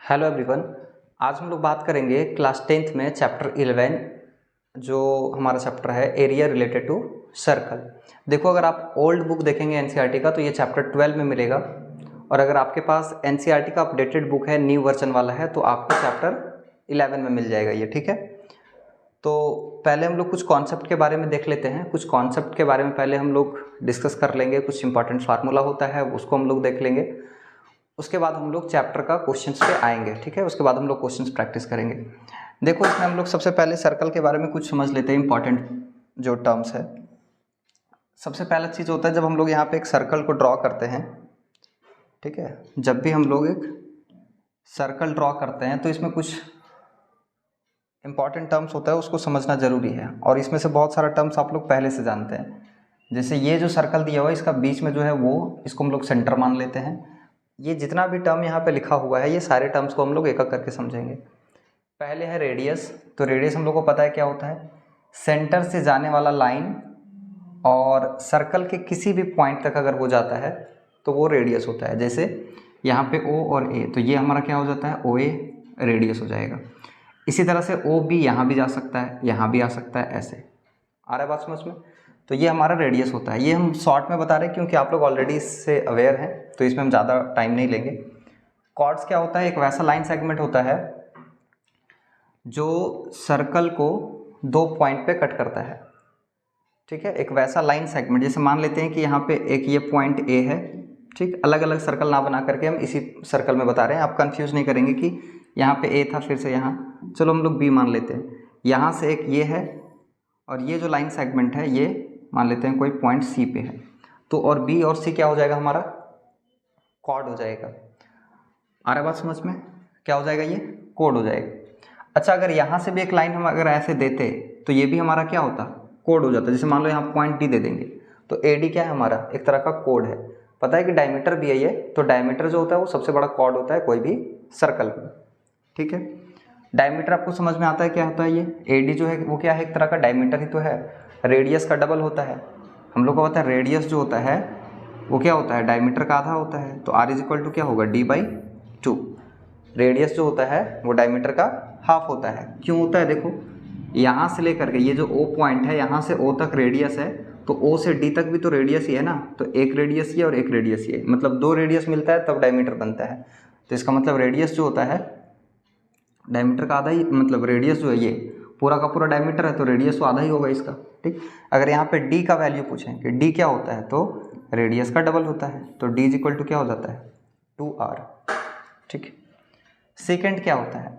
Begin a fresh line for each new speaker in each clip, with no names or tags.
Hello everyone. आज हम लोग बात करेंगे क्लास 10th में चैप्टर 11 जो हमारा चैप्टर है एरिया रिलेटेड टू सर्कल। देखो, अगर आप ओल्ड बुक देखेंगे एनसीईआरटी का तो ये चैप्टर 12 में मिलेगा, और अगर आपके पास एनसीईआरटी का अपडेटेड बुक है, न्यू वर्जन वाला है, तो आपको चैप्टर 11 में मिल जाएगा ये। ठीक है, तो पहले हम लोग कुछ कॉन्सेप्ट के बारे में देख लेते हैं। कुछ कॉन्सेप्ट के बारे में पहले हम लोग डिस्कस कर लेंगे। कुछ इंपॉर्टेंट फार्मूला होता है उसको हम लोग देख लेंगे। उसके बाद हम लोग चैप्टर का क्वेश्चंस पे आएंगे। ठीक है, उसके बाद हम लोग क्वेश्चंस प्रैक्टिस करेंगे। देखो, इसमें हम लोग सबसे पहले सर्कल के बारे में कुछ समझ लेते हैं, इंपॉर्टेंट जो टर्म्स है। सबसे पहला चीज़ होता है जब हम लोग यहाँ पे एक सर्कल को ड्रॉ करते हैं। ठीक है, जब भी हम लोग एक सर्कल ड्रॉ करते हैं तो इसमें कुछ इंपॉर्टेंट टर्म्स होता है, उसको समझना जरूरी है। और इसमें से बहुत सारा टर्म्स आप लोग पहले से जानते हैं। जैसे ये जो सर्कल दिया हुआ है, इसका बीच में जो है वो, इसको हम लोग सेंटर मान लेते हैं। ये जितना भी टर्म यहाँ पे लिखा हुआ है, ये सारे टर्म्स को हम लोग एक एक करके समझेंगे। पहले है रेडियस। तो रेडियस हम लोग को पता है क्या होता है, सेंटर से जाने वाला लाइन और सर्कल के किसी भी पॉइंट तक अगर वो जाता है तो वो रेडियस होता है। जैसे यहाँ पे O और A, तो ये हमारा क्या हो जाता है, OA रेडियस हो जाएगा। इसी तरह से OB यहाँ भी जा सकता है, यहाँ भी आ सकता है, ऐसे। आ रहा है बात समझ में? तो ये हमारा रेडियस होता है। ये हम शॉर्ट में बता रहे हैं क्योंकि आप लोग ऑलरेडी इससे अवेयर हैं, तो इसमें हम ज़्यादा टाइम नहीं लेंगे। कॉर्ड्स क्या होता है, एक वैसा लाइन सेगमेंट होता है जो सर्कल को दो पॉइंट पे कट करता है। ठीक है, एक वैसा लाइन सेगमेंट, जैसे मान लेते हैं कि यहाँ पे एक ये पॉइंट A है। ठीक, अलग अलग सर्कल ना बना करके हम इसी सर्कल में बता रहे हैं, आप कंफ्यूज नहीं करेंगे कि यहाँ पे A था फिर से यहाँ, चलो हम लोग B मान लेते हैं। यहाँ से एक ये है और ये जो लाइन सेगमेंट है ये मान लेते हैं कोई पॉइंट C पे है, तो और B और C क्या हो जाएगा, हमारा कॉर्ड हो जाएगा। आ रहा है बात समझ में? क्या हो जाएगा, ये कोड हो जाएगा। अच्छा, अगर यहाँ से भी एक लाइन हम अगर ऐसे देते तो ये भी हमारा क्या होता, कोड हो जाता। जैसे मान लो यहाँ पॉइंट D दे देंगे तो AD क्या है, हमारा एक तरह का कोड है। पता है कि डायमीटर भी है ये, तो डायमीटर जो होता है वो सबसे बड़ा कोड होता है कोई भी सर्कल में। ठीक है, डायमीटर आपको समझ में आता है क्या होता है, ये AD जो है वो क्या है, एक तरह का डायमीटर ही तो है। रेडियस का डबल होता है। हम लोग को पता है रेडियस जो होता है वो क्या होता है, डायमीटर का आधा होता है। तो R = क्या होगा, D/2। रेडियस जो होता है वो डायमीटर का हाफ होता है। क्यों होता है, देखो यहाँ से लेकर के ये जो O पॉइंट है, यहाँ से O तक रेडियस है, तो O से D तक भी तो रेडियस ही है ना। तो एक रेडियस ये और एक रेडियस ये, मतलब दो रेडियस मिलता है तब डायमीटर बनता है। तो इसका मतलब रेडियस जो होता है डायमीटर का आधा ही, मतलब रेडियस जो है ये पूरा का पूरा डायमीटर है तो रेडियस तो आधा ही होगा इसका। ठीक, अगर यहाँ पे D का वैल्यू पूछें कि D क्या होता है, तो रेडियस का डबल होता है, तो D = क्या हो जाता है, 2R। ठीक, सेकेंड क्या होता है,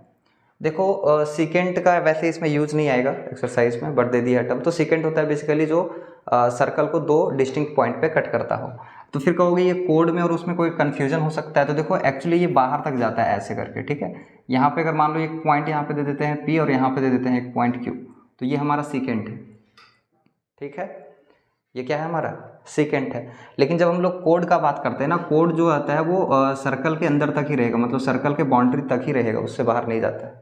देखो सेकेंड का वैसे इसमें यूज नहीं आएगा एक्सरसाइज में, बट दे दिया टर्म। तो सेकेंड होता है बेसिकली जो सर्कल को दो डिस्टिंक्ट पॉइंट पे कट करता हो। तो फिर कहोगे ये कोड में और उसमें कोई कन्फ्यूजन हो सकता है, तो देखो एक्चुअली ये बाहर तक जाता है ऐसे करके। ठीक है, यहाँ पे अगर मान लो एक पॉइंट यहाँ पे दे देते हैं P और यहाँ पे दे देते हैं एक पॉइंट Q, तो ये हमारा सेकेंड है। ठीक है, ये क्या है, हमारा सेकेंड है। लेकिन जब हम लोग कोड का बात करते हैं ना, कोड जो आता है वो सर्कल के अंदर तक ही रहेगा, मतलब सर्कल के बाउंड्री तक ही रहेगा, उससे बाहर नहीं जाता है।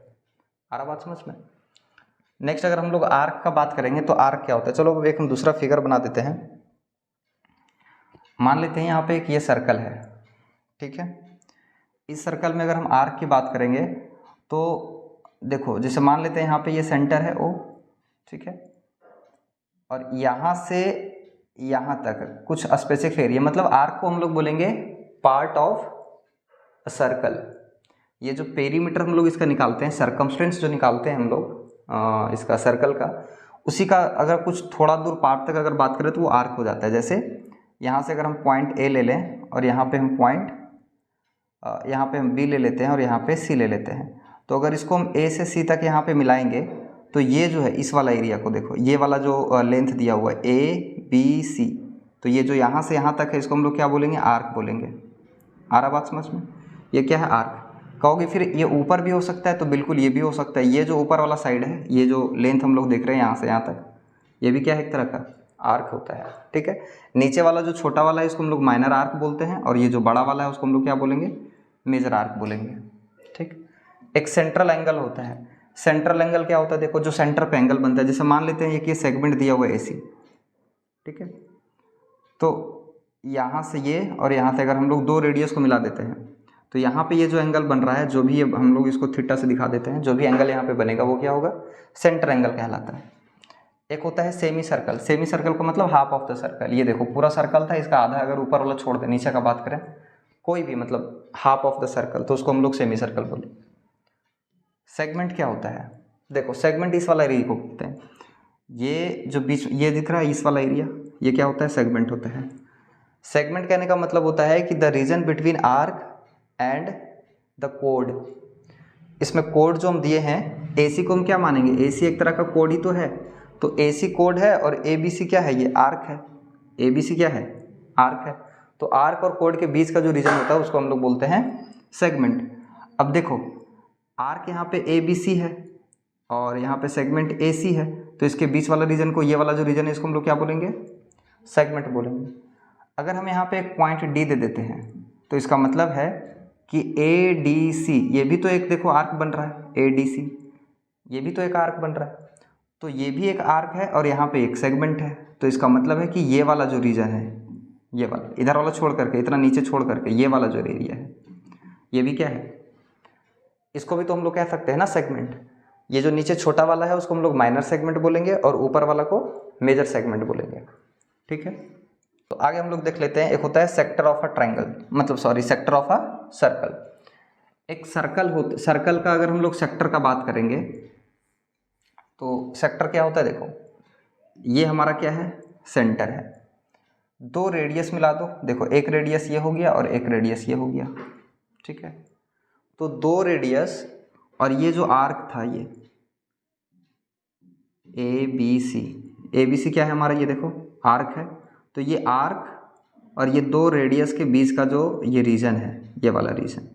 आ रहा बात समझ में? नेक्स्ट अगर हम लोग आर्क का बात करेंगे तो आर्क क्या होता है, चलो एक हम दूसरा फिगर बना देते हैं। मान लेते हैं यहाँ पे एक ये सर्कल है। ठीक है, इस सर्कल में अगर हम आर्क की बात करेंगे तो देखो, जैसे मान लेते हैं यहाँ पे ये सेंटर है O। ठीक है, और यहाँ से यहाँ तक कुछ स्पेसिफिक एरिया, मतलब आर्क को हम लोग बोलेंगे पार्ट ऑफ सर्कल। ये जो पेरीमीटर हम लोग इसका निकालते हैं, सर्कमफ्रेंस जो निकालते हैं हम लोग इसका सर्कल का, उसी का अगर कुछ थोड़ा दूर पार्ट तक अगर बात करें तो वो आर्क हो जाता है। जैसे यहाँ से अगर हम पॉइंट A ले लें और यहाँ पे हम पॉइंट यहाँ पे हम B ले लेते हैं और यहाँ पे C ले लेते हैं, तो अगर इसको हम A से C तक यहाँ पे मिलाएंगे तो ये जो है इस वाला एरिया को देखो, ये वाला जो लेंथ दिया हुआ है ABC, तो ये जो यहाँ से यहाँ तक है इसको हम लोग क्या बोलेंगे, आर्क बोलेंगे। आ रहा बात समझ में? ये क्या है, आर्क। कहोगे फिर ये ऊपर भी हो सकता है, तो बिल्कुल ये भी हो सकता है। ये जो ऊपर वाला साइड है, ये जो लेंथ हम लोग देख रहे हैं यहाँ से यहाँ तक, ये भी क्या है, एक तरह का आर्क होता है। ठीक है, नीचे वाला जो छोटा वाला है इसको हम लोग माइनर आर्क बोलते हैं, और ये जो बड़ा वाला है उसको हम लोग क्या बोलेंगे, मेजर आर्क बोलेंगे। ठीक, एक सेंट्रल एंगल होता है। सेंट्रल एंगल क्या होता है, देखो जो सेंटर पे एंगल बनता है, जैसे मान लेते हैं ये सेगमेंट दिया हुआ है AC। ठीक है, तो यहाँ से ये और यहाँ से अगर हम लोग दो रेडियस को मिला देते हैं तो यहाँ पे ये जो एंगल बन रहा है, जो भी हम लोग इसको थीटा से दिखा देते हैं, जो भी एंगल यहाँ पे बनेगा वो क्या होगा, सेंटर एंगल कहलाता है। एक होता है सेमी सर्कल। सेमी सर्कल का मतलब हाफ ऑफ द सर्कल। ये देखो पूरा सर्कल था, इसका आधा अगर ऊपर वाला छोड़ दें, नीचे का बात करें, कोई भी मतलब हाफ ऑफ द सर्कल, तो उसको हम लोग सेमी सर्कल बोले। सेगमेंट क्या होता है, देखो सेगमेंट इस वाला एरिया को बोलते हैं। ये जो बीच ये दिख रहा है इस वाला एरिया, ये क्या होता है, सेगमेंट होता है। सेगमेंट कहने का मतलब होता है कि the region between arc and the code. इसमें कोड जो हम दिए हैं, AC को हम क्या मानेंगे, AC एक तरह का कोड ही तो है, तो AC कोड है और ABC क्या है, ये आर्क है। ABC क्या है, आर्क है। तो आर्क और कोड के बीच का जो रीजन होता है उसको हम लोग बोलते हैं सेगमेंट। अब देखो आर्क यहाँ पे ABC है और यहाँ पे सेगमेंट AC है, तो इसके बीच वाला रीजन को, ये वाला जो रीजन है इसको हम लोग क्या बोलेंगे, सेगमेंट बोलेंगे। अगर हम यहाँ पे एक पॉइंट D दे देते हैं तो इसका मतलब है कि ADC, ये भी तो एक देखो आर्क बन रहा है, ADC ये भी तो एक आर्क बन रहा है, तो ये भी एक आर्क है और यहाँ पे एक सेगमेंट है। तो इसका मतलब है कि ये वाला जो रीजन है, ये वाला इधर वाला छोड़ करके, इतना नीचे छोड़ करके, ये वाला जो एरिया है ये भी क्या है, इसको भी तो हम लोग कह सकते हैं ना सेगमेंट। ये जो नीचे छोटा वाला है उसको हम लोग माइनर सेगमेंट बोलेंगे और ऊपर वाला को मेजर सेगमेंट बोलेंगे, ठीक है। तो आगे हम लोग देख लेते हैं, एक होता है सेक्टर ऑफ अ ट्रायंगल, मतलब sorry sector of a circle. एक सर्कल का अगर हम लोग सेक्टर का बात करेंगे तो सेक्टर क्या होता है, देखो ये हमारा क्या है, सेंटर है। दो रेडियस मिला दो, देखो एक रेडियस ये हो गया और एक रेडियस ये हो गया, ठीक है। तो दो रेडियस और ये जो आर्क था ये ABC क्या है हमारा, ये देखो आर्क है। तो ये आर्क और ये दो रेडियस के बीच का जो ये रीजन है, ये वाला रीजन,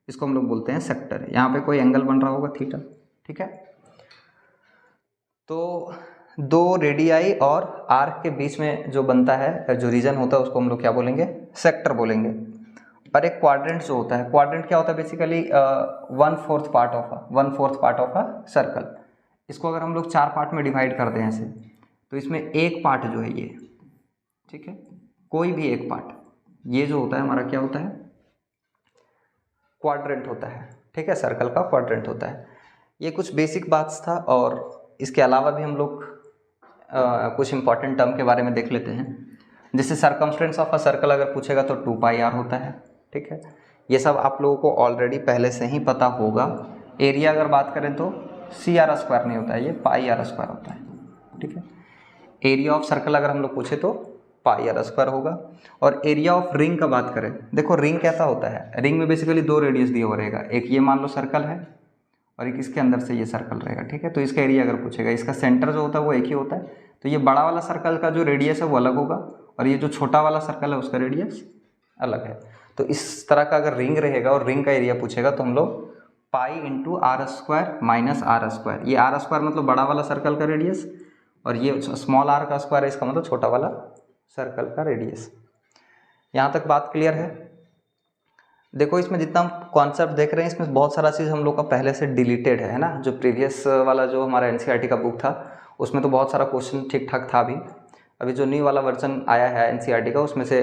इसको हम लोग बोलते हैं सेक्टर। यहाँ पे कोई एंगल बन रहा होगा थीटा, ठीक है। तो दो रेडियाई और आर्क के बीच में जो बनता है, जो रीजन होता है, उसको हम लोग क्या बोलेंगे, सेक्टर बोलेंगे। और एक क्वाड्रेंट जो होता है, क्वाड्रेंट क्या होता है, basically 1/4 part of a circle. इसको अगर हम लोग 4 पार्ट में डिवाइड कर दें ऐसे, तो इसमें एक पार्ट जो है ये, ठीक है, कोई भी एक पार्ट, ये जो होता है हमारा क्या होता है, क्वाड्रेंट होता है, ठीक है, सर्कल का क्वाड्रेंट होता है। ये कुछ बेसिक बात था और इसके अलावा भी हम लोग कुछ इंपॉर्टेंट टर्म के बारे में देख लेते हैं। जैसे सर्कमस्टेंस ऑफ अ सर्कल अगर पूछेगा तो 2πr होता है, ठीक है। ये सब आप लोगों को ऑलरेडी पहले से ही पता होगा। एरिया अगर बात करें तो CR² नहीं होता है, ये πr² होता है, ठीक है। एरिया ऑफ सर्कल अगर हम लोग पूछे तो πr² होगा। और एरिया ऑफ रिंग का बात करें, देखो रिंग कैसा होता है, रिंग में बेसिकली दो रेडियस दिया हुआ रहेगा, एक ये मान लो सर्कल है और एक इसके अंदर से ये सर्कल रहेगा, ठीक है। तो इसका एरिया अगर पूछेगा, इसका सेंटर जो होता है वो एक ही होता है, तो ये बड़ा वाला सर्कल का जो रेडियस है वो अलग होगा और ये जो छोटा वाला सर्कल है उसका रेडियस अलग है। तो इस तरह का अगर रिंग रहेगा और रिंग का एरिया पूछेगा तो हम लोग पाई इंटू r² ये r² मतलब बड़ा वाला सर्कल का रेडियस और ये स्मॉल r का स्क्वायर है, इसका मतलब छोटा वाला सर्कल का रेडियस। यहाँ तक बात क्लियर है। देखो इसमें जितना हम कॉन्सेप्ट देख रहे हैं इसमें बहुत सारा चीज़ हम लोग का पहले से डिलीटेड है ना। जो प्रीवियस वाला जो हमारा NCERT का बुक था उसमें तो बहुत सारा क्वेश्चन ठीक ठाक था। अभी जो न्यू वाला वर्जन आया है NCERT का उसमें से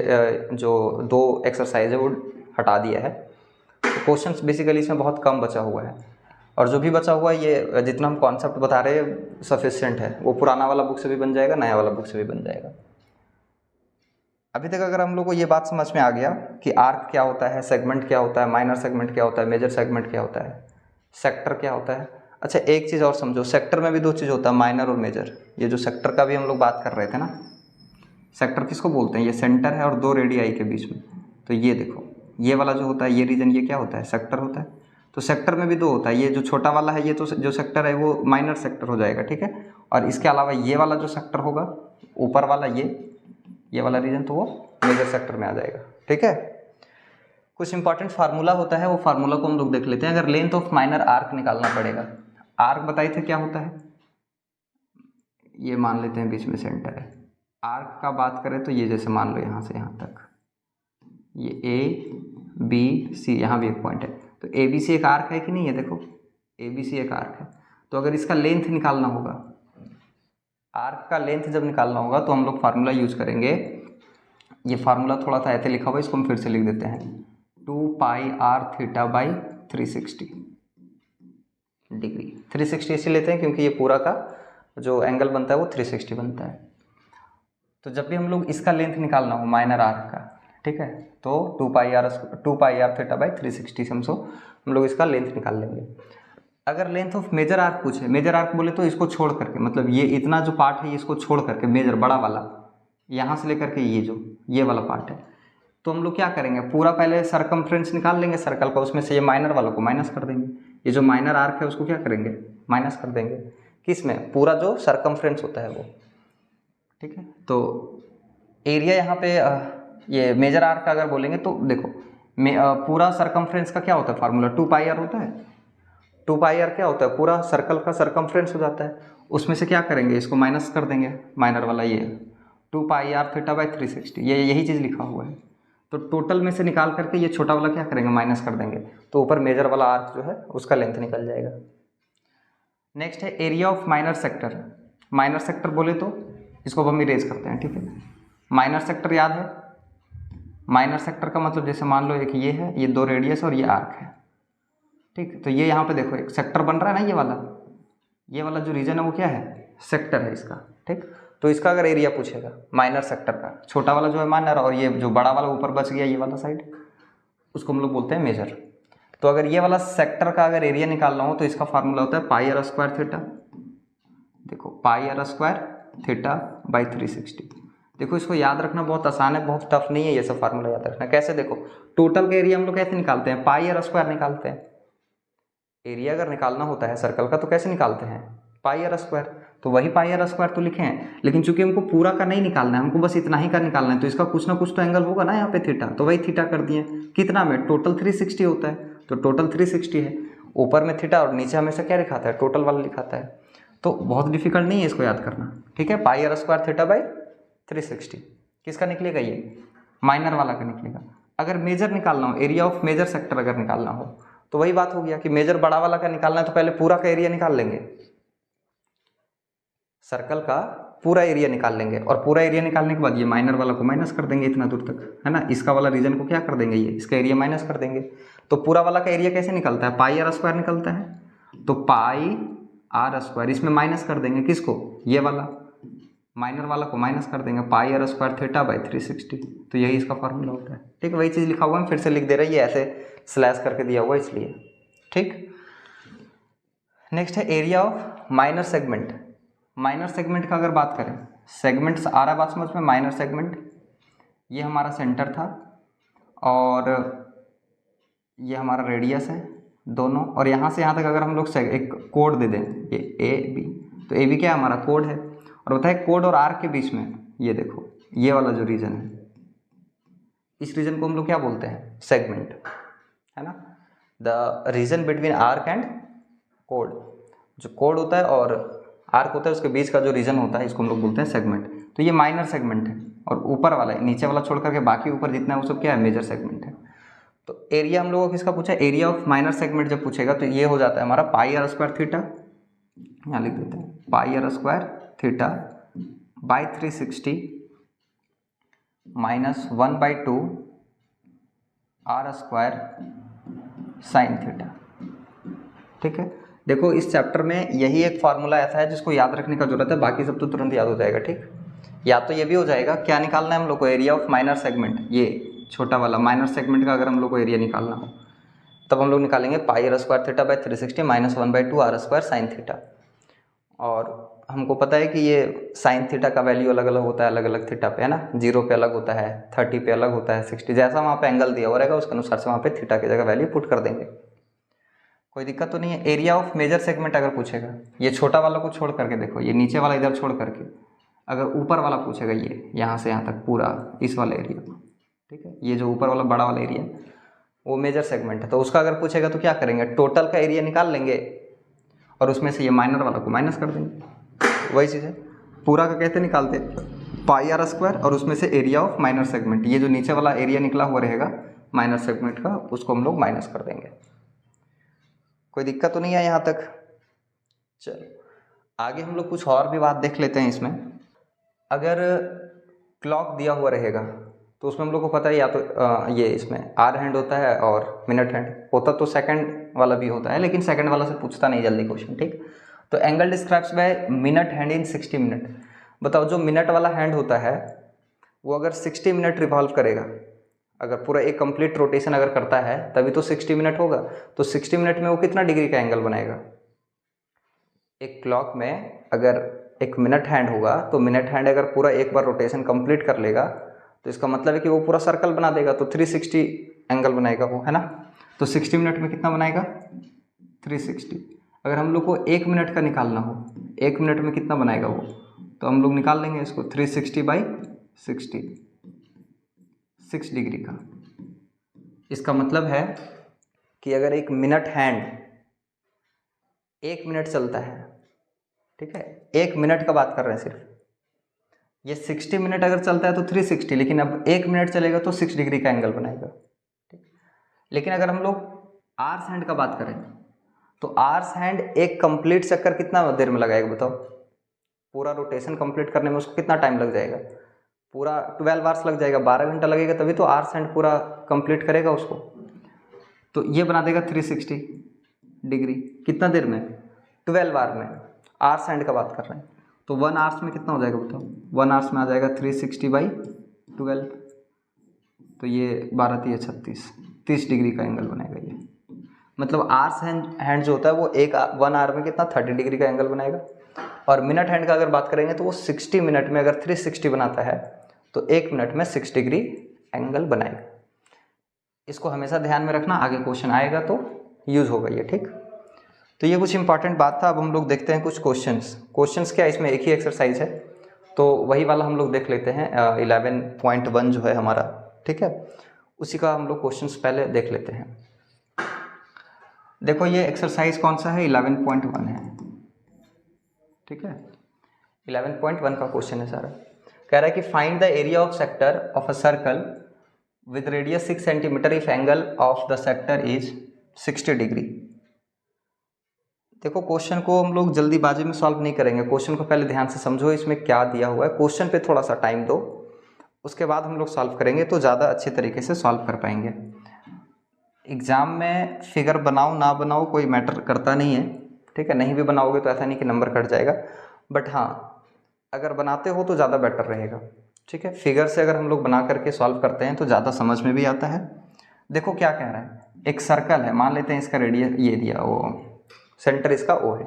जो 2 एक्सरसाइज है वो हटा दिया है, तो क्वेश्चंस बेसिकली इसमें बहुत कम बचा हुआ है और जो भी बचा हुआ है ये जितना हम कॉन्सेप्ट बता रहे हैं सफिशिएंट है। वो पुराना वाला बुक से भी बन जाएगा, नया वाला बुक से भी बन जाएगा। अभी तक अगर हम लोग को ये बात समझ में आ गया कि आर्क क्या होता है, सेगमेंट क्या होता है, माइनर सेगमेंट क्या होता है, मेजर सेगमेंट क्या होता है, सेक्टर क्या होता है। अच्छा एक चीज़ और समझो, सेक्टर में भी 2 चीज़ होता है, माइनर और मेजर। ये जो सेक्टर का भी हम लोग बात कर रहे थे ना, सेक्टर किसको बोलते हैं, ये सेंटर है और 2 रेडियाई के बीच में। तो ये देखो ये वाला जो होता है ये रीजन, ये क्या होता है, सेक्टर होता है। तो सेक्टर में भी 2 होता है, ये जो छोटा वाला है ये तो जो सेक्टर है वो माइनर सेक्टर हो जाएगा, ठीक है। और इसके अलावा ये वाला जो सेक्टर होगा ऊपर वाला ये वाला रीजन तो वो मेजर सेक्टर में आ जाएगा, ठीक है। कुछ इंपॉर्टेंट फार्मूला होता है, वो फार्मूला को हम लोग देख लेते हैं। अगर लेंथ ऑफ माइनर आर्क निकालना पड़ेगा, आर्क बताए थे क्या होता है, ये मान लेते हैं बीच में सेंटर है। आर्क का बात करें तो ये जैसे मान लो यहाँ से यहाँ तक ये ABC, यहाँ भी एक पॉइंट है, तो ABC एक आर्क है कि नहीं है, देखो ABC एक आर्क है। तो अगर इसका लेंथ निकालना होगा, आर्क का लेंथ जब निकालना होगा तो हम लोग फार्मूला यूज करेंगे। ये फार्मूला थोड़ा सा ऐसे लिखा हुआ है, इसको हम फिर से लिख देते हैं। 2 pi are theta by 360 degree. 360 इसी लेते हैं क्योंकि ये पूरा का जो एंगल बनता है वो 360 बनता है। तो जब भी हम लोग इसका लेंथ निकालना हो माइनर आर्क का, ठीक है, तो 2 पाई आर थीटा बाई 360 से हम लोग इसका लेंथ निकाल लेंगे। अगर लेंथ ऑफ मेजर आर्क पूछे, मेजर आर्क बोले तो इसको छोड़ करके, मतलब ये इतना जो पार्ट है इसको छोड़ करके, मेजर बड़ा वाला यहाँ से लेकर के ये वाला पार्ट है, तो हम लोग क्या करेंगे, पूरा पहले सरकमफ्रेंस निकाल लेंगे सर्कल का, उसमें से ये माइनर वाला को माइनस कर देंगे, ये जो माइनर आर्क है उसको क्या करेंगे, माइनस कर देंगे। किस में, पूरा जो सरकमफ्रेंस होता है वो, ठीक है। तो एरिया यहाँ पे ये मेजर आर्क का अगर बोलेंगे तो देखो पूरा सरकमफ्रेंस का क्या होता है फार्मूला, 2 पाई आर होता है। 2 पाई आर क्या होता है, पूरा सर्कल का सरकमफ्रेंस हो जाता है, उसमें से क्या करेंगे, इसको माइनस कर देंगे, माइनर वाला ये 2 पाई आर थीटा बाई 360, यही चीज़ लिखा हुआ है। तो टोटल में से निकाल करके ये छोटा वाला क्या करेंगे, माइनस कर देंगे, तो ऊपर मेजर वाला आर्क जो है उसका लेंथ निकल जाएगा। नेक्स्ट है area of minor sector. Minor sector बोले तो इसको हम इरेज करते हैं, ठीक है। माइनर सेक्टर याद है, माइनर सेक्टर का मतलब जैसे मान लो एक ये है, ये 2 रेडियस और ये आर्क है, ठीक। तो ये यहाँ पे देखो एक सेक्टर बन रहा है ना, ये वाला जो रीजन है वो क्या है, सेक्टर है इसका, ठीक। तो इसका अगर एरिया पूछेगा माइनर सेक्टर का, छोटा वाला जो है माइनर, और ये जो बड़ा वाला ऊपर बच गया ये वाला साइड, उसको हम लोग बोलते हैं मेजर। तो अगर ये वाला सेक्टर का अगर एरिया निकालना हो तो इसका फार्मूला होता है पाई आर स्क्वायर थीटा, देखो पाई आर स्क्वायर थीटा बाई 360। देखो इसको याद रखना बहुत आसान है, बहुत टफ नहीं है ये सब फार्मूला याद रखना। कैसे, देखो टोटल का एरिया हम लोग कैसे निकालते हैं, पाई आर स्क्वायर निकालते हैं। एरिया अगर निकालना होता है सर्कल का तो कैसे निकालते हैं, पाई आर स्क्वायर। तो वही पाई आर स्क्वायर तो लिखे हैं, लेकिन चूंकि हमको पूरा का नहीं निकालना है, हमको बस इतना ही का निकालना है, तो इसका कुछ ना कुछ तो एंगल होगा ना यहाँ पे थीटा, तो वही थीटा कर दिए। कितना में, टोटल 360 होता है, तो टोटल 360 है, ऊपर में थीटा और नीचे हमेशा क्या लिखाता है, टोटल वाला लिखाता है। तो बहुत डिफिकल्ट नहीं है इसको याद करना, ठीक है। Pi r square theta by 360 किसका निकलेगा, ये माइनर वाला का निकलेगा। अगर मेजर निकालना हो, एरिया ऑफ मेजर सेक्टर अगर निकालना हो, तो वही बात हो गया कि मेजर बड़ा वाला का निकालना है तो पहले पूरा का एरिया निकाल लेंगे, सर्कल का पूरा एरिया निकाल लेंगे, और पूरा एरिया निकालने के बाद ये माइनर वाला को माइनस कर देंगे इतना दूर तक, है ना। इसका वाला रीजन को क्या कर देंगे, ये इसका एरिया माइनस कर देंगे। तो पूरा वाला का एरिया कैसे निकलता है, पाई आर स्क्वायर निकलता है, तो पाई आर स्क्वायर, इसमें माइनस कर देंगे किसको, ये वाला, माइनर वाला को माइनस कर देंगे, पाई आर स्क्वायर थीटा बाई 360। तो यही इसका फार्मूला होता है, ठीक। वही चीज़ लिखा हुआ है, फिर से लिख दे रहा है, ये ऐसे स्लैश करके दिया हुआ है इसलिए, ठीक। नेक्स्ट है area of minor segment. Minor segment का अगर बात करें, सेगमेंट्स आ रहा बात समझ में, माइनर सेगमेंट ये हमारा सेंटर था और ये हमारा रेडियस है दोनों, और यहाँ से यहाँ तक अगर हम लोग एक कोड दे दें, ये ए बी, तो ए बी क्या हमारा कोड है, और होता है कोड और आर्क के बीच में ये देखो ये वाला जो रीजन है, इस रीजन को हम लोग क्या बोलते हैं, सेगमेंट, है ना। The region between arc and code, जो कोड होता है और आर्क होता है उसके बीच का जो रीजन होता है इसको हम लोग बोलते हैं सेगमेंट। तो ये माइनर सेगमेंट है, और ऊपर वाला है, नीचे वाला छोड़ करके बाकी ऊपर जितना है वो सब क्या है, मेजर सेगमेंट है। तो एरिया हम लोगों को किसका पूछा, एरिया ऑफ माइनर सेगमेंट जब पूछेगा तो ये हो जाता है हमारा पाई आर स्क्वायर थीटा, यहाँ लिख देते हैं pi r square theta by 360 minus 1/2 r square sine theta, ठीक है। देखो इस चैप्टर में यही एक फार्मूला ऐसा है जिसको याद रखने का जरूरत है, बाकी सब तो तुरंत याद हो जाएगा, ठीक। या तो ये भी हो जाएगा, क्या निकालना है हम लोग को, एरिया ऑफ माइनर सेगमेंट, ये छोटा वाला माइनर सेगमेंट का अगर हम लोग को एरिया निकालना हो तब हम लोग निकालेंगे pi r square theta by 360 minus 1/2 r square sine theta. और हमको पता है कि ये साइन थीटा का वैल्यू अलग अलग होता है, अलग अलग थीटा पे, है ना। 0 पे अलग होता है, 30 पे अलग होता है, 60, जैसा वहाँ पे एंगल दिया हुआ रहेगा उसके अनुसार से वहाँ पे थीटा की जगह वैल्यू पुट कर देंगे, कोई दिक्कत तो नहीं है। एरिया ऑफ मेजर सेगमेंट अगर पूछेगा, ये छोटा वाला को छोड़ करके देखो, ये नीचे वाला इधर छोड़ करके, अगर ऊपर वाला पूछेगा, ये यहाँ से यहाँ तक पूरा इस वाले एरिया को, ठीक है, ये जो ऊपर वाला बड़ा वाला एरिया वो मेजर सेगमेंट है, तो उसका अगर पूछेगा तो क्या करेंगे, टोटल का एरिया निकाल लेंगे और उसमें से ये माइनर वाला को माइनस कर देंगे। वही चीज़ है, पूरा का कैसे निकालते, पाई आर स्क्वायर और उसमें से एरिया ऑफ माइनर सेगमेंट, ये जो नीचे वाला एरिया निकला हुआ रहेगा माइनर सेगमेंट का, उसको हम लोग माइनस कर देंगे। कोई दिक्कत तो नहीं है यहाँ तक। चलो आगे हम लोग कुछ और भी बात देख लेते हैं इसमें। अगर क्लॉक दिया हुआ रहेगा तो उसमें हम लोग को पता है या तो ये इसमें आर हैंड होता है और मिनट हैंड होता तो सेकंड वाला भी होता है, लेकिन सेकंड वाला से पूछता नहीं जल्दी क्वेश्चन, ठीक। तो angle describes bye minute hand इन 60 मिनट। बताओ जो मिनट वाला हैंड होता है वो अगर 60 मिनट रिवॉल्व करेगा, अगर पूरा एक कंप्लीट रोटेशन अगर करता है तभी तो 60 मिनट होगा, तो 60 मिनट में वो कितना डिग्री का एंगल बनाएगा। एक क्लॉक में अगर एक मिनट हैंड होगा तो मिनट हैंड अगर पूरा एक बार रोटेशन कंप्लीट कर लेगा तो इसका मतलब है कि वो पूरा सर्कल बना देगा, तो 360 एंगल बनाएगा वो, है ना। तो 60 मिनट में कितना बनाएगा 360। अगर हम लोग को 1 मिनट का निकालना हो, 1 मिनट में कितना बनाएगा वो, तो हम लोग निकाल लेंगे इसको 360/60, 6 डिग्री का। इसका मतलब है कि अगर एक मिनट हैंड 1 मिनट चलता है, ठीक है, 1 मिनट का बात कर रहे हैं सिर्फ, ये 60 मिनट अगर चलता है तो 360, लेकिन अब 1 मिनट चलेगा तो 6 डिग्री का एंगल बनाएगा, ठीक। लेकिन अगर हम लोग आर्स हैंड का बात करें तो आर्स हैंड एक कंप्लीट चक्कर कितना देर में लगाएगा बताओ, पूरा रोटेशन कंप्लीट करने में उसको कितना टाइम लग जाएगा, पूरा 12 आवर्स लग जाएगा, 12 घंटा लगेगा, तभी तो आर्स हैंड पूरा कंप्लीट करेगा उसको। तो ये बना देगा 360 डिग्री कितना देर में, 12 आवर में। आर्स हैंड का बात कर रहे हैं तो 1 आवर्स में कितना हो जाएगा बताओ, 1 आवर्स में आ जाएगा 360/12, तो ये 12 × 36, 30 डिग्री का एंगल बनेगा ये। मतलब आर्स हैंड जो होता है वो 1 आवर में कितना 30 डिग्री का एंगल बनाएगा। और मिनट हैंड का अगर बात करेंगे तो वो 60 मिनट में अगर 360 बनाता है तो 1 मिनट में 6 डिग्री एंगल बनाएगा। इसको हमेशा ध्यान में रखना, आगे क्वेश्चन आएगा तो यूज होगा ये, ठीक। तो ये कुछ इंपॉर्टेंट बात था। अब हम लोग देखते हैं कुछ क्वेश्चंस क्या, इसमें एक ही एक्सरसाइज है तो वही वाला हम लोग देख लेते हैं। 11.1 जो है हमारा, ठीक है, उसी का हम लोग क्वेश्चंस पहले देख लेते हैं। देखो ये एक्सरसाइज कौन सा है, 11.1 है, ठीक है। 11.1 का क्वेश्चन है सारा। कह रहा है कि find the area of sector of a circle with radius 6 centimetre if angle of the sector is 60 degree. देखो क्वेश्चन को हम लोग जल्दीबाजी में सॉल्व नहीं करेंगे, क्वेश्चन को पहले ध्यान से समझो इसमें क्या दिया हुआ है, क्वेश्चन पे थोड़ा सा टाइम दो, उसके बाद हम लोग सॉल्व करेंगे तो ज़्यादा अच्छे तरीके से सॉल्व कर पाएंगे। एग्ज़ाम में फिगर बनाओ ना बनाओ कोई मैटर करता नहीं है, ठीक है, नहीं भी बनाओगे तो ऐसा नहीं कि नंबर कट जाएगा, बट हाँ अगर बनाते हो तो ज़्यादा बेटर रहेगा, ठीक है। फिगर से अगर हम लोग बना करके सॉल्व करते हैं तो ज़्यादा समझ में भी आता है। देखो क्या कह रहा है, एक सर्कल है, मान लेते हैं इसका रेडियस ये दिया, वो सेंटर इसका ओ है।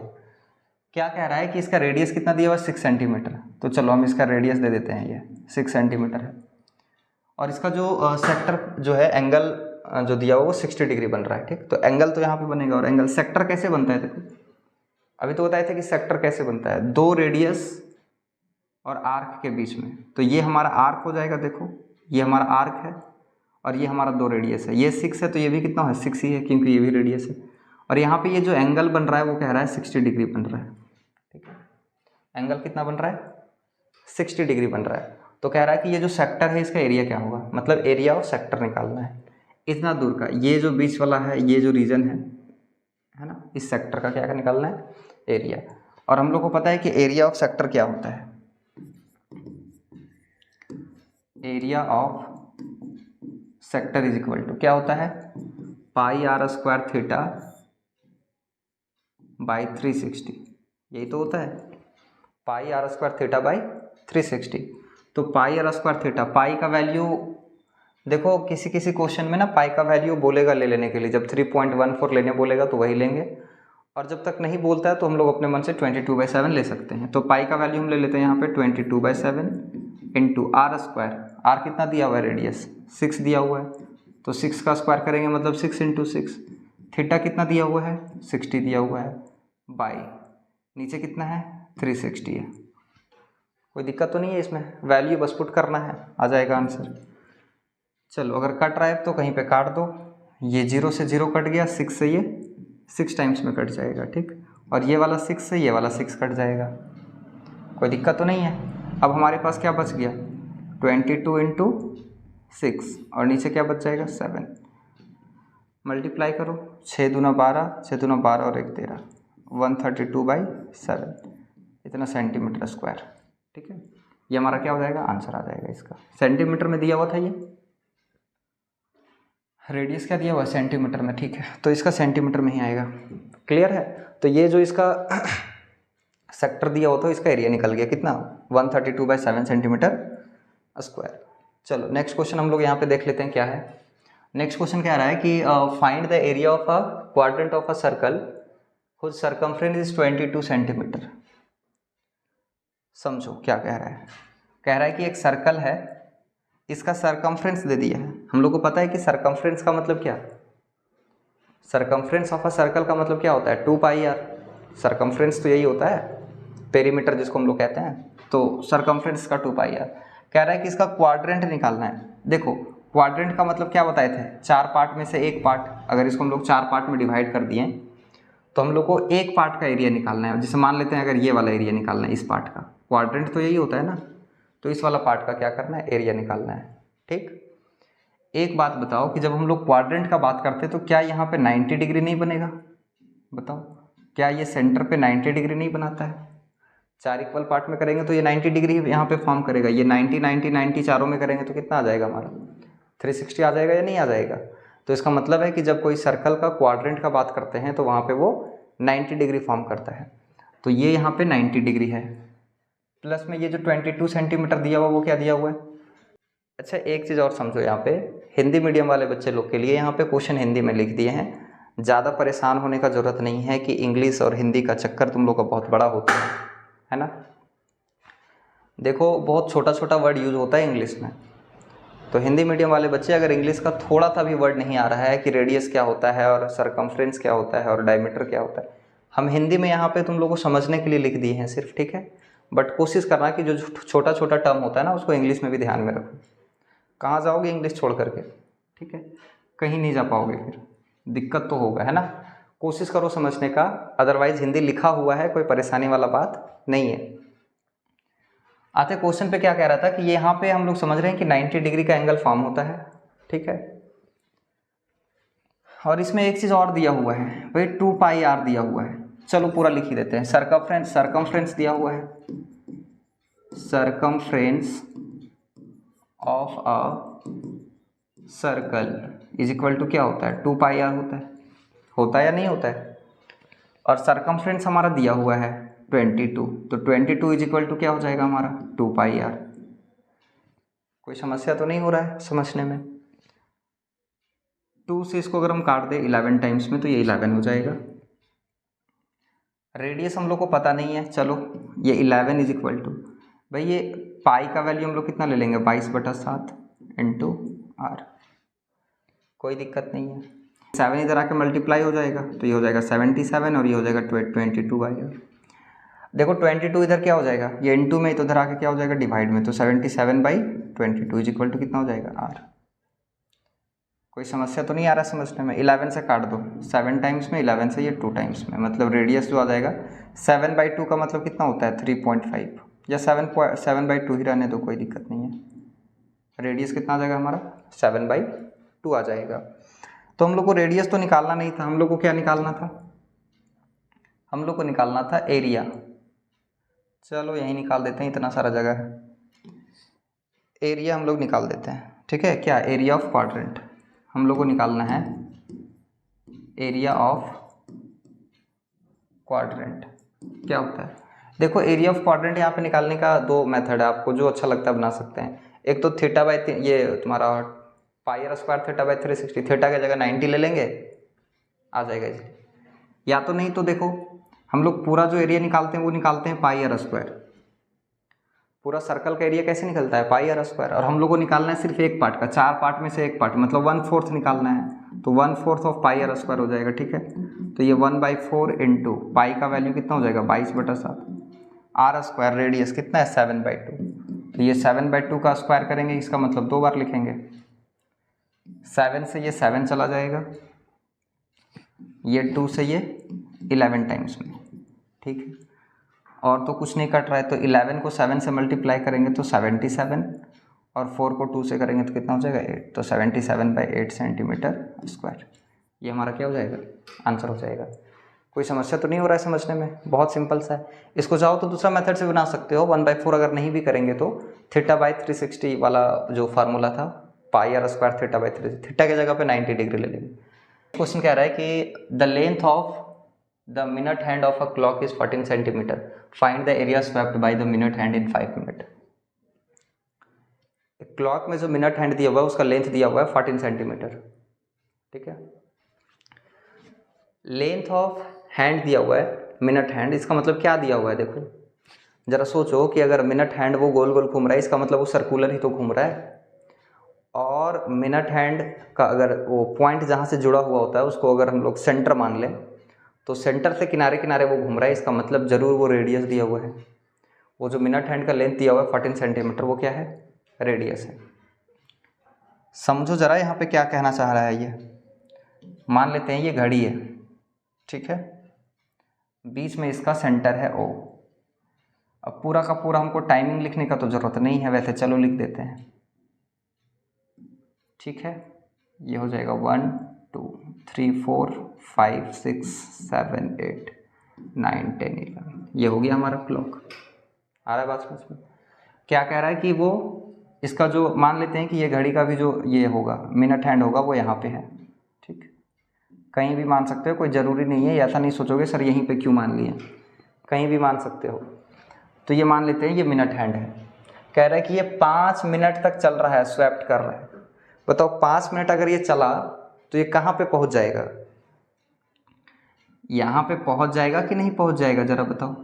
क्या कह रहा है कि इसका रेडियस कितना दिया हुआ है 6 सेंटीमीटर, तो चलो हम इसका रेडियस दे देते हैं, ये 6 सेंटीमीटर है। और इसका जो सेक्टर जो है एंगल जो दिया हुआ वो 60 डिग्री बन रहा है, ठीक। तो एंगल तो यहाँ पे बनेगा, और एंगल सेक्टर कैसे बनता है, देखो अभी तो बताए थे कि सेक्टर कैसे बनता है, 2 रेडियस और आर्क के बीच में, तो ये हमारा आर्क हो जाएगा, देखो ये हमारा आर्क है और ये हमारा 2 रेडियस है, ये 6 है तो ये भी कितना है 6 ही है क्योंकि ये भी रेडियस है। और यहाँ पे ये जो एंगल बन रहा है वो कह रहा है 60 डिग्री बन रहा है, ठीक है। एंगल कितना बन रहा है 60 डिग्री बन रहा है। तो कह रहा है कि ये जो सेक्टर है इसका एरिया क्या होगा, मतलब एरिया ऑफ सेक्टर निकालना है इतना दूर का, ये जो बीच वाला है ये जो रीजन है ना, इस सेक्टर का क्या निकालना है एरिया। और हम लोग को पता है कि एरिया ऑफ सेक्टर क्या होता है, area of sector is equal to क्या होता है πr² थीटा बाई 360, यही तो होता है πr² थीटा बाई 360। तो πr² थीटा, पाई का वैल्यू देखो किसी किसी क्वेश्चन में ना पाई का वैल्यू बोलेगा ले लेने के लिए, जब 3.14 लेने बोलेगा तो वही लेंगे, और जब तक नहीं बोलता है तो हम लोग अपने मन से 22/7 ले सकते हैं। तो पाई का वैल्यू हम ले लेते हैं यहाँ पे 22/7 इंटू r², आर कितना दिया हुआ है रेडियस 6 दिया हुआ है, तो 6 का स्क्वायर करेंगे मतलब 6 × 6, थीटा कितना दिया हुआ है 60 दिया हुआ है, बाई नीचे कितना है 360 है। कोई दिक्कत तो नहीं है इसमें, वैल्यू बस पुट करना है, आ जाएगा आंसर। चलो अगर कट रहा है तो कहीं पे काट दो, ये 0 से 0 कट गया, 6 से ये 6 टाइम्स में कट जाएगा, ठीक। और ये वाला 6 से ये वाला 6 कट जाएगा, कोई दिक्कत तो नहीं है। अब हमारे पास क्या बच गया 22 × 6 और नीचे क्या बच जाएगा 7, मल्टीप्लाई करो 6 दूना 12, 6 दूना 12 और 1 13, 132/7 इतना सेंटीमीटर स्क्वायर, ठीक है। ये हमारा क्या हो जाएगा, आंसर आ जाएगा इसका। सेंटीमीटर में दिया हुआ था ये, रेडियस क्या दिया हुआ है सेंटीमीटर में, ठीक है, तो इसका सेंटीमीटर में ही आएगा। क्लियर है। तो ये जो इसका सेक्टर दिया हुआ था इसका एरिया निकल गया कितना, 132/7 सेंटीमीटर स्क्वायर। चलो नेक्स्ट क्वेश्चन हम लोग यहाँ पे देख लेते हैं क्या है। नेक्स्ट क्वेश्चन क्या रहा है कि find the area of a quadrant of a circle whose circumference is 22 centimetre. समझो क्या कह रहा है। कह रहा है कि एक सर्कल है, इसका सरकमफ्रेंस दे दिया है। हम लोग को पता है कि सरकमफ्रेंस का मतलब क्या, सरकमफ्रेंस ऑफ अ सर्कल का मतलब क्या होता है, 2πr। सरकमफ्रेंस तो यही होता है, पेरीमीटर जिसको हम लोग कहते हैं, तो सरकमफ्रेंस का 2πr। कह रहा है कि इसका क्वाड्रेंट निकालना है। देखो क्वाड्रेंट का मतलब क्या बताए थे, 4 पार्ट में से एक पार्ट, अगर इसको हम लोग 4 पार्ट में डिवाइड कर दिए तो हम लोग को एक पार्ट का एरिया निकालना है। जैसे मान लेते हैं अगर ये वाला एरिया निकालना है इस पार्ट का, क्वाड्रेंट तो यही होता है ना, तो इस वाला पार्ट का क्या करना है, एरिया निकालना है। ठीक, एक बात बताओ कि जब हम लोग क्वाड्रेंट का बात करते हैं तो क्या यहाँ पे 90 डिग्री नहीं बनेगा, बताओ क्या ये सेंटर पे 90 डिग्री नहीं बनाता है। 4 इक्वल पार्ट में करेंगे तो ये 90 डिग्री यहाँ पे फॉर्म करेगा। ये 90 90 90 चारों में करेंगे तो कितना आ जाएगा हमारा, 360 आ जाएगा या नहीं आ जाएगा। तो इसका मतलब है कि जब कोई सर्कल का क्वाड्रेंट का बात करते हैं तो वहाँ पे वो 90 डिग्री फॉर्म करता है। तो ये यहाँ पे 90 डिग्री है, प्लस में ये जो 22 सेंटीमीटर दिया हुआ वो क्या दिया हुआ है। अच्छा एक चीज़ और समझो, यहाँ पे हिंदी मीडियम वाले बच्चे लोग के लिए यहाँ पे क्वेश्चन हिंदी में लिख दिए हैं। ज़्यादा परेशान होने का ज़रूरत नहीं है कि इंग्लिश और हिंदी का चक्कर तुम लोग का बहुत बड़ा होता है ना। देखो बहुत छोटा छोटा वर्ड यूज होता है इंग्लिश में, तो हिंदी मीडियम वाले बच्चे अगर इंग्लिश का थोड़ा सा भी वर्ड नहीं आ रहा है कि रेडियस क्या होता है और सरकमफ्रेंस क्या होता है और डायमीटर क्या होता है, हम हिंदी में यहाँ पे तुम लोगों को समझने के लिए लिख दिए हैं सिर्फ, ठीक है। बट कोशिश करना कि जो छोटा छोटा टर्म होता है ना उसको इंग्लिश में भी ध्यान में रखो। कहाँ जाओगे इंग्लिश छोड़ करके, ठीक है, कहीं नहीं जा पाओगे, फिर दिक्कत तो होगा, है ना। कोशिश करो समझने का, अदरवाइज हिंदी लिखा हुआ है, कोई परेशानी वाला बात नहीं है। आते क्वेश्चन पे क्या कह रहा था कि यहाँ पे हम लोग समझ रहे हैं कि 90 डिग्री का एंगल फॉर्म होता है, ठीक है। और इसमें एक चीज़ और दिया हुआ है भाई, 2πr दिया हुआ है। चलो पूरा लिख ही देते हैं। सरकमफ्रेंस दिया हुआ है, circumference of a circle is equal to क्या होता है, 2πr होता है या नहीं होता है। और सरकमफ्रेंस हमारा दिया हुआ है 22, तो 22 इज इक्वल टू क्या हो जाएगा हमारा 2πr। कोई समस्या तो नहीं हो रहा है समझने में। 2 से इसको अगर हम काट दें 11 टाइम्स में तो ये 11 हो जाएगा। रेडियस हम लोग को पता नहीं है, चलो ये 11 इज इक्वल टू, भाई ये पाई का वैल्यू हम लोग कितना ले लेंगे 22/7 इंटू आर, कोई दिक्कत नहीं है। 7 इधर आके मल्टीप्लाई हो जाएगा तो ये हो जाएगा 77 और ये हो जाएगा 22/r। देखो 22 इधर क्या हो जाएगा, ये इंटू में, तो इधर आके क्या हो जाएगा डिवाइड में, तो 77/22 इज इक्वल टू कितना हो जाएगा आर। कोई समस्या तो नहीं आ रहा समझने में। 11 से काट दो, 7 टाइम्स में, 11 से ये 2 टाइम्स में, मतलब रेडियस जो आ जाएगा 7/2 का मतलब कितना होता है 3.5, या 7/2 ही रहने दो, कोई दिक्कत नहीं है। रेडियस कितना आ जाएगा हमारा 7/2 आ जाएगा। तो हम लोग को रेडियस तो निकालना नहीं था, हम लोग को क्या निकालना था, हम लोग को निकालना था एरिया। चलो यहीं निकाल देते हैं, इतना सारा जगह है, एरिया हम लोग निकाल देते हैं, ठीक है। क्या, एरिया ऑफ क्वाड्रेंट हम लोग को निकालना है, एरिया ऑफ क्वाड्रेंट क्या होता है। देखो एरिया ऑफ क्वाड्रेंट यहाँ पे निकालने का 2 मेथड है, आपको जो अच्छा लगता है बना सकते हैं। एक तो θ/3, ये तुम्हारा πr² θ/360, थीटा की जगह 90 ले लेंगे, आ जाएगा जी। या तो नहीं तो देखो हम लोग पूरा जो एरिया निकालते हैं वो निकालते हैं πr²। पूरा सर्कल का एरिया कैसे निकलता है πr², और हम लोग को निकालना है सिर्फ एक पार्ट का, 4 पार्ट में से एक पार्ट, मतलब 1/4 निकालना है, तो 1/4 ऑफ πr² हो जाएगा, ठीक है। तो ये 1/4 इंटू पाई का वैल्यू कितना हो जाएगा 22/7, r² रेडियस कितना है 7/2, तो ये 7/2 का स्क्वायर करेंगे, इसका मतलब 2 बार लिखेंगे। 7 से ये 7 चला जाएगा, ये 2 से ये 11 टाइम्स में, ठीक है। और तो कुछ नहीं कट रहा है, तो 11 को 7 से मल्टीप्लाई करेंगे तो 77, और 4 को 2 से करेंगे तो कितना हो जाएगा 8, तो 77/8 सेंटीमीटर स्क्वायर, ये हमारा क्या हो जाएगा आंसर हो जाएगा। कोई समस्या तो नहीं हो रहा है समझने में? बहुत सिंपल सा है। इसको चाहो तो दूसरा मेथड से बना सकते हो, 1/4 अगर नहीं भी करेंगे तो θ/360 वाला जो फार्मूला था, πr² θ/3, थीटा की जगह पे 90 डिग्री ले लेंगे। क्वेश्चन कह रहा है कि the length of the minute hand of a clock is 14 centimetre, find the area swept by the minute hand in 5 minute. Clock में जो मिनट हैंड दिया हुआ है उसका लेंथ दिया हुआ है 14 सेंटीमीटर, ठीक है। लेंथ ऑफ हैंड दिया हुआ है मिनट हैंड, इसका मतलब क्या दिया हुआ है? देखो जरा सोचो कि अगर मिनट हैंड वो गोल गोल घूम रहा है, इसका मतलब वो सर्कुलर ही तो घूम रहा है। और मिनट हैंड का अगर वो पॉइंट जहाँ से जुड़ा हुआ होता है उसको अगर हम लोग सेंटर मान लें, तो सेंटर से किनारे किनारे वो घूम रहा है, इसका मतलब ज़रूर वो रेडियस दिया हुआ है। वो जो मिनट हैंड का लेंथ दिया हुआ है 14 सेंटीमीटर, वो क्या है? रेडियस है। समझो ज़रा यहाँ पे क्या कहना चाह रहा है ये। मान लेते हैं ये घड़ी है, ठीक है, बीच में इसका सेंटर है O। अब पूरा का पूरा हमको टाइमिंग लिखने का तो ज़रूरत नहीं है वैसे, चलो लिख देते हैं, ठीक है। ये हो जाएगा 1 2 3 4 5 6 7 8 9 10 11, ये हो गया हमारा क्लॉक। आ रहा है बात समझ में? क्या कह रहा है कि वो इसका जो मान लेते हैं कि ये घड़ी का भी जो ये होगा मिनट हैंड होगा वो यहाँ पे है, ठीक। कहीं भी मान सकते हो, कोई ज़रूरी नहीं है, ऐसा नहीं सोचोगे सर यहीं पे क्यों मान लिए, कहीं भी मान सकते हो। तो ये मान लेते हैं ये मिनट हैंड है। कह रहा है कि ये 5 मिनट तक चल रहा है, स्वैप्ट कर रहा है। बताओ 5 मिनट अगर ये चला तो ये कहाँ पे पहुँच जाएगा? यहाँ पे पहुँच जाएगा कि नहीं पहुँच जाएगा? ज़रा बताओ।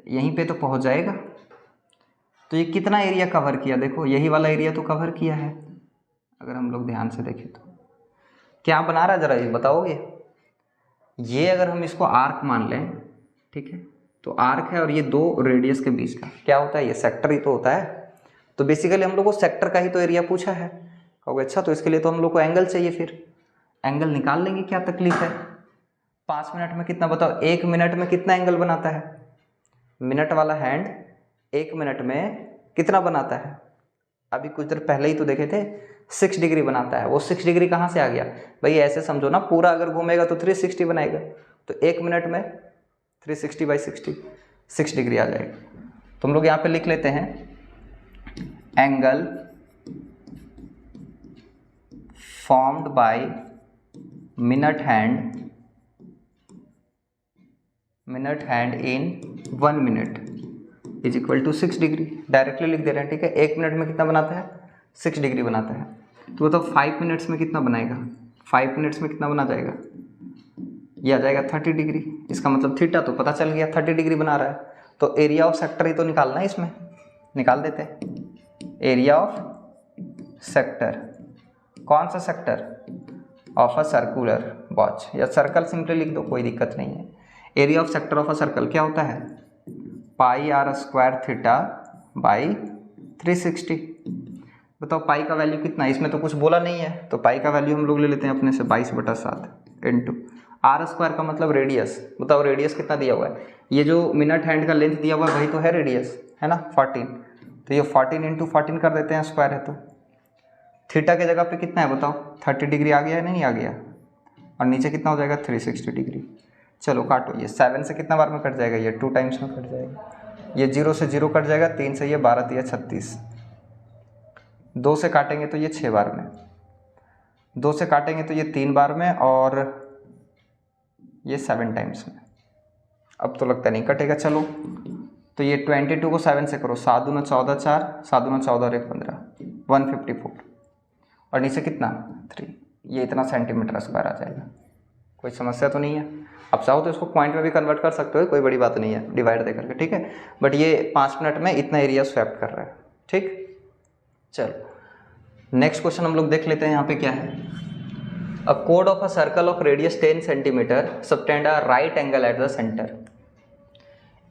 यहीं पे तो पहुँच जाएगा। तो ये कितना एरिया कवर किया? देखो यही वाला एरिया तो कवर किया है, अगर हम लोग ध्यान से देखें तो। क्या बना रहा है ज़रा ये बताओगे? ये अगर हम इसको आर्क मान लें, ठीक है, तो आर्क है और ये 2 रेडियस के बीच का क्या होता है? ये सेक्टर ही तो होता है। तो बेसिकली हम लोग को सेक्टर का ही तो एरिया पूछा है। कहोगे अच्छा तो इसके लिए तो हम लोग को एंगल चाहिए, फिर एंगल निकाल लेंगे, क्या तकलीफ है। 5 मिनट में कितना बताओ? 1 मिनट में कितना एंगल बनाता है? मिनट वाला हैंड 1 मिनट में कितना बनाता है? अभी कुछ देर पहले ही तो देखे थे, 6 डिग्री बनाता है। वो 6 डिग्री कहाँ से आ गया भाई? ऐसे समझो ना, पूरा अगर घूमेगा तो 360 बनाएगा, तो 1 मिनट में 360/60 6 डिग्री आ जाएगा। तो हम लोग यहाँ पे लिख लेते हैं angle formed by minute hand in 1 minute is equal to 6 degree. Directly लिख दे रहे हैं, ठीक है। 1 मिनट में कितना बनाता है? 6 डिग्री बनाता है। तो बताओ 5 मिनट्स में कितना बनाएगा? 5 मिनट्स में कितना बना जाएगा? ये आ जाएगा 30 डिग्री। इसका मतलब थीटा तो पता चल गया, 30 डिग्री बना रहा है। तो एरिया ऑफ सेक्टर ही तो निकालना है, इसमें निकाल देते हैं। एरिया ऑफ सेक्टर, कौन सा sector? Of a circular watch, या सर्कल सिंपली लिख दो, कोई दिक्कत नहीं है। Area of sector of a circle क्या होता है? πr² θ/360। बताओ पाई का वैल्यू कितना है? इसमें तो कुछ बोला नहीं है, तो पाई का वैल्यू हम लोग ले लेते हैं अपने से 22/7 इंटू r² का मतलब रेडियस। बताओ रेडियस कितना दिया हुआ है? ये जो मिनट हैंड का लेंथ दिया हुआ है वही तो है रेडियस, है ना, 14। तो ये 14 × 14 कर देते हैं, स्क्वायर है तो। थीटा के जगह पे कितना है बताओ? 30 डिग्री आ गया है, नहीं आ गया? और नीचे कितना हो जाएगा? 360 डिग्री। चलो काटो, ये 7 से कितना बार में कट जाएगा? ये 2 टाइम्स में कट जाएगा। ये 0 से 0 कट जाएगा, 3 से ये 12 3 36, 2 से काटेंगे तो ये 6 बार में, 2 से काटेंगे तो ये 3 बार में, और ये 7 टाइम्स में। अब तो लगता नहीं कटेगा। चलो तो ये 22 को 7 से करो, 7 दूना 14 4, 7 दूना 14 और 1 15, 154, और नीचे कितना? 3। ये इतना सेंटीमीटर स्क्वायर आ जाएगा। कोई समस्या तो नहीं है? अब चाहो तो इसको पॉइंट में भी कन्वर्ट कर सकते हो, कोई बड़ी बात नहीं है डिवाइड दे करके, ठीक है। बट ये 5 मिनट में इतना एरिया स्वैप कर रहा है, ठीक। चलो नेक्स्ट क्वेश्चन हम लोग देख लेते हैं। यहाँ पे क्या है? A code of a circle of radius 10 centimetre subtend a right angle eight the centre.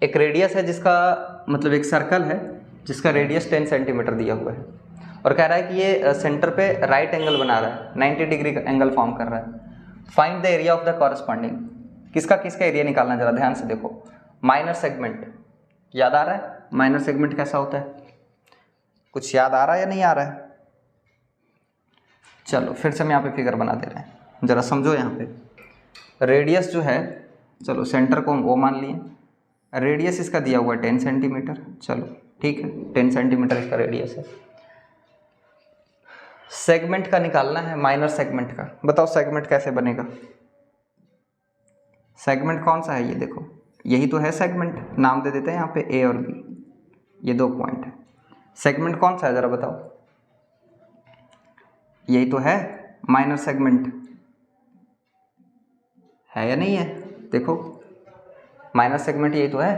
एक रेडियस है जिसका मतलब एक सर्कल है जिसका रेडियस 10 सेंटीमीटर दिया हुआ है, और कह रहा है कि ये सेंटर पे राइट एंगल बना रहा है, 90 डिग्री का एंगल फॉर्म कर रहा है। Find the area of the corresponding. किसका किसका एरिया निकालना, जरा ध्यान से देखो। माइनर सेगमेंट याद आ रहा है? माइनर सेगमेंट कैसा होता है? कुछ याद आ रहा है या नहीं आ रहा है? चलो फिर से हम यहाँ पे फिगर बना दे रहे हैं, जरा समझो। यहाँ पे रेडियस जो है, चलो सेंटर को हम ओ मान लिए, रेडियस इसका दिया हुआ है 10 सेंटीमीटर, चलो ठीक है 10 सेंटीमीटर इसका रेडियस है। सेगमेंट का निकालना है, माइनर सेगमेंट का। बताओ सेगमेंट कैसे बनेगा? सेगमेंट कौन सा है ये देखो, यही तो है सेगमेंट, नाम दे देते हैं यहाँ पे ए और बी, ये 2 पॉइंट है। सेगमेंट कौन सा है ज़रा बताओ? यही तो है माइनर सेगमेंट, है या नहीं है? देखो माइनर सेगमेंट यही तो है।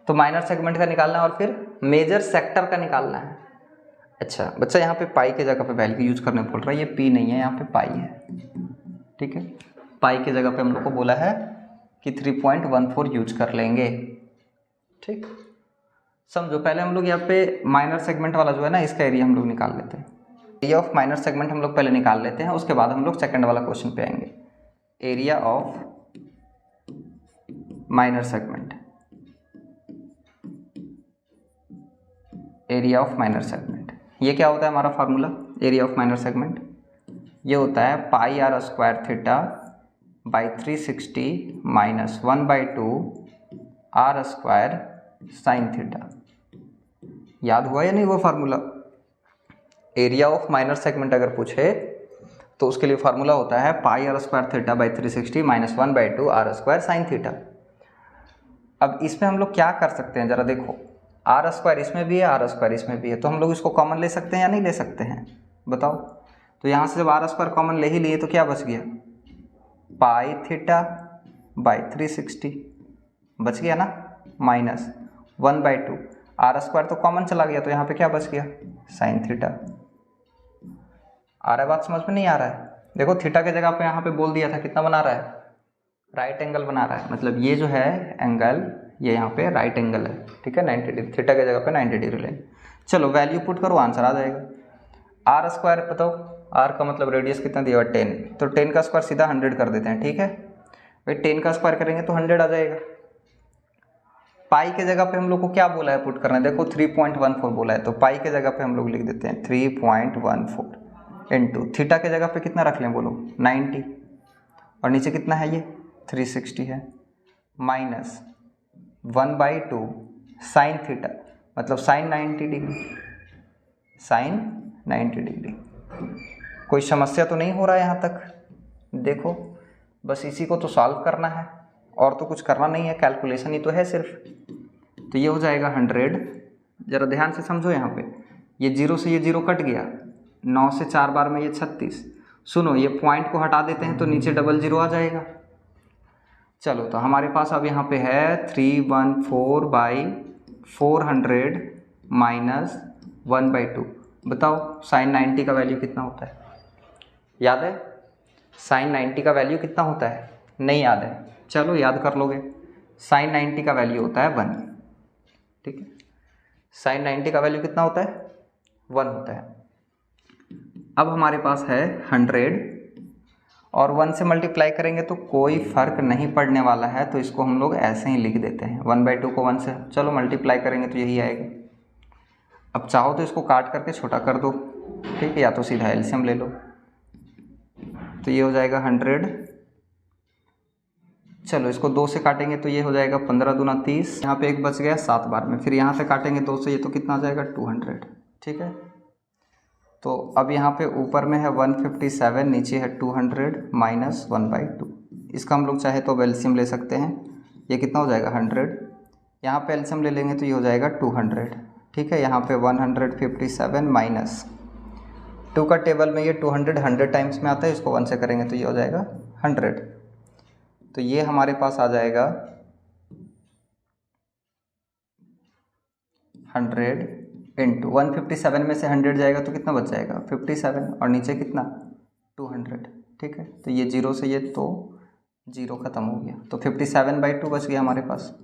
तो माइनर सेगमेंट का निकालना है और फिर मेजर सेक्टर का निकालना है। अच्छा बच्चा यहाँ पे पाई के जगह पे वैल्यू यूज करने बोल रहा है, ये पी नहीं है, यहाँ पे पाई है, ठीक है। पाई के जगह पे हम लोग को बोला है कि 3.14 यूज कर लेंगे, ठीक। समझो पहले हम लोग यहाँ पे माइनर सेगमेंट वाला जो है ना, इसका एरिया हम लोग निकाल लेते हैं। एरिया ऑफ माइनर सेगमेंट हम लोग पहले निकाल लेते हैं, उसके बाद हम लोग सेकंड वाला क्वेश्चन पे आएंगे। Area of minor segment, area of minor segment, ये क्या होता है हमारा formula area of minor segment? ये होता है pi r square theta by 360 minus 1/2 r square sine theta. याद हुआ या नहीं वो formula? Area of minor segment अगर पूछे तो उसके लिए फार्मूला होता है pi r square theta by 360 minus 1/2 r square sine theta. अब इसमें हम लोग क्या कर सकते हैं ज़रा देखो, आर स्क्वायर इसमें भी है, आर स्क्वायर इसमें भी है, तो हम लोग इसको कॉमन ले सकते हैं या नहीं ले सकते हैं? बताओ। तो यहाँ से जब आर स्क्वायर कॉमन ले ही लिए तो क्या बच गया? पाई थीटा बाई 360 बच गया ना, माइनस 1/2 आर स्क्वायर तो कॉमन चला गया, तो यहाँ पे क्या बच गया? Sine theta. आ रहा है बात समझ में? नहीं आ रहा है? देखो थीटा के जगह पे यहाँ पे बोल दिया था कितना बना रहा है? राइट एंगल बना रहा है, मतलब ये जो है एंगल, ये यहाँ पे राइट एंगल है, ठीक है 90 डिग्री, थीटा के जगह पे 90 डिग्री लेंगे। चलो वैल्यू पुट करो, आंसर आ जाएगा। आर स्क्वायर बताओ, आर का मतलब रेडियस कितना दिया हुआ? 10, तो 10 का स्क्वायर सीधा 100 कर देते हैं, ठीक है भाई। 10 का स्क्वायर करेंगे तो 100 आ जाएगा। पाई के जगह पे हम लोग को क्या बोला है पुट करना है? देखो 3.14 बोला है, तो पाई के जगह पे हम लोग लिख देते हैं 3.14 इंटू थीटा के जगह पे कितना रख लें बोलो? 90, और नीचे कितना है ये? 360 है, माइनस 1/2 साइन थीटा, मतलब साइन 90 डिग्री, साइन 90 डिग्री। कोई समस्या तो नहीं हो रहा है यहाँ तक? देखो बस इसी को तो सॉल्व करना है, और तो कुछ करना नहीं है, कैलकुलेशन ही तो है सिर्फ। तो ये हो जाएगा 100, ज़रा ध्यान से समझो यहाँ पे, ये 0 से ये 0 कट गया, 9 से 4 बार में ये 36। सुनो ये पॉइंट को हटा देते हैं तो नीचे डबल 0 आ जाएगा। चलो तो हमारे पास अब यहाँ पे है 314/400 माइनस 1/2। बताओ साइन 90 का वैल्यू कितना होता है? याद है? साइन 90 का वैल्यू कितना होता है? नहीं याद है? चलो याद कर लोगे। साइन 90 का वैल्यू होता है 1, ठीक है। साइन 90 का वैल्यू कितना होता है? 1 होता है। अब हमारे पास है 100 और 1 से मल्टीप्लाई करेंगे तो कोई फ़र्क नहीं पड़ने वाला है, तो इसको हम लोग ऐसे ही लिख देते हैं। 1/2 को 1 से चलो मल्टीप्लाई करेंगे तो यही आएगा। अब चाहो तो इसको काट करके छोटा कर दो, ठीक है, या तो सीधा एलसीएम ले लो, तो ये हो जाएगा 100। चलो इसको 2 से काटेंगे तो ये हो जाएगा 15 दूना 30, यहाँ पे एक बच गया 7 बार में, फिर यहाँ से काटेंगे 2 से, ये तो कितना आ जाएगा? 200, ठीक है। तो अब यहाँ पे ऊपर में है 157, नीचे है 200 माइनस 1/2। इसका हम लोग चाहे तो एलसीएम ले सकते हैं, ये कितना हो जाएगा? 100। यहाँ पे एलसीएम ले लेंगे तो ये हो जाएगा 200, ठीक है। यहाँ पे 157 माइनस 2 का टेबल में ये 200 100 टाइम्स में आता है, इसको 1 से करेंगे तो ये हो जाएगा 100। तो ये हमारे पास आ जाएगा 100 इंटू 157 में से 100 जाएगा तो कितना बच जाएगा? 57, और नीचे कितना? 200, ठीक है। तो ये 0 से ये तो 0 ख़त्म हो गया, तो 57/2 बच गया हमारे पास,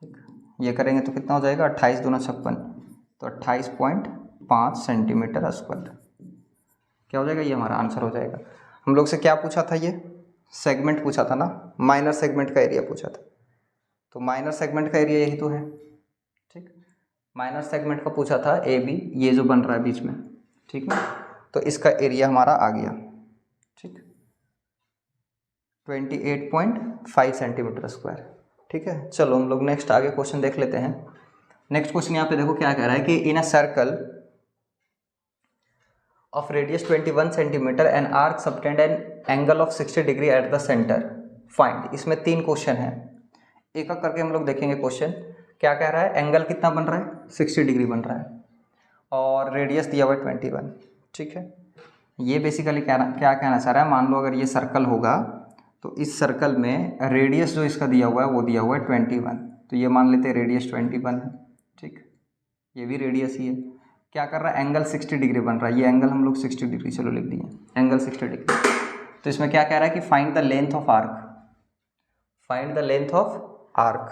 ठीक। ये करेंगे तो कितना हो जाएगा? 28 दूना 56, तो 28.5 सेंटीमीटर स्क्वायर। क्या हो जाएगा? ये हमारा आंसर हो जाएगा। हम लोग से क्या पूछा था? ये सेगमेंट पूछा था ना, माइनर सेगमेंट का एरिया पूछा था, तो माइनर सेगमेंट का एरिया यही तो है, ठीक। माइनर सेगमेंट का पूछा था ए बी, ये जो बन रहा है बीच में, ठीक है। तो इसका एरिया हमारा आ गया, ठीक। 28.5 सेंटीमीटर स्क्वायर। ठीक है, चलो हम लोग नेक्स्ट आगे क्वेश्चन देख लेते हैं। नेक्स्ट क्वेश्चन यहाँ पे देखो क्या कह रहा है कि in a circle of radius 21 centimetre and arc subtend an angle of 60 degree at the centre find. इसमें 3 क्वेश्चन है, एक एक करके हम लोग देखेंगे क्वेश्चन। क्या कह रहा है, एंगल कितना बन रहा है, 60 डिग्री बन रहा है और रेडियस दिया हुआ है 21। ठीक है, ये बेसिकली क्या कहना चाह रहा है, मान लो अगर ये सर्कल होगा तो इस सर्कल में रेडियस जो इसका दिया हुआ है वो दिया हुआ है 21, तो ये मान लेते हैं रेडियस 21 है। ठीक, ये भी रेडियस ही है। क्या कर रहा है, एंगल 60 डिग्री बन रहा है, ये एंगल हम लोग 60 डिग्री चलो लिख दिए, एंगल 60 डिग्री। तो इसमें क्या कह रहा है कि find the length of arc, find the length of arc.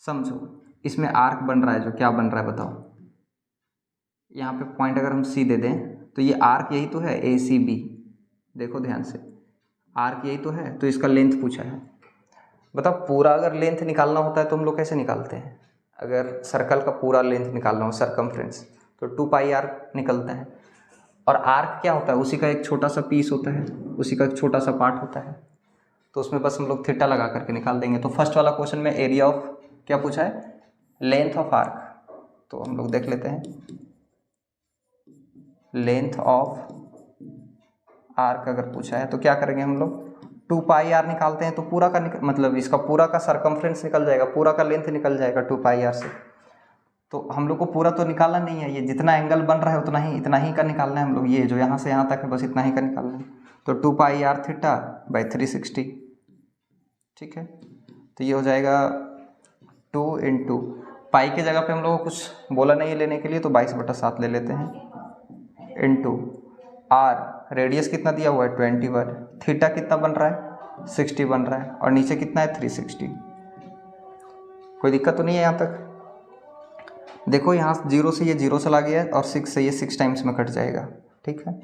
समझो, इसमें आर्क बन रहा है, जो क्या बन रहा है बताओ। यहाँ पे पॉइंट अगर हम सी दे दें तो ये आर्क यही तो है, ए सी बी। देखो ध्यान से, आर्क यही तो है, तो इसका लेंथ पूछा है। बताओ, पूरा अगर लेंथ निकालना होता है तो हम लोग कैसे निकालते हैं, अगर सर्कल का पूरा लेंथ निकालना हो, सरकमफ्रेंस, तो 2 पाई आर्क निकलता है। और आर्क क्या होता है, उसी का एक छोटा सा पीस होता है, उसी का एक छोटा सा पार्ट होता है, तो उसमें बस हम लोग थीटा लगा करके निकाल देंगे। तो फर्स्ट वाला क्वेश्चन में एरिया ऑफ क्या पूछा है, लेंथ ऑफ आर्क। तो हम लोग देख लेते हैं, लेंथ ऑफ आर्क अगर पूछा है तो क्या करेंगे हम लोग, 2 पाई आर निकालते हैं तो पूरा का मतलब इसका पूरा का सरकमफ्रेंस निकल जाएगा, पूरा का लेंथ निकल जाएगा 2 पाई आर से। तो हम लोग को पूरा तो निकालना नहीं है, ये जितना एंगल बन रहा है उतना ही, इतना ही का निकालना है हम लोग, ये जो यहाँ से यहाँ तक है बस इतना ही का निकालना है। तो 2 पाई आर थीटा बाई 360। ठीक है, तो ये हो जाएगा 2 इंटू पाई के जगह पे हम लोग को कुछ बोला नहीं है लेने के लिए, तो 22/7 ले लेते हैं, इंटू आर रेडियस कितना दिया हुआ है 21, थीटा कितना बन रहा है 60 बन रहा है, और नीचे कितना है 360। कोई दिक्कत तो नहीं है यहाँ तक। देखो यहाँ 0 से ये 0 चला गया और 6 से ये 6 टाइम्स में कट जाएगा। ठीक है,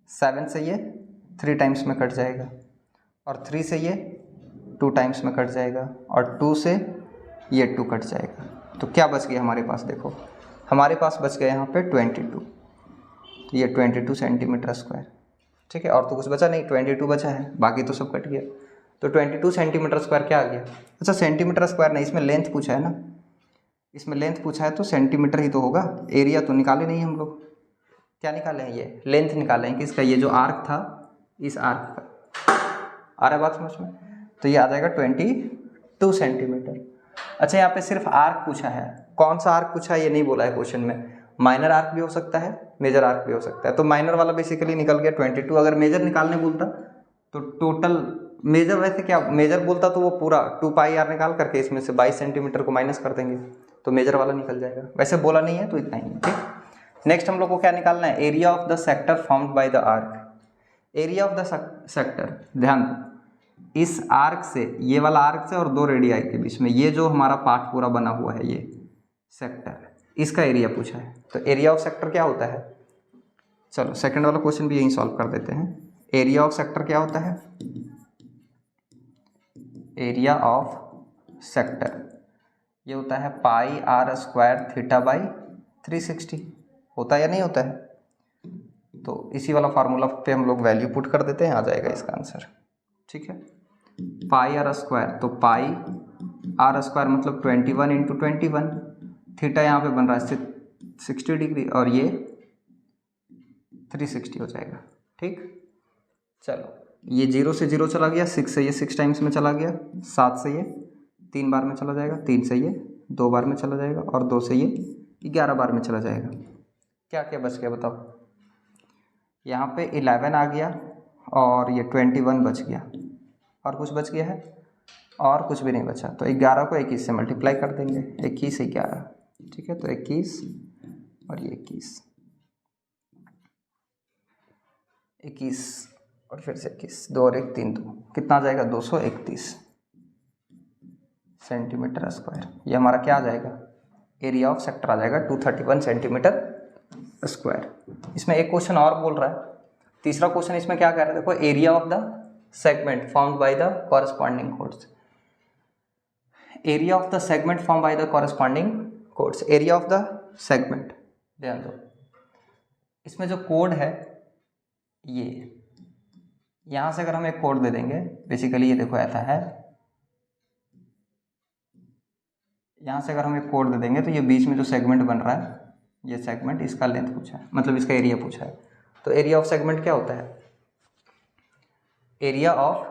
7 से ये 3 टाइम्स में कट जाएगा, और 3 से ये 2 टाइम्स में कट जाएगा, और 2 से ये 2 कट जाएगा। तो क्या बच गया हमारे पास, देखो हमारे पास बच गया यहाँ पे 22, ये 22 सेंटीमीटर स्क्वायर। ठीक है, और तो कुछ बचा नहीं, 22 बचा है, बाकी तो सब कट गया। तो 22 सेंटीमीटर स्क्वायर क्या आ गया, अच्छा सेंटीमीटर स्क्वायर नहीं, इसमें लेंथ पूछा है ना, इसमें लेंथ पूछा है तो सेंटीमीटर ही तो होगा। एरिया तो निकाले नहीं हम लोग, क्या निकाले हैं, ये लेंथ निकाले हैं किसका, ये जो आर्क था इस आर्क का। आ रहा है बात समझ में, तो ये आ जाएगा 22 सेंटीमीटर। अच्छा, यहाँ पे सिर्फ आर्क पूछा है, कौन सा आर्क पूछा है ये नहीं बोला है क्वेश्चन में। माइनर आर्क भी हो सकता है, मेजर आर्क भी हो सकता है, तो माइनर वाला बेसिकली निकल गया 22। अगर मेजर निकालने बोलता तो टोटल मेजर, वैसे क्या मेजर बोलता तो वो पूरा 2 पाई आर निकाल करके इसमें से 22 सेंटीमीटर को माइनस कर देंगे तो मेजर वाला निकल जाएगा। वैसे बोला नहीं है तो इतना ही। ठीक, नेक्स्ट हम लोग को क्या निकालना है, area of the sector formed by the arc. Area of the sector, ध्यान दो, इस आर्क से, ये वाला आर्क से और 2 रेडियाई के बीच में ये जो हमारा पार्ट पूरा बना हुआ है ये सेक्टर, इसका एरिया पूछा है। तो एरिया ऑफ सेक्टर क्या होता है, चलो सेकंड वाला क्वेश्चन भी यहीं सॉल्व कर देते हैं। एरिया ऑफ सेक्टर क्या होता है, एरिया ऑफ सेक्टर ये होता है pi r square theta by 360। होता है या नहीं होता है, तो इसी वाला फार्मूला पे हम लोग वैल्यू पुट कर देते हैं, आ जाएगा इसका आंसर। ठीक है, पाई आर स्क्वायर, तो पाई आर स्क्वायर मतलब 21 इंटू 21, थीटा यहाँ पे बन रहा है 60 डिग्री और ये 360 हो जाएगा। ठीक, चलो ये 0 से 0 चला गया, 6 से ये 6 टाइम्स में चला गया, 7 से ये 3 बार में चला जाएगा, 3 से ये 2 बार में चला जाएगा, और 2 से ये 11 बार में चला जाएगा। क्या क्या बच गया बताओ, यहाँ पे 11 आ गया और ये 21 बच गया, और कुछ बच गया है, और कुछ भी नहीं बचा। तो 11 को 21 से मल्टीप्लाई कर देंगे, 21 11। ठीक है, तो 21 और ये 21 और फिर से 21, 2 और 1 3, 2 कितना आ जाएगा 231 सेंटीमीटर स्क्वायर। ये हमारा क्या आ जाएगा, एरिया ऑफ सेक्टर आ जाएगा 231 सेंटीमीटर स्क्वायर। इसमें एक क्वेश्चन और बोल रहा है, तीसरा क्वेश्चन इसमें क्या कह रहा है, देखो area of the segment formed by the corresponding codes. Area of the segment form by the corresponding codes, area of the segment, ध्यान दो इसमें जो कोड है ये यहाँ से अगर हम एक कोड दे देंगे, बेसिकली ये देखो ऐसा है, यहाँ से अगर हम एक कोड दे देंगे तो ये बीच में जो सेगमेंट बन रहा है, ये सेगमेंट, इसका लेंथ पूछा है, मतलब इसका एरिया पूछा है। तो एरिया ऑफ सेगमेंट क्या होता है? एरिया ऑफ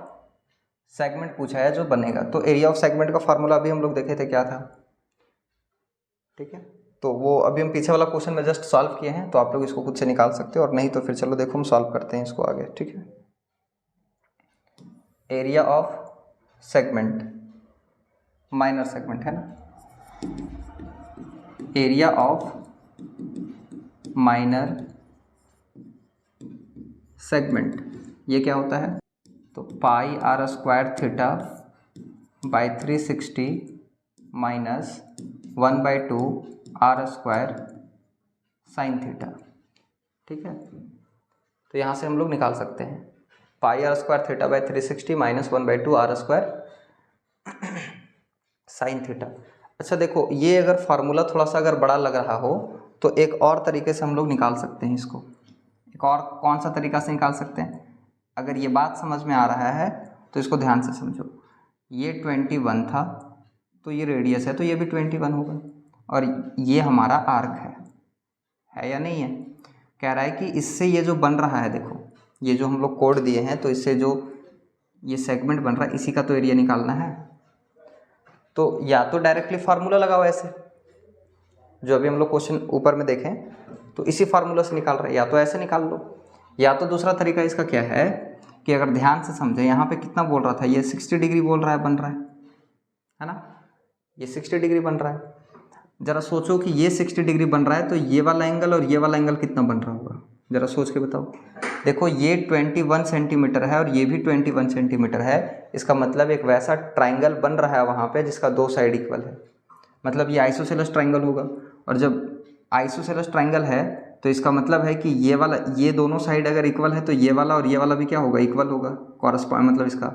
सेगमेंट पूछा है जो बनेगा। तो एरिया ऑफ सेगमेंट का फार्मूला अभी हम लोग देखे थे, क्या था? ठीक है, तो वो अभी हम पीछे वाला क्वेश्चन में जस्ट सॉल्व किए हैं, तो आप लोग इसको खुद से निकाल सकते हो, और नहीं तो फिर चलो देखो हम सॉल्व करते हैं इसको आगे। ठीक है, area of segment, minor segment है ना, एरिया ऑफ माइनर सेगमेंट, ये क्या होता है? तो pi r square theta by 360 minus 1/2 r square sine theta. ठीक है, तो यहाँ से हम लोग निकाल सकते हैं pi r square theta by 360 minus 1/2 r square sine theta. अच्छा देखो, ये अगर फार्मूला थोड़ा सा अगर बड़ा लग रहा हो तो एक और तरीके से हम लोग निकाल सकते हैं इसको। एक और कौन सा तरीका से निकाल सकते हैं? अगर ये बात समझ में आ रहा है तो इसको ध्यान से समझो। ये 21 था, तो ये रेडियस है, तो ये भी 21 होगा, और ये हमारा आर्क है या नहीं है? कह रहा है कि इससे ये जो बन रहा है, देखो ये जो हम लोग कोड दिए हैं, तो इससे जो ये सेगमेंट बन रहा है, इसी का तो एरिया निकालना है। तो या तो डायरेक्टली फार्मूला लगाओ ऐसे, जो अभी हम लोग क्वेश्चन ऊपर में देखें, तो इसी फार्मूला से निकाल रहे हैं, या तो ऐसे निकाल लो, या तो दूसरा तरीका इसका क्या है कि अगर ध्यान से समझे, यहाँ पे कितना बोल रहा था, ये 60 डिग्री बोल रहा है, बन रहा है ना, ये 60 डिग्री बन रहा है। ज़रा सोचो कि ये 60 डिग्री बन रहा है, तो ये वाला एंगल और ये वाला एंगल कितना बन रहा होगा, ज़रा सोच के बताओ। देखो ये 21 सेंटीमीटर है और ये भी 21 सेंटीमीटर है, इसका मतलब एक वैसा ट्राइंगल बन रहा है वहाँ पे जिसका दो साइड इक्वल है, मतलब ये आइसोसेलेस ट्राइंगल होगा। और जब आइसोसेलेस ट्राइंगल है तो इसका मतलब है कि ये वाला, ये दोनों साइड अगर इक्वल है तो ये वाला और ये वाला भी क्या होगा, इक्वल होगा। कॉरस्पॉन्ड मतलब इसका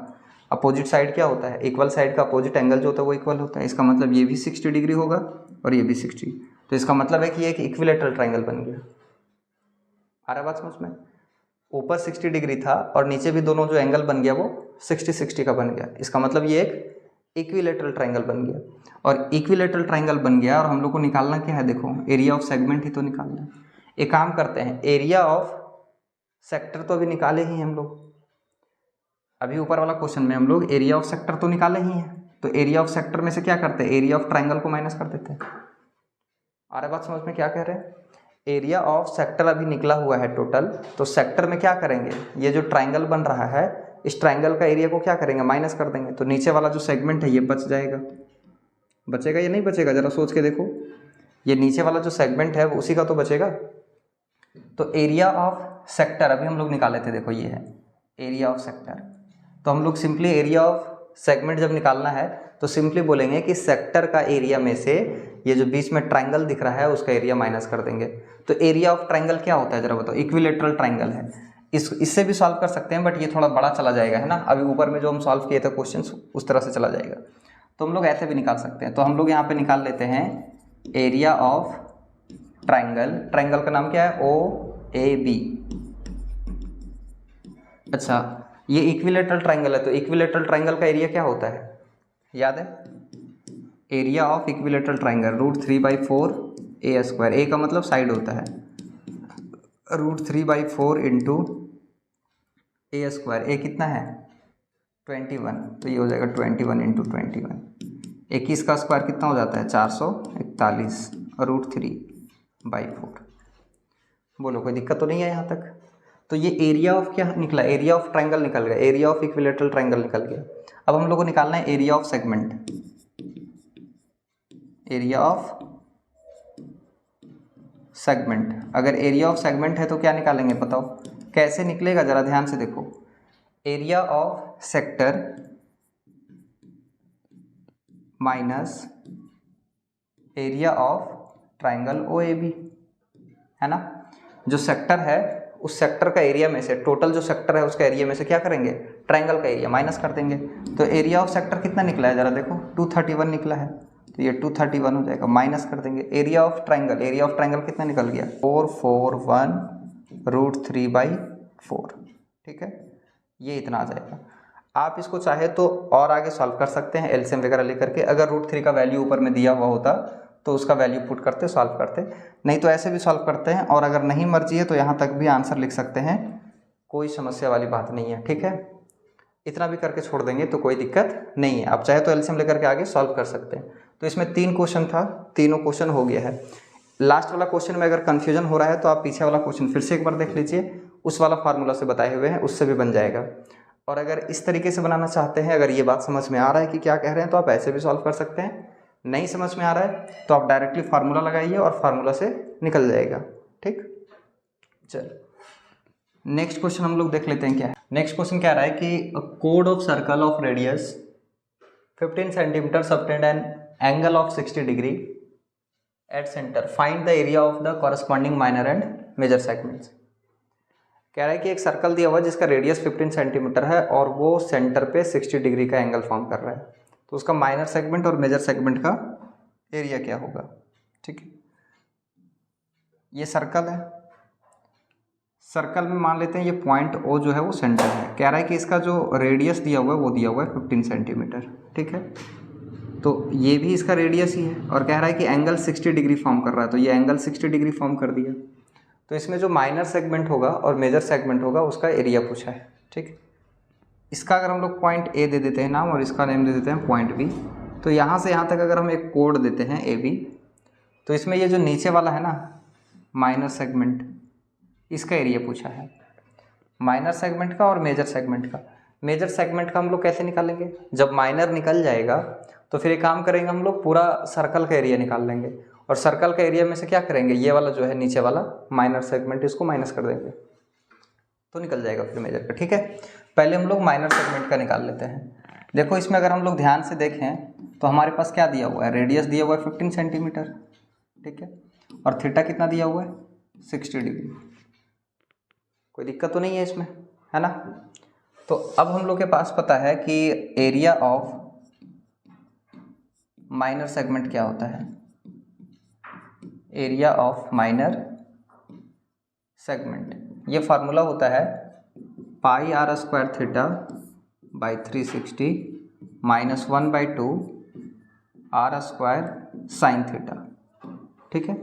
अपोजिट साइड क्या होता है, इक्वल साइड का अपोजिट एंगल जो होता है वो इक्वल होता है। इसका मतलब ये भी 60 डिग्री होगा और ये भी 60, तो इसका मतलब है कि ये एक इक्विलेटरल ट्राइंगल बन गया। आ रहा बात समझ में? ऊपर 60 डिग्री था और नीचे भी दोनों जो एंगल बन गया वो 60-60 का बन गया, इसका मतलब ये एक इक्विलेटरल ट्राइंगल बन गया। और इक्विलेटरल ट्राइंगल बन गया और हम लोग को निकालना क्या है, देखो एरिया ऑफ सेगमेंट ही तो निकालना है। एक काम करते हैं, एरिया ऑफ सेक्टर तो अभी निकाले ही हम लोग, अभी ऊपर वाला क्वेश्चन में हम लोग एरिया ऑफ सेक्टर तो निकाले ही हैं, तो एरिया ऑफ सेक्टर में से क्या करते हैं, एरिया ऑफ ट्राइंगल को माइनस कर देते हैं। आ रहा बात समझ में क्या कह रहे हैं? एरिया ऑफ सेक्टर अभी निकला हुआ है टोटल, तो सेक्टर में क्या करेंगे, ये जो ट्राइंगल बन रहा है इस ट्राइंगल का एरिया को क्या करेंगे, माइनस कर देंगे, तो नीचे वाला जो सेगमेंट है ये बच जाएगा। बचेगा या नहीं बचेगा, जरा सोच के देखो, ये नीचे वाला जो सेगमेंट है वो उसी का तो बचेगा। तो एरिया ऑफ सेक्टर अभी हम लोग निकाले थे, देखो ये है एरिया ऑफ सेक्टर। तो हम लोग सिंपली एरिया ऑफ सेगमेंट जब निकालना है तो सिंपली बोलेंगे कि सेक्टर का एरिया में से ये जो बीच में ट्राइंगल दिख रहा है उसका एरिया माइनस कर देंगे। तो एरिया ऑफ ट्राइंगल क्या होता है जरा बताओ, इक्विलेटरल ट्राइंगल है। इससे भी सॉल्व कर सकते हैं, बट ये थोड़ा बड़ा चला जाएगा, है ना। अभी ऊपर में जो हम सॉल्व किए थे क्वेश्चन उस तरह से चला जाएगा, तो हम लोग ऐसे भी निकाल सकते हैं। तो हम लोग यहाँ पे निकाल लेते हैं एरिया ऑफ ट्राइंगल, ट्राइंगल का नाम क्या है, OAB। अच्छा, ये इक्विलेटरल ट्राइंगल है, तो इक्विलेटरल ट्राइंगल का एरिया क्या होता है, याद है? Area of equilateral triangle √3/4 A²। ए का मतलब साइड होता है, √3/4 इंटू A²। ए कितना है, 21, तो ये हो जाएगा 21 इंटू 21। 21 का स्क्वायर कितना हो जाता है, 441, और √3/4। बोलो कोई दिक्कत तो नहीं है यहाँ तक? तो ये एरिया ऑफ क्या निकला, एरिया ऑफ ट्राइंगल निकल गया, एरिया ऑफ इक्विलेटरल ट्राइंगल निकल गया। अब हम लोग को निकालना है area of segment, area of segment. अगर एरिया ऑफ सेगमेंट है तो क्या निकालेंगे, बताओ कैसे निकलेगा, जरा ध्यान से देखो। Area of sector minus area of triangle OAB, है ना। जो सेक्टर है उस सेक्टर का एरिया में से, टोटल जो सेक्टर है उसका एरिया में से क्या करेंगे, ट्राइंगल का एरिया माइनस कर देंगे। तो एरिया ऑफ सेक्टर कितना निकला है, जरा देखो 231 निकला है, तो ये 231 हो जाएगा, माइनस कर देंगे। Area of triangle, area of triangle कितना निकल गया, 441 √3/4। ठीक है, ये इतना आ जाएगा। आप इसको चाहे तो और आगे सॉल्व कर सकते हैं एलसीएम वगैरह लेकर के। अगर √3 का वैल्यू ऊपर में दिया हुआ होता तो उसका वैल्यू पुट करते, सॉल्व करते, नहीं तो ऐसे भी सॉल्व करते हैं। और अगर नहीं मर्जी है तो यहाँ तक भी आंसर लिख सकते हैं, कोई समस्या वाली बात नहीं है, ठीक है। इतना भी करके छोड़ देंगे तो कोई दिक्कत नहीं है। आप चाहे तो एलसीएम लेकर के आगे सॉल्व कर सकते हैं। तो इसमें 3 क्वेश्चन था, तीनों क्वेश्चन हो गया है। लास्ट वाला क्वेश्चन में अगर कन्फ्यूजन हो रहा है तो आप पीछे वाला क्वेश्चन फिर से एक बार देख लीजिए, उस वाला फार्मूला से बताए हुए हैं, उससे भी बन जाएगा। और अगर इस तरीके से बनाना चाहते हैं, अगर ये बात समझ में आ रहा है कि क्या कह रहे हैं, तो आप ऐसे भी सॉल्व कर सकते हैं। नहीं समझ में आ रहा है तो आप डायरेक्टली फार्मूला लगाइए और फार्मूला से निकल जाएगा, ठीक। चलो नेक्स्ट क्वेश्चन हम लोग देख लेते हैं क्या है। नेक्स्ट क्वेश्चन क्या रहा है कि कोड of circle of radius 15 centimetre subtend an angle of 60 degree at centre, find the area of the corresponding minor and major segments. कह रहा है कि एक सर्कल दिया हुआ जिसका रेडियस 15 सेंटीमीटर है और वो सेंटर पे 60 डिग्री का एंगल फॉर्म कर रहा है, तो उसका माइनर सेगमेंट और मेजर सेगमेंट का एरिया क्या होगा, ठीक है। ये सर्कल है, सर्कल में मान लेते हैं ये पॉइंट O जो है वो सेंटर है। कह रहा है कि इसका जो रेडियस दिया हुआ है वो दिया हुआ है 15 सेंटीमीटर, ठीक है। तो ये भी इसका रेडियस ही है और कह रहा है कि एंगल 60 डिग्री फॉर्म कर रहा है, तो ये एंगल 60 डिग्री फॉर्म कर दिया। तो इसमें जो माइनर सेगमेंट होगा और मेजर सेगमेंट होगा उसका एरिया पूछा है, ठीक। इसका अगर हम लोग पॉइंट A दे देते हैं नाम और इसका नेम दे देते हैं पॉइंट B, तो यहाँ से यहाँ तक अगर हम एक कोड देते हैं AB, तो इसमें ये जो नीचे वाला है ना माइनर सेगमेंट, इसका एरिया पूछा है, माइनर सेगमेंट का और मेजर सेगमेंट का। मेजर सेगमेंट का हम लोग कैसे निकालेंगे, जब माइनर निकल जाएगा तो फिर एक काम करेंगे, हम लोग पूरा सर्कल का एरिया निकाल लेंगे और सर्कल का एरिया में से क्या करेंगे, ये वाला जो है नीचे वाला माइनर सेगमेंट, इसको माइनस कर देंगे तो निकल जाएगा फिर मेजर का, ठीक है। पहले हम लोग माइनर सेगमेंट का निकाल लेते हैं। देखो इसमें अगर हम लोग ध्यान से देखें तो हमारे पास क्या दिया हुआ है, रेडियस दिया हुआ है 15 सेंटीमीटर, ठीक है, और थीटा कितना दिया हुआ है 60 डिग्री। कोई दिक्कत तो नहीं है इसमें, है ना। तो अब हम लोग के पास पता है कि एरिया ऑफ माइनर सेगमेंट क्या होता है, एरिया ऑफ माइनर सेगमेंट, ये फार्मूला होता है pi r square theta by 360 minus 1/2 r square sine theta, ठीक है।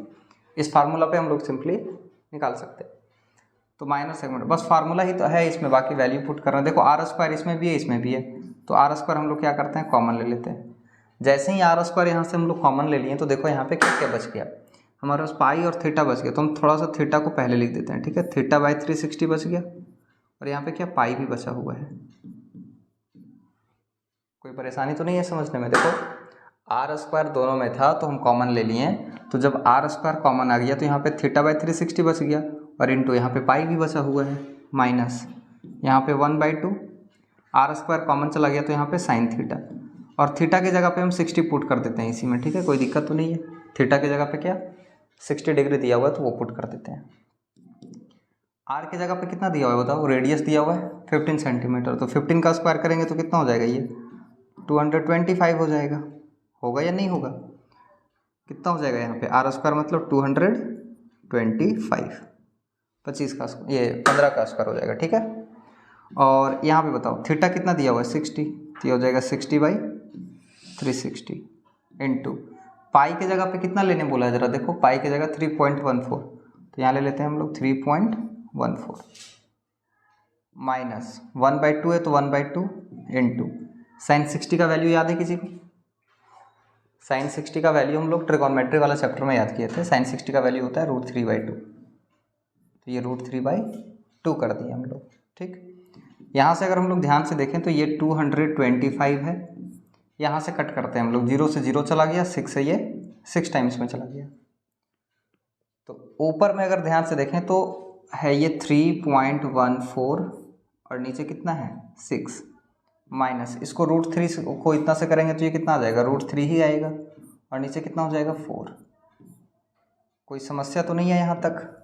इस फार्मूला पे हम लोग सिंपली निकाल सकते हैं। तो माइनर सेगमेंट बस फार्मूला ही तो है इसमें, बाकी वैल्यू पुट करना है। देखो आर स्क्वायर इसमें भी है इसमें भी है, तो आर स्क्वायर हम लोग क्या करते हैं कॉमन ले लेते हैं। जैसे ही आर स्क्वायर यहाँ से हम लोग कॉमन ले लिए तो देखो यहाँ पे क्या क्या बच गया, हमारे पास पाई और थीटा बच गया, तो हम थोड़ा सा थीटा को पहले लिख देते हैं, ठीक है। थीटा बाई 360 बच गया और यहाँ पे क्या पाई भी बचा हुआ है। कोई परेशानी तो नहीं है समझने में। देखो आर स्क्वायर दोनों में था तो हम कॉमन ले लिए, तो जब आर स्क्वायर कॉमन आ गया तो यहाँ पे थीटा बाई 360 बच गया और इंटू यहाँ पे पाई भी बचा हुआ है, माइनस यहाँ पे 1/2 आर स्क्वायर कॉमन चला गया तो यहाँ पे साइन थीटा, और थीटा की जगह पे हम 60 पुट कर देते हैं इसी में, ठीक है। कोई दिक्कत तो नहीं है, थीटा की जगह पे क्या 60 डिग्री दिया हुआ है तो वो पुट कर देते हैं। आर की जगह पे कितना दिया हुआ है बताओ, रेडियस दिया हुआ है 15 सेंटीमीटर, तो 15 का स्क्वायर करेंगे तो कितना हो जाएगा, ये 225 हो जाएगा। होगा या नहीं होगा, कितना हो जाएगा यहाँ पे आर स्क्वायर मतलब 225, 25 का ये 15 का स्क्वायर हो जाएगा, ठीक है। और यहाँ पे बताओ थीटा कितना दिया हुआ है 60, तो ये हो जाएगा 60/360 इंटू पाई की जगह पे कितना लेने बोला है जरा देखो, पाई की जगह 3.14, तो यहाँ ले लेते हैं हम लोग 3.14 माइनस 1/2 है तो 1/2 इंटू साइन 60 का वैल्यू याद है किसी को, साइन 60 का वैल्यू हम लोग ट्रिगोनोमेट्री वाला चैप्टर में याद किए थे। साइन 60 का वैल्यू होता है √3/2, तो ये √3/2 कर दिए हम लोग, ठीक। यहाँ से अगर हम लोग ध्यान से देखें तो ये 225 है, यहाँ से कट करते हैं हम लोग, 0 से 0 चला गया, 6 से ये 6 टाइम्स में चला गया। तो ऊपर में अगर ध्यान से देखें तो है ये 3.14 और नीचे कितना है 6, माइनस इसको √3 को इतना से करेंगे तो ये कितना आ जाएगा, √3 ही आएगा, और नीचे कितना हो जाएगा 4। कोई समस्या तो नहीं है यहाँ तक।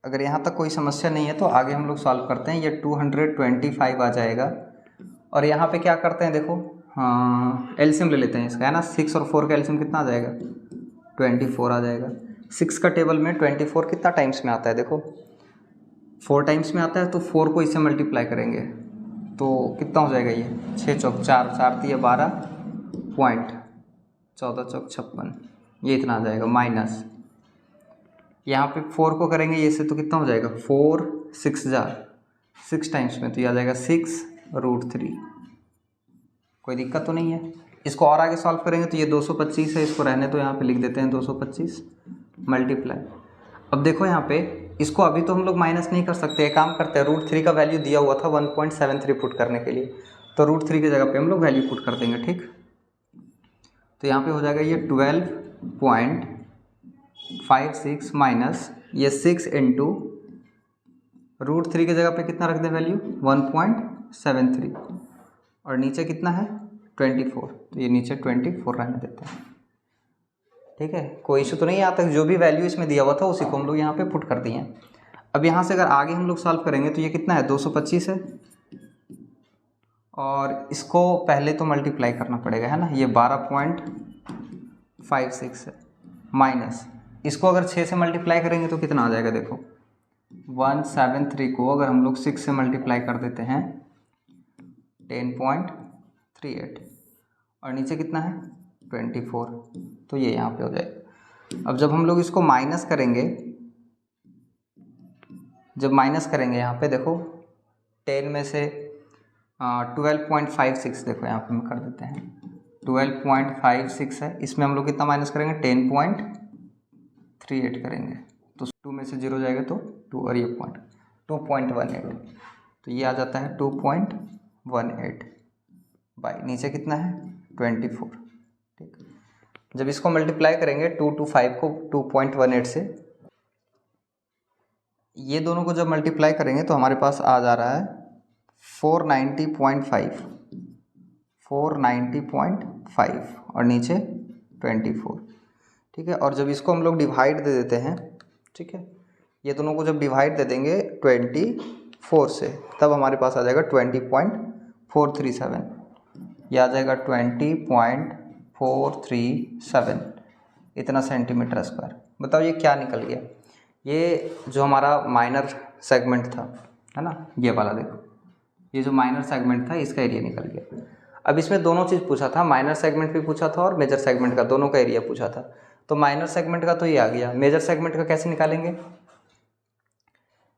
अगर यहाँ तक कोई समस्या नहीं है तो आगे हम लोग सॉल्व करते हैं। ये 225 आ जाएगा और यहाँ पे क्या करते हैं देखो, हाँ एलसीएम ले लेते हैं इसका, है ना। 6 और 4 का एलसीएम कितना आ जाएगा 24 आ जाएगा। 6 का टेबल में 24 कितना टाइम्स में आता है देखो, 4 टाइम्स में आता है तो 4 को इससे मल्टीप्लाई करेंगे तो कितना हो जाएगा ये 6 चौक 4, 4 3 12 पॉइंट, 14 चौक 56, ये इतना आ जाएगा माइनस। यहाँ पे 4 को करेंगे ये से तो कितना हो जाएगा 4 6 6 टाइम्स में तो ये आ जाएगा 6√3। कोई दिक्कत तो नहीं है। इसको और आगे सॉल्व करेंगे तो ये 225 है, इसको रहने तो यहाँ पे लिख देते हैं 225 मल्टीप्लाई। अब देखो यहाँ पे इसको अभी तो हम लोग माइनस नहीं कर सकते, एक काम करते हैं √3 का वैल्यू दिया हुआ था 1.73 पुट करने के लिए, तो √3 की जगह पे हम लोग वैल्यू पुट कर देंगे। ठीक, तो यहाँ पे हो जाएगा ये 12.56 माइनस ये 6 इंटू √3 की जगह पे कितना रख दें वैल्यू 1.73 और नीचे कितना है 24, तो ये नीचे 24 रहने देते हैं। ठीक है, कोई इशू तो नहीं आता, जो भी वैल्यू इसमें दिया हुआ था उसी को हम लोग यहाँ पे पुट कर दिए हैं। अब यहाँ से अगर आगे हम लोग सॉल्व करेंगे तो ये कितना है 225 है और इसको पहले तो मल्टीप्लाई करना पड़ेगा है ना, ये 12.56 है माइनस इसको अगर 6 से मल्टीप्लाई करेंगे तो कितना आ जाएगा देखो 173 को अगर हम लोग 6 से मल्टीप्लाई कर देते हैं 10.38 और नीचे कितना है 24, तो ये यहाँ पे हो जाएगा। अब जब हम लोग इसको माइनस करेंगे, जब माइनस करेंगे यहाँ पे देखो 10 में से 12.56 देखो यहाँ पे हम कर देते हैं 12.56 है, इसमें हम लोग कितना माइनस करेंगे 10.38 करेंगे तो 2 में से 0 जाएगा तो 2 और ये पॉइंट 2.18, तो ये आ जाता है 2.18 बाई नीचे कितना है 24। ठीक, जब इसको मल्टीप्लाई करेंगे 2 to 5 को 2.18 से, ये दोनों को जब मल्टीप्लाई करेंगे तो हमारे पास आ जा रहा है 490.5 और नीचे 24। ठीक है, और जब इसको हम लोग डिवाइड दे देते हैं, ठीक है, ये दोनों को जब डिवाइड दे देंगे 24 से तब हमारे पास आ जाएगा 20.437, यह आ जाएगा 20.437 इतना सेंटीमीटर स्क्वायर। बताओ ये क्या निकल गया, ये जो हमारा माइनर सेगमेंट था है ना, ये वाला देखो, ये जो माइनर सेगमेंट था इसका एरिया निकल गया। अब इसमें दोनों चीज़ पूछा था, माइनर सेगमेंट भी पूछा था और मेजर सेगमेंट का, दोनों का एरिया पूछा था। तो माइनर सेगमेंट का तो ये आ गया, मेजर सेगमेंट का कैसे निकालेंगे,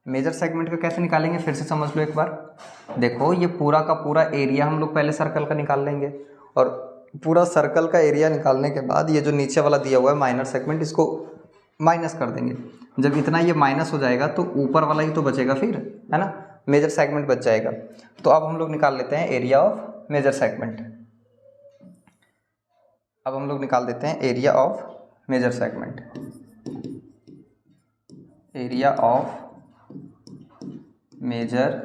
मेजर सेगमेंट का कैसे निकालेंगे फिर से समझ लो एक बार। देखो ये पूरा का पूरा एरिया हम लोग पहले सर्कल का निकाल लेंगे और पूरा सर्कल का एरिया निकालने के बाद ये जो नीचे वाला दिया हुआ है माइनर सेगमेंट, इसको माइनस कर देंगे। जब इतना ये माइनस हो जाएगा तो ऊपर वाला ही तो बचेगा फिर, है ना, मेजर सेगमेंट बच जाएगा। तो अब हम लोग निकाल लेते हैं एरिया ऑफ मेजर सेगमेंट। अब हम लोग निकाल देते हैं area of major segment. Area of major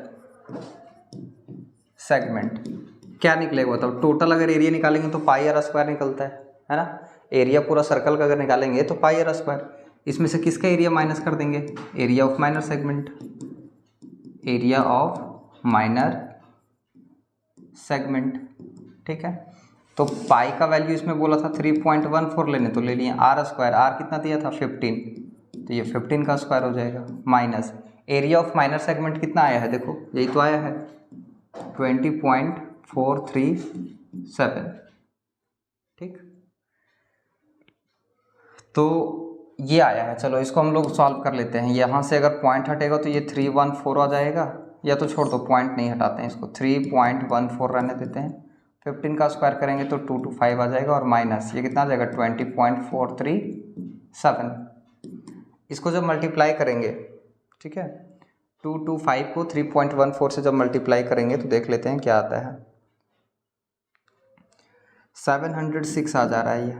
segment क्या निकलेगा बताओ। टोटल अगर एरिया निकालेंगे तो पाई आर स्क्वायर निकलता है ना। एरिया पूरा सर्कल का अगर निकालेंगे तो पाई आर स्क्वायर। इसमें से किसका एरिया माइनस कर देंगे, area of minor segment. Area of minor segment, ठीक है। तो पाई का वैल्यू इसमें बोला था 3.14 लेने, तो ले लिए आर स्क्वायर। आर कितना दिया था 15, तो ये 15 का स्क्वायर हो जाएगा minus area of minor segment कितना आया है, देखो यही तो आया है 20.437, ठीक। तो ये आया है। चलो इसको हम लोग सॉल्व कर लेते हैं। यहाँ से अगर पॉइंट हटेगा तो ये 314 आ जाएगा, या तो छोड़ दो, पॉइंट नहीं हटाते हैं इसको, 3.14 रहने देते हैं। 15 का स्क्वायर करेंगे तो 225 आ जाएगा और माइनस ये कितना आ जाएगा 20.437। इसको जब मल्टीप्लाई करेंगे, ठीक है, 225 को 3.14 से जब मल्टीप्लाई करेंगे तो देख लेते हैं क्या आता है। 706 आ जा रहा है ये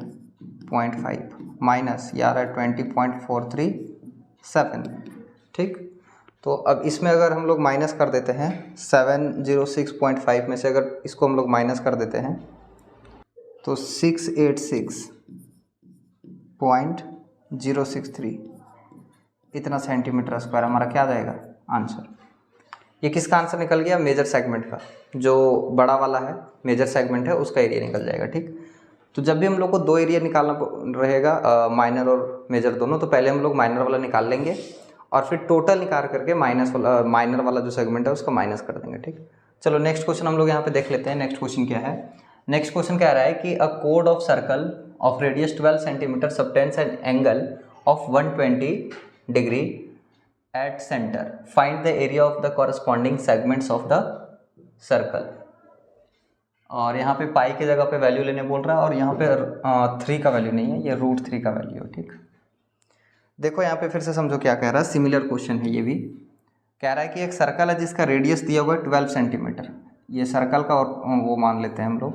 0.5 माइनस ये आ रहा है 20.437, ठीक। तो अब इसमें अगर हम लोग माइनस कर देते हैं 706.5 में से अगर इसको हम लोग माइनस कर देते हैं तो 686.063 इतना सेंटीमीटर स्क्वायर हमारा क्या आ जाएगा आंसर। ये किसका आंसर निकल गया, मेजर सेगमेंट का। जो बड़ा वाला है मेजर सेगमेंट है उसका एरिया निकल जाएगा, ठीक। तो जब भी हम लोग को दो एरिया निकालना रहेगा, माइनर और मेजर दोनों, तो पहले हम लोग माइनर वाला निकाल लेंगे और फिर टोटल निकाल करके माइनर वाला जो सेगमेंट है उसका माइनस कर देंगे। ठीक, चलो नेक्स्ट क्वेश्चन हम लोग यहाँ पे देख लेते हैं। नेक्स्ट क्वेश्चन क्या है? नेक्स्ट क्वेश्चन कह रहा है कि a code of circle of radius 12 centimetre subtends N angle of 120 degree at centre, find the area of the corresponding segments of the circle. और यहाँ पे पाई की जगह पे वैल्यू लेने बोल रहा है, और यहाँ पे 3 का वैल्यू नहीं है, ये √3 का वैल्यू है। ठीक, देखो यहाँ पे फिर से समझो क्या कह रहा है, सिमिलर क्वेश्चन है ये भी। कह रहा है कि एक सर्कल है जिसका रेडियस दिया हुआ है 12 सेंटीमीटर। ये सर्कल का और वो मान लेते हैं हम लोग,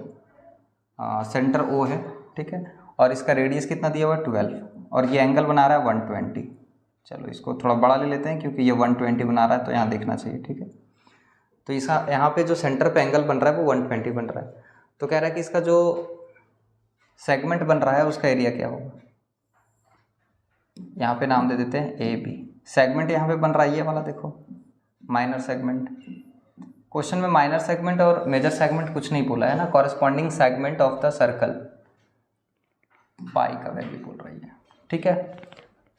सेंटर O है। ठीक है, और इसका रेडियस कितना दिया हुआ है 12, और ये एंगल बना रहा है 120। चलो इसको थोड़ा बड़ा ले लेते हैं क्योंकि ये 120 बना रहा है तो यहाँ देखना चाहिए। ठीक है, तो इसका यहाँ पे जो सेंटर पे एंगल बन रहा है वो 120 बन रहा है। तो कह रहा है कि इसका जो सेगमेंट बन रहा है उसका एरिया क्या होगा। यहाँ पे नाम दे देते हैं AB। सेगमेंट यहाँ पे बन रहा है ये वाला, देखो माइनर सेगमेंट। क्वेश्चन में माइनर सेगमेंट और मेजर सेगमेंट कुछ नहीं बोला है ना, corresponding segment of the circle pi का वैल्यू बोल रही है। ठीक है,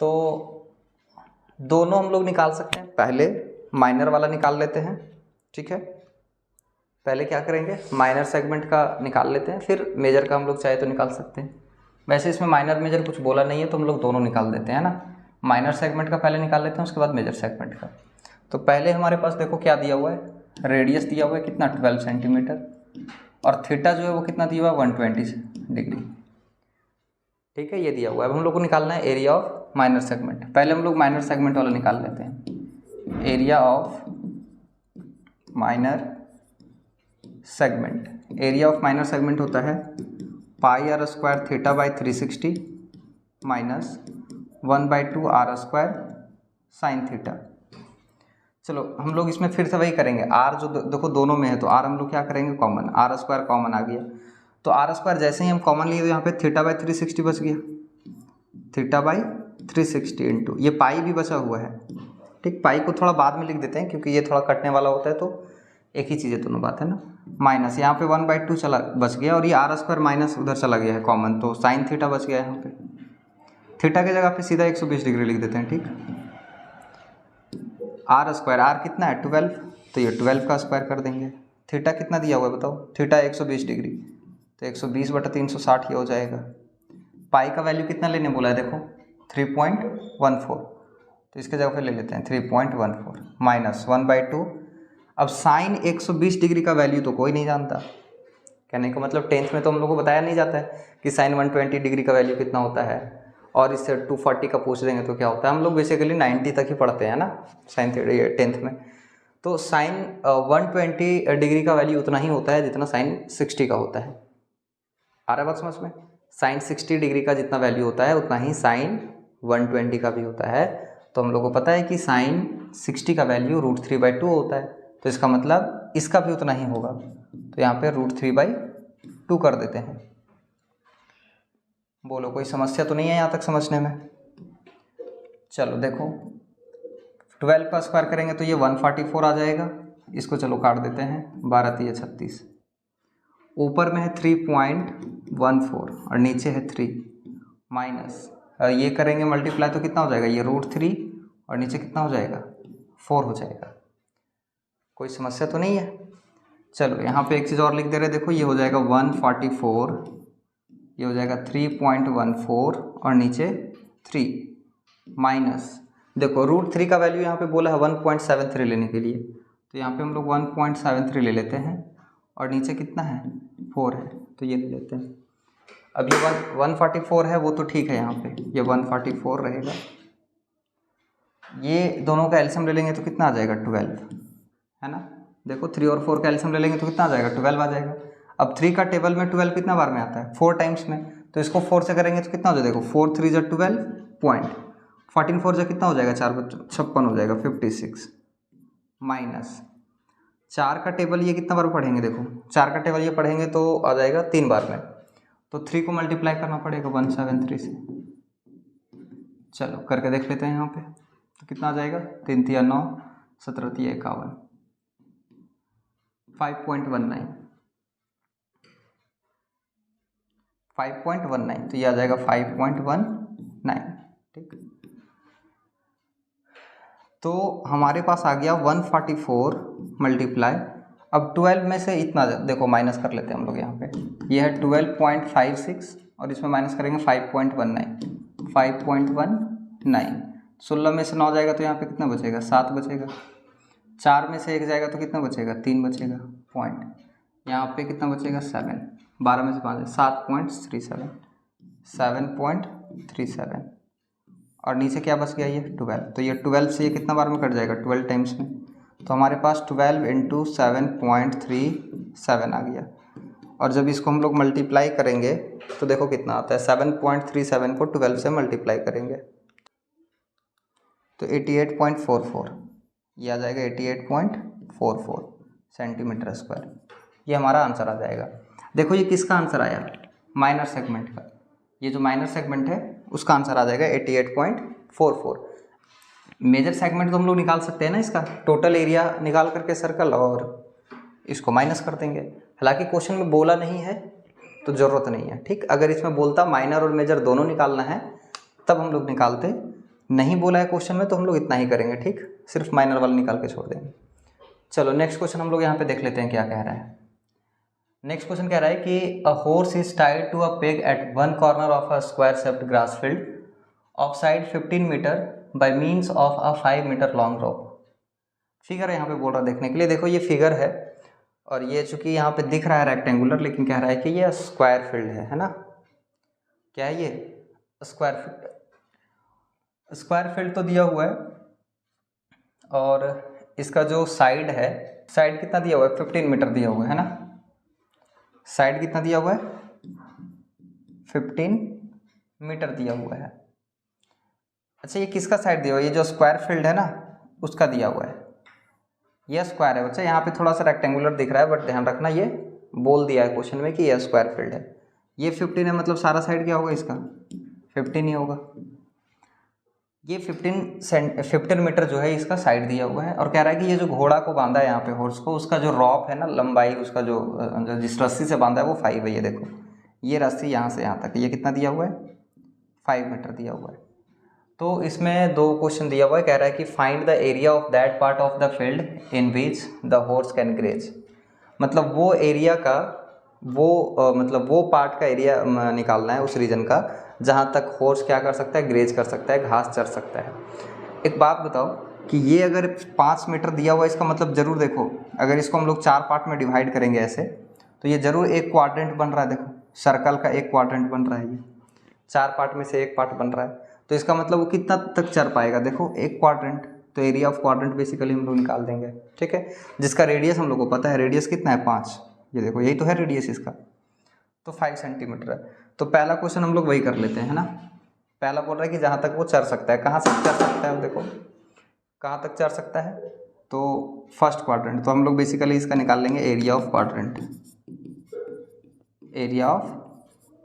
तो दोनों हम लोग निकाल सकते हैं। पहले माइनर वाला निकाल लेते हैं। ठीक है, पहले क्या करेंगे, माइनर सेगमेंट का निकाल लेते हैं, फिर मेजर का हम लोग चाहे तो निकाल सकते हैं। वैसे इसमें माइनर मेजर कुछ बोला नहीं है तो हम लोग दोनों निकाल देते हैं ना। माइनर सेगमेंट का पहले निकाल लेते हैं, उसके बाद मेजर सेगमेंट का। तो पहले हमारे पास देखो क्या दिया हुआ है, रेडियस दिया हुआ है कितना 12 सेंटीमीटर, और थीटा जो है वो कितना दिया हुआ है 120 डिग्री। ठीक है, ये दिया हुआ है। अब हम लोग को निकालना है एरिया ऑफ माइनर सेगमेंट। पहले हम लोग माइनर सेगमेंट वाला निकाल लेते हैं। Area of minor segment, area of minor segment होता है πr² θ/360 minus 1/2 r² sin theta. चलो हम लोग इसमें फिर से वही करेंगे, r जो देखो दोनों में है तो r हम लोग क्या करेंगे कॉमन, r² कॉमन आ गया। तो r² जैसे ही हम कॉमन लिए तो यहाँ पे θ/360 बच गया, θ/360 इंटू ये पाई भी बचा हुआ है। ठीक, पाई को थोड़ा बाद में लिख देते हैं क्योंकि ये थोड़ा कटने वाला होता है, तो एक ही चीज़ है दोनों बात है ना। माइनस यहाँ पे 1/2 चला बच गया, और ये r² माइनस उधर चला गया है कॉमन, तो साइन थीटा बच गया है। यहाँ पे थीटा की जगह पे सीधा 120 डिग्री लिख देते हैं। ठीक, r², r कितना है 12, तो ये 12 का स्क्वायर कर देंगे। थीटा कितना दिया हुआ है बताओ, थीटा 120 डिग्री, तो 120/360 ये हो जाएगा। पाई का वैल्यू कितना लेने बोला है देखो 3.14, तो इसके जगह पे ले लेते हैं 3.14 माइनस 1/2। अब साइन 120 डिग्री का वैल्यू तो कोई नहीं जानता, कहने का मतलब 10th में तो हम लोग को बताया नहीं जाता है कि साइन 120 डिग्री का वैल्यू कितना होता है, और इससे 240 का पूछ देंगे तो क्या होता है। हम लोग बेसिकली 90 तक ही पढ़ते हैं ना साइन 10th में। तो साइन 120 डिग्री का वैल्यू उतना ही होता है जितना साइन 60 का होता है। आ रहा है बात समझ में, साइन 60 डिग्री का जितना वैल्यू होता है उतना ही साइन 120 का भी होता है। तो हम लोग को पता है कि साइन 60 का वैल्यू √3/2 होता है, तो इसका मतलब इसका भी उतना ही होगा। तो यहाँ पे √3/2 कर देते हैं। बोलो कोई समस्या तो नहीं है यहाँ तक समझने में। चलो देखो 12 का स्क्वायर करेंगे तो ये 144 आ जाएगा, इसको चलो काट देते हैं, 12×3 = 36। ऊपर में है 3.14 और नीचे है 3 माइनस, ये करेंगे मल्टीप्लाई तो कितना हो जाएगा, ये √3 और नीचे कितना हो जाएगा 4 हो जाएगा। कोई समस्या तो नहीं है। चलो यहाँ पे एक चीज़ और लिख दे रहे, देखो ये हो जाएगा 144, ये हो जाएगा 3.14 और नीचे 3 माइनस, देखो √3 का वैल्यू यहाँ पे बोला है 1.73 लेने के लिए, तो यहाँ पे हम लोग 1.73 ले लेते हैं, और नीचे कितना है 4 है तो ये ले लेते हैं। अब ये 144 है वो तो ठीक है, यहाँ पे ये 144 रहेगा। ये दोनों का एलसीएम ले लेंगे तो कितना आ जाएगा 12 है ना। देखो 3 और 4 का एलसीएम ले लेंगे तो कितना आ जाएगा 12 आ जाएगा। अब 3 का टेबल में 12 कितना बार में आता है 4 टाइम्स में, तो इसको 4 से करेंगे तो कितना हो जाएगा, देखो 4 3 = 12 पॉइंट 14 4 कितना हो जाएगा 4 56 हो जाएगा 56 माइनस 4 का टेबल ये कितना बार पढ़ेंगे, देखो 4 का टेबल ये पढ़ेंगे तो आ जाएगा 3 बार में, तो 3 को मल्टीप्लाई करना पड़ेगा 173 से। चलो करके देख लेते हैं यहाँ पे, तो कितना आ जाएगा 3 × 9 17 × 51 5.19, तो ये आ जाएगा 5.19। ठीक, तो हमारे पास आ गया 144 मल्टीप्लाई, अब 12 में से इतना देखो माइनस कर लेते हैं हम लोग यहाँ पे, ये है 12.56 और इसमें माइनस करेंगे 5.19, 16 में से 9 जाएगा तो यहाँ पे कितना बचेगा, 7 बचेगा, 4 में से 1 जाएगा तो कितना बचेगा, 3 बचेगा, पॉइंट यहाँ पे कितना बचेगा 7, 12 में से 5 7.37 और नीचे क्या बच गया ये 12, तो ये 12 से ये कितना बार में कट जाएगा, 12 टाइम्स में, तो हमारे पास 12 × 7.37 आ गया। और जब इसको हम लोग मल्टीप्लाई करेंगे तो देखो कितना आता है, 7.37 को 12 से मल्टीप्लाई करेंगे तो 88.44, ये आ जाएगा 88.44 सेंटीमीटर स्क्वायर, ये हमारा आंसर आ जाएगा। देखो ये किसका आंसर आया, माइनर सेगमेंट का, ये जो माइनर सेगमेंट है उसका आंसर आ जाएगा 88.44। मेजर सेगमेंट तो हम लोग निकाल सकते हैं ना, इसका टोटल एरिया निकाल करके सर्कल और इसको माइनस कर देंगे। हालांकि क्वेश्चन में बोला नहीं है तो ज़रूरत नहीं है, ठीक। अगर इसमें बोलता माइनर और मेजर दोनों निकालना है तब हम लोग निकालते, नहीं बोला है क्वेश्चन में तो हम लोग इतना ही करेंगे, ठीक, सिर्फ माइनर वाला निकाल के छोड़ देंगे। चलो नेक्स्ट क्वेश्चन हम लोग यहाँ पे देख लेते हैं क्या कह रहा है। नेक्स्ट क्वेश्चन कह रहा है कि a horse is tied to a peg at one corner of a square shaped grass field of side 15 metre by means of a 5 metre long rope. Figure है यहाँ पे बोल रहा है देखने के लिए, देखो ये फिगर है और ये चूंकि यहाँ पे दिख रहा है रेक्टेंगुलर, लेकिन कह रहा है कि ये स्क्वायर फील्ड है ना, क्या है ये स्क्वायर फील्ड। स्क्वायर फील्ड तो दिया हुआ है और इसका जो साइड है, साइड कितना दिया हुआ है, 15 मीटर दिया हुआ है ना, साइड कितना दिया हुआ है, 15 मीटर दिया हुआ है। अच्छा ये किसका साइड दिया हुआ है, ये जो स्क्वायर फील्ड है ना उसका दिया हुआ है, ये स्क्वायर है बच्चा, यहाँ पे थोड़ा सा रेक्टेंगुलर दिख रहा है बट ध्यान रखना ये बोल दिया है क्वेश्चन में कि ये स्क्वायर फील्ड है। ये 15 है मतलब सारा साइड क्या होगा इसका 15 ही होगा। ये 15 मीटर जो है इसका साइड दिया हुआ है और कह रहा है कि ये जो घोड़ा को बांधा है यहाँ पे हॉर्स को, उसका जो रॉप है ना, लंबाई उसका जो जिस रस्सी से बांधा है वो 5 है। ये देखो ये रस्सी यहाँ से यहाँ तक, ये कितना दिया हुआ है 5 मीटर दिया हुआ है। तो इसमें 2 क्वेश्चन दिया हुआ है, कह रहा है कि find the area of that part of the field in which the horse can graze, मतलब वो एरिया का वो पार्ट का एरिया निकालना है उस रीजन का जहाँ तक हॉर्स क्या कर सकता है, ग्रेज कर सकता है, घास चर सकता है। एक बात बताओ कि ये अगर 5 मीटर दिया हुआ है, इसका मतलब ज़रूर देखो अगर इसको हम लोग 4 पार्ट में डिवाइड करेंगे ऐसे तो ये ज़रूर एक क्वाड्रेंट बन रहा है। देखो सर्कल का एक क्वाड्रेंट बन रहा है, ये 4 पार्ट में से एक पार्ट बन रहा है, तो इसका मतलब वो कितना तक चर पाएगा, देखो एक क्वाड्रेंट, तो एरिया ऑफ क्वाड्रेंट बेसिकली हम लोग निकाल देंगे, ठीक है, जिसका रेडियस हम लोग को पता है, रेडियस कितना है 5, ये देखो यही तो है रेडियस इसका, तो 5 सेंटीमीटर है। तो पहला क्वेश्चन हम लोग वही कर लेते हैं ना, पहला बोल रहा है कि जहाँ तक वो चर सकता है, कहाँ से चर सकता है, देखो कहाँ तक चर सकता है, तो फर्स्ट क्वाड्रेंट, तो हम लोग बेसिकली इसका निकाल लेंगे area of quadrant, area of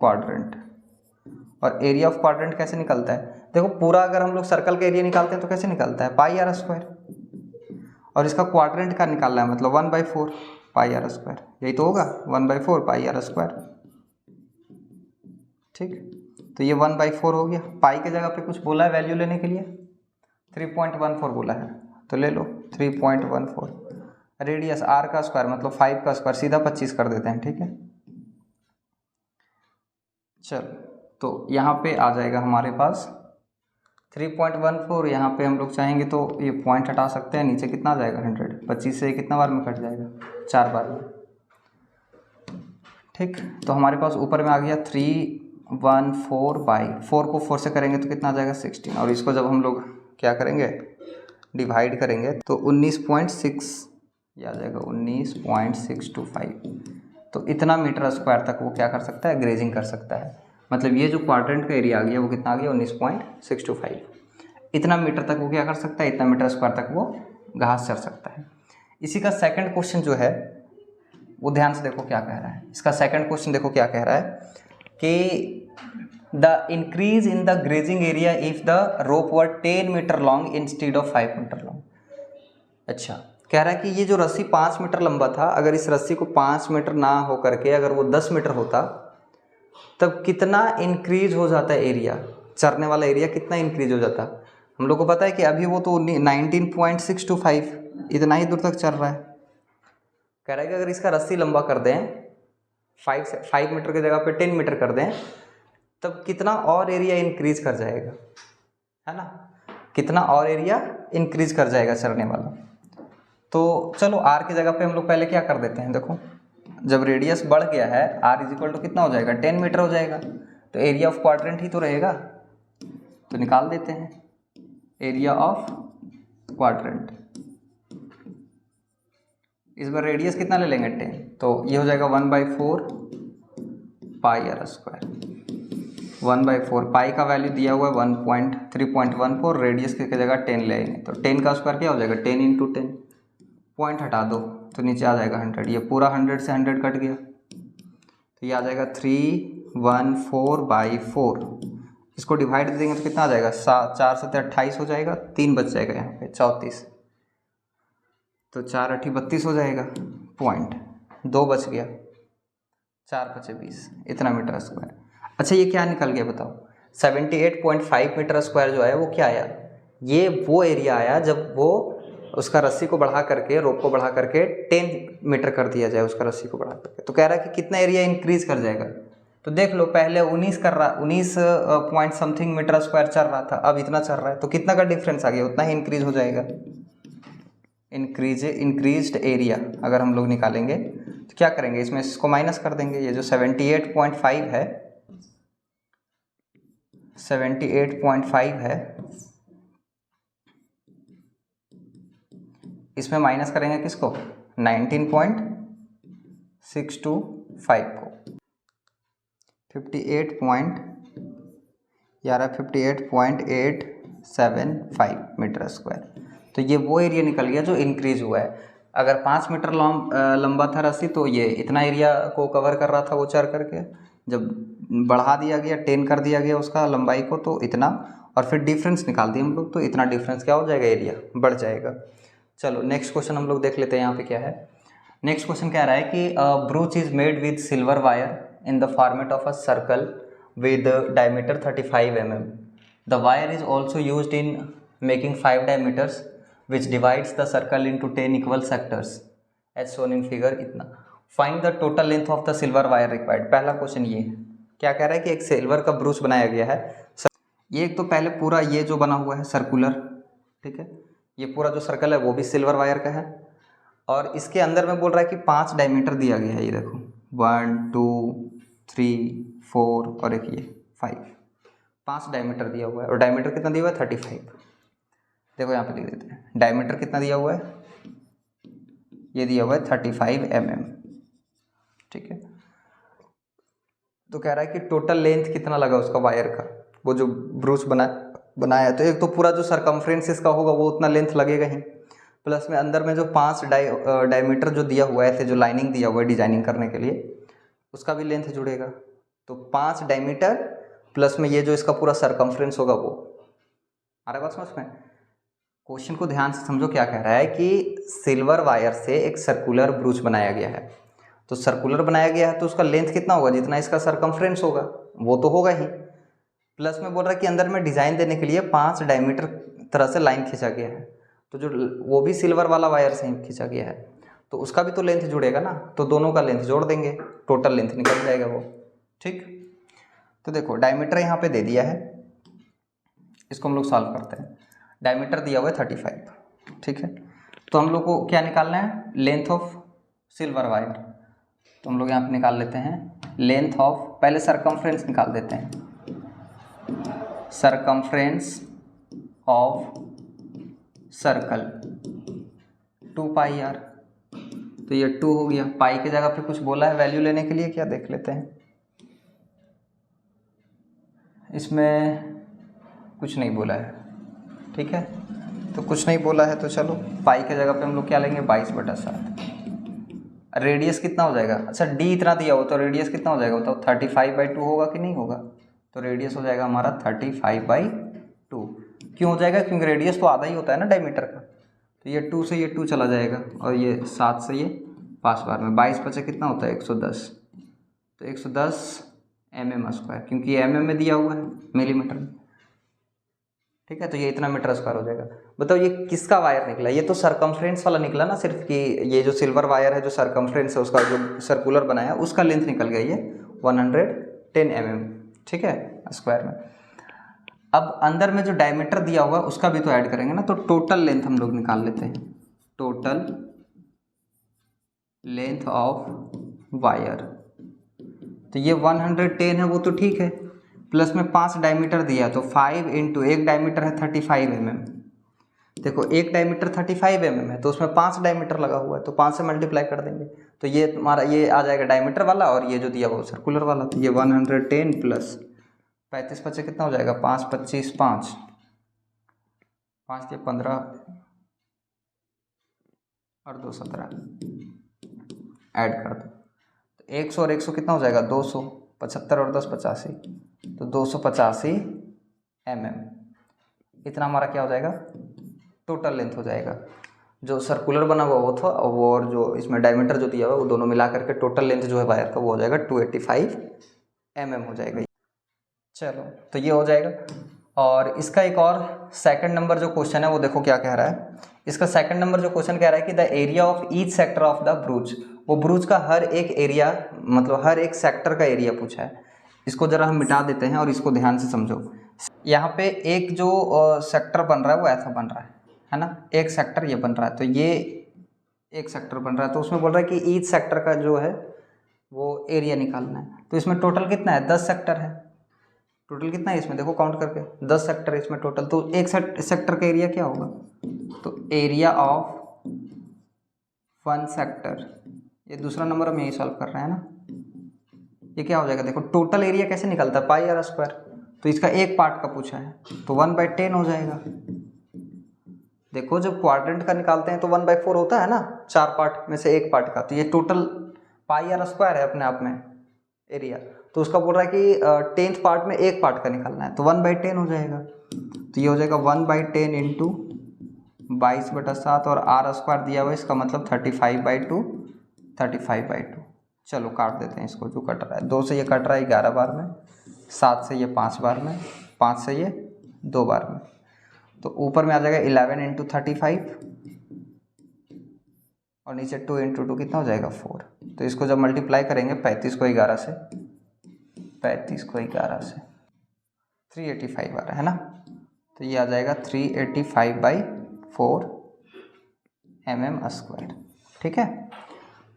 quadrant. और एरिया ऑफ क्वाड्रेंट कैसे निकलता है, देखो पूरा अगर हम लोग सर्कल का एरिया निकालते हैं तो कैसे निकलता है πr², और इसका क्वाड्रेंट का निकालना है मतलब 1/4 πr², यही तो होगा 1/4 πr², ठीक। तो ये 1/4 हो गया, पाई के जगह पे कुछ बोला है वैल्यू लेने के लिए 3.14 बोला है, तो ले लो 3.14। रेडियस r का स्क्वायर मतलब 5 का स्क्वायर, सीधा 25 कर देते हैं, ठीक है। चलो तो यहाँ पे आ जाएगा हमारे पास 3.14, यहाँ पे हम लोग चाहेंगे तो ये पॉइंट हटा सकते हैं, नीचे कितना आ जाएगा 100, 25 से कितना बार में कट जाएगा 4 बार में, ठीक। तो हमारे पास ऊपर में आ गया 314/4 को 4 से करेंगे तो कितना आ जाएगा 16, और इसको जब हम लोग क्या करेंगे डिवाइड करेंगे तो 19.6 ये आ जाएगा 19.625। तो इतना मीटर स्क्वायर तक वो क्या कर सकता है, ग्रेजिंग कर सकता है। मतलब ये जो क्वाड्रेंट का एरिया आ गया वो कितना आ गया 19.625, इतना मीटर तक वो क्या कर सकता है, इतना मीटर स्क्वायर तक वो घास चर सकता है। इसी का सेकंड क्वेश्चन जो है वो ध्यान से देखो क्या कह रहा है, इसका सेकंड क्वेश्चन देखो क्या कह रहा है कि the increase in the grazing area if the rope were 10 metre long instead of 5 metre long. अच्छा कह रहा है कि ये जो रस्सी 5 मीटर लंबा था, अगर इस रस्सी को 5 मीटर ना हो करके अगर वो 10 मीटर होता तब कितना इंक्रीज हो जाता है एरिया, चरने वाला एरिया कितना इंक्रीज हो जाता। हम लोग को पता है कि अभी वो तो 19.625 इतना ही दूर तक चल रहा है। कह रहा है कि अगर इसका रस्सी लंबा कर दें 5 मीटर की जगह पे 10 मीटर कर दें तब कितना और एरिया इंक्रीज कर जाएगा, है ना, कितना और एरिया इंक्रीज कर जाएगा चलने वाला। तो चलो आर की जगह पे हम लोग पहले क्या कर देते हैं, देखो जब रेडियस बढ़ गया है आर इज इक्वल टू कितना हो जाएगा 10 मीटर हो जाएगा, तो एरिया ऑफ क्वाड्रेंट ही तो रहेगा, तो निकाल देते हैं एरिया ऑफ क्वाड्रेंट। इस बार रेडियस कितना ले लेंगे 10, तो ये हो जाएगा 1/4 पाई आर स्क्वायर। 1/4 पाई का वैल्यू दिया हुआ है 1.314, रेडियस की जगह 10 ले आएंगे तो 10 का स्क्वायर क्या हो जाएगा 10 × 10, पॉइंट हटा दो तो नीचे आ जाएगा 100, ये पूरा 100 से 100 कट गया तो ये आ जाएगा 314/4। इसको डिवाइड दे देंगे तो कितना आ जाएगा 4 से 28 हो जाएगा, 3 बच जाएगा यहाँ पे 34, तो 4 8 32 हो जाएगा, पॉइंट 2 बच गया, 4 × 20 इतना मीटर स्क्वायर। अच्छा ये क्या निकल गया बताओ, 78.5 मीटर स्क्वायर जो है वो क्या आया, ये वो एरिया आया जब वो उसका रस्सी को बढ़ा करके रोप को बढ़ा करके 10 मीटर कर दिया जाए उसका रस्सी को बढ़ा करके, तो कह रहा है कि कितना एरिया इंक्रीज कर जाएगा। तो देख लो पहले 19 कर रहा 19 पॉइंट समथिंग मीटर स्क्वायर चल रहा था, अब इतना चल रहा है तो कितना का डिफरेंस आ गया, उतना ही इंक्रीज हो जाएगा। इंक्रीज्ड एरिया अगर हम लोग निकालेंगे तो क्या करेंगे, इसमें इसको माइनस कर देंगे, ये जो 78.5 है 78.5 है इसमें माइनस करेंगे किसको 19.625 को, 58.875 मीटर स्क्वायर। तो ये वो एरिया निकल गया जो इंक्रीज हुआ है। अगर 5 मीटर लंबा था रस्सी तो ये इतना एरिया को कवर कर रहा था वो चढ़ करके, जब बढ़ा दिया गया 10 कर दिया गया उसका लंबाई को तो इतना, और फिर डिफरेंस निकाल दिए हम लोग तो इतना डिफरेंस क्या हो जाएगा, एरिया बढ़ जाएगा। चलो नेक्स्ट क्वेश्चन हम लोग देख लेते हैं यहाँ पे क्या है। नेक्स्ट क्वेश्चन कह रहा है कि ब्रूच is made with silver wire in the format of a circle with diameter 35 mm. The wire is also used in making 5 diameters which divides the circle into 10 equal sectors as shown in figure इतना। Find the total length of the silver wire required। पहला question ये क्या कह रहा है कि एक silver का ब्रूच बनाया गया है, ये एक तो पहले पूरा ये जो बना हुआ है सर्कुलर, ठीक है, ये पूरा जो सर्कल है वो भी सिल्वर वायर का है, और इसके अंदर में बोल रहा है कि 5 डायमीटर दिया गया है, ये देखो 1 2 3 4 और एक ये 5 डायमीटर दिया हुआ है, और डायमीटर कितना दिया हुआ है 35। देखो यहाँ पे लिख देते हैं डायमीटर कितना दिया हुआ है, ये दिया हुआ है 35 mm, ठीक है। तो कह रहा है कि टोटल लेंथ कितना लगा उसका वायर का, वो जो ब्रूच बनाया है, तो एक तो पूरा जो सरकमफ्रेंस इसका होगा वो उतना लेंथ लगेगा ही, प्लस में अंदर में जो 5 डायमीटर जो दिया हुआ है, ऐसे जो लाइनिंग दिया हुआ है डिजाइनिंग करने के लिए, उसका भी लेंथ जुड़ेगा। तो 5 डायमीटर प्लस में ये जो इसका पूरा सरकमफ्रेंस होगा वो आ रहा है बात समझ में। क्वेश्चन को ध्यान से समझो, क्या कह रहा है कि सिल्वर वायर से एक सर्कुलर ब्रूच बनाया गया है, तो सर्कुलर बनाया गया है तो उसका लेंथ कितना होगा, जितना इसका सरकमफ्रेंस होगा वो तो होगा ही, प्लस में बोल रहा है कि अंदर में डिज़ाइन देने के लिए 5 डायमीटर तरह से लाइन खींचा गया है, तो जो वो भी सिल्वर वाला वायर से ही खींचा गया है, तो उसका भी तो लेंथ जुड़ेगा ना, तो दोनों का लेंथ जोड़ देंगे, टोटल लेंथ निकल जाएगा वो, ठीक। तो देखो डायमीटर यहाँ पे दे दिया है, इसको हम लोग सॉल्व करते हैं। डायमीटर दिया हुआ है 35, ठीक है, तो हम लोग को क्या निकालना है, लेंथ ऑफ सिल्वर वायर, तो हम लोग यहाँ पे निकाल लेते हैं लेंथ ऑफ, पहले सरकमफ्रेंस निकाल देते हैं, circumference of circle 2 pi R, तो ये 2 हो गया। पाई की जगह पे कुछ बोला है वैल्यू लेने के लिए, क्या देख लेते हैं, इसमें कुछ नहीं बोला है, ठीक है, तो कुछ नहीं बोला है तो चलो पाई की जगह पे हम लोग क्या लेंगे 22/7। रेडियस कितना हो जाएगा, अच्छा डी इतना दिया हो तो रेडियस कितना हो जाएगा बताओ, 35/2 होगा कि नहीं होगा, तो रेडियस हो जाएगा हमारा 35/2। क्यों हो जाएगा, क्योंकि रेडियस तो आधा ही होता है ना डायमीटर का, तो ये 2 से ये 2 चला जाएगा, और ये 7 से ये 5 बार में 22 बचे कितना होता है 110, तो 110 mm स्क्वायर, क्योंकि mm में दिया हुआ है मिलीमीटर में, ठीक है, तो ये इतना मीटर स्क्वायर हो जाएगा। बताओ ये किसका वायर निकला? ये तो सरकमफ्रेंस वाला निकला ना, सिर्फ कि ये जो सिल्वर वायर है जो सरकमफ्रेंस है उसका जो सर्कुलर बनाया उसका लेंथ निकल गया ये 110 mm, ठीक है, स्क्वायर में। अब अंदर में जो डायमीटर दिया हुआ है उसका भी तो ऐड करेंगे ना, तो टोटल लेंथ हम लोग निकाल लेते हैं। टोटल लेंथ ऑफ वायर, तो ये 110 है वो तो ठीक है, प्लस में 5 डायमीटर दिया तो 5 इंटू एक डायमीटर है 35 mm। देखो एक डायमीटर 35 mm है तो उसमें 5 डायमीटर लगा हुआ है, तो 5 से मल्टीप्लाई कर देंगे तो ये तुम्हारा ये आ जाएगा डायमीटर वाला, और ये जो दिया हुआ सर्कुलर वाला, तो ये 110 प्लस 35 पच्चीस कितना हो जाएगा, 5 25 5 5 के 15 और 2 17, ऐड कर दो तो 100 और 100 कितना हो जाएगा 200, 75 और 10 85, तो 285 mm इतना हमारा क्या हो जाएगा टोटल लेंथ हो जाएगा। जो सर्कुलर बना हुआ वो था वो, और जो इसमें डायमीटर जो दिया हुआ वो दोनों मिला करके टोटल लेंथ जो है वायर का वो हो जाएगा 285 mm हो जाएगा। चलो तो ये हो जाएगा। और इसका एक और सेकंड नंबर जो क्वेश्चन है वो देखो क्या कह रहा है। इसका सेकंड नंबर जो क्वेश्चन कह रहा है कि the area of each sector of the brooch, वो ब्रूज का हर एक एरिया मतलब हर एक सेक्टर का एरिया पूछा है। इसको जरा हम मिटा देते हैं और इसको ध्यान से समझो। यहाँ पे एक जो सेक्टर बन रहा है वो ऐसा बन रहा है ना, एक सेक्टर ये बन रहा है, तो ये एक सेक्टर बन रहा है, तो उसमें बोल रहा है कि ईच सेक्टर का जो है वो एरिया निकालना है। तो इसमें टोटल कितना है 10 सेक्टर है, टोटल कितना है इसमें देखो काउंट करके 10 सेक्टर है इसमें टोटल, तो एक सेक्टर का एरिया क्या होगा, तो एरिया ऑफ वन सेक्टर, ये दूसरा नंबर हम यही सॉल्व कर रहे हैं ना, ये क्या हो जाएगा देखो टोटल एरिया कैसे निकलता है पाई आर स्क्वायर, तो इसका एक पार्ट का पूछा है तो 1/10 हो जाएगा। देखो जब क्वाड्रेंट का निकालते हैं तो 1/4 होता है ना, 4 पार्ट में से एक पार्ट का, तो ये टोटल पाई आर स्क्वायर है अपने आप में एरिया, तो उसका बोल रहा है कि 10th पार्ट में एक पार्ट का निकालना है तो 1/10 हो जाएगा, तो ये हो जाएगा 1/10 इंटू 22/7 और आर स्क्वायर दिया हुआ है, इसका मतलब 35/2 35/2। चलो काट देते हैं इसको, जो कट रहा है 2 से ये कट रहा है 11 बार में, 7 से ये 5 बार में, 5 से ये 2 बार में, तो ऊपर में आ जाएगा 11 इंटू 35 और नीचे 2 इंटू 2 कितना हो जाएगा 4। तो इसको जब मल्टीप्लाई करेंगे 35 को 11 से 385 आ रहा है ना, तो ये आ जाएगा 385/4 mm स्क्वायर। ठीक है,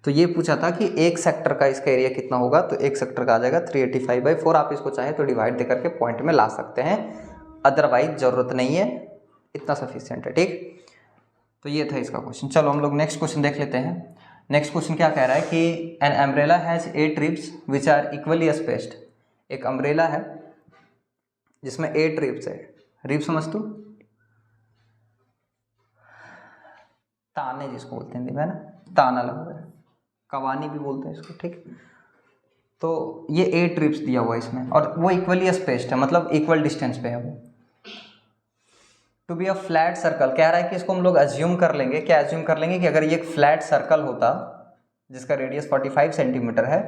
तो ये पूछा था कि एक सेक्टर का इसका एरिया कितना होगा, तो एक सेक्टर का आ जाएगा 385/4। आप इसको चाहें तो डिवाइड देकर के पॉइंट में ला सकते हैं, अदरवाइज ज़रूरत नहीं है, इतना सफिशिएंट है। ठीक, तो ये था इसका क्वेश्चन। चलो हम लोग नेक्स्ट क्वेश्चन देख लेते हैं। नेक्स्ट क्वेश्चन क्या कह रहा है कि an umbrella has 8 ribs which are equally spaced. एक अम्ब्रेला है जिसमें 8 रिब्स है, रिब समझ तू, ताने जिसको बोलते हैं है ना, ताना लगा है, कवानी भी बोलते हैं इसको। ठीक, तो ये 8 रिब्स दिया हुआ है इसमें और वो इक्वली स्पेस्ड है, मतलब इक्वल डिस्टेंस पे है वो। To be a flat circle, कह रहा है कि इसको हम लोग एज्यूम कर लेंगे, क्या एज्यूम कर लेंगे कि अगर ये एक फ्लैट सर्कल होता जिसका रेडियस 45 सेंटीमीटर है,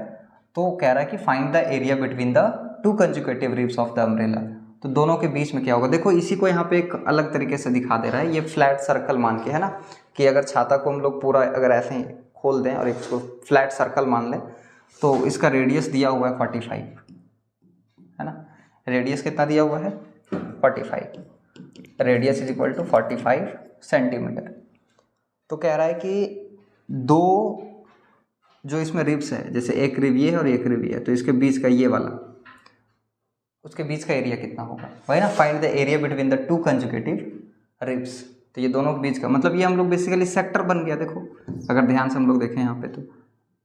तो कह रहा है कि find the area between the 2 consecutive ribs of the umbrella. तो दोनों के बीच में क्या होगा, देखो इसी को यहाँ पे एक अलग तरीके से दिखा दे रहा है, ये फ्लैट सर्कल मान के है ना, कि अगर छाता को हम लोग पूरा अगर ऐसे ही खोल दें और इसको फ्लैट सर्कल मान लें, तो इसका रेडियस दिया हुआ है 45 है ना, रेडियस कितना दिया हुआ है 45, radius is equal to 45 centimetre. तो कह रहा है कि दो जो इसमें रिब्स है, जैसे एक रिब ये है और एक रिब ये है, तो इसके बीच का ये वाला, उसके बीच का एरिया कितना होगा, वही ना, find the area between the 2 consecutive ribs. तो ये दोनों के बीच का मतलब ये हम लोग बेसिकली सेक्टर बन गया। देखो अगर ध्यान से हम लोग देखें यहाँ पे, तो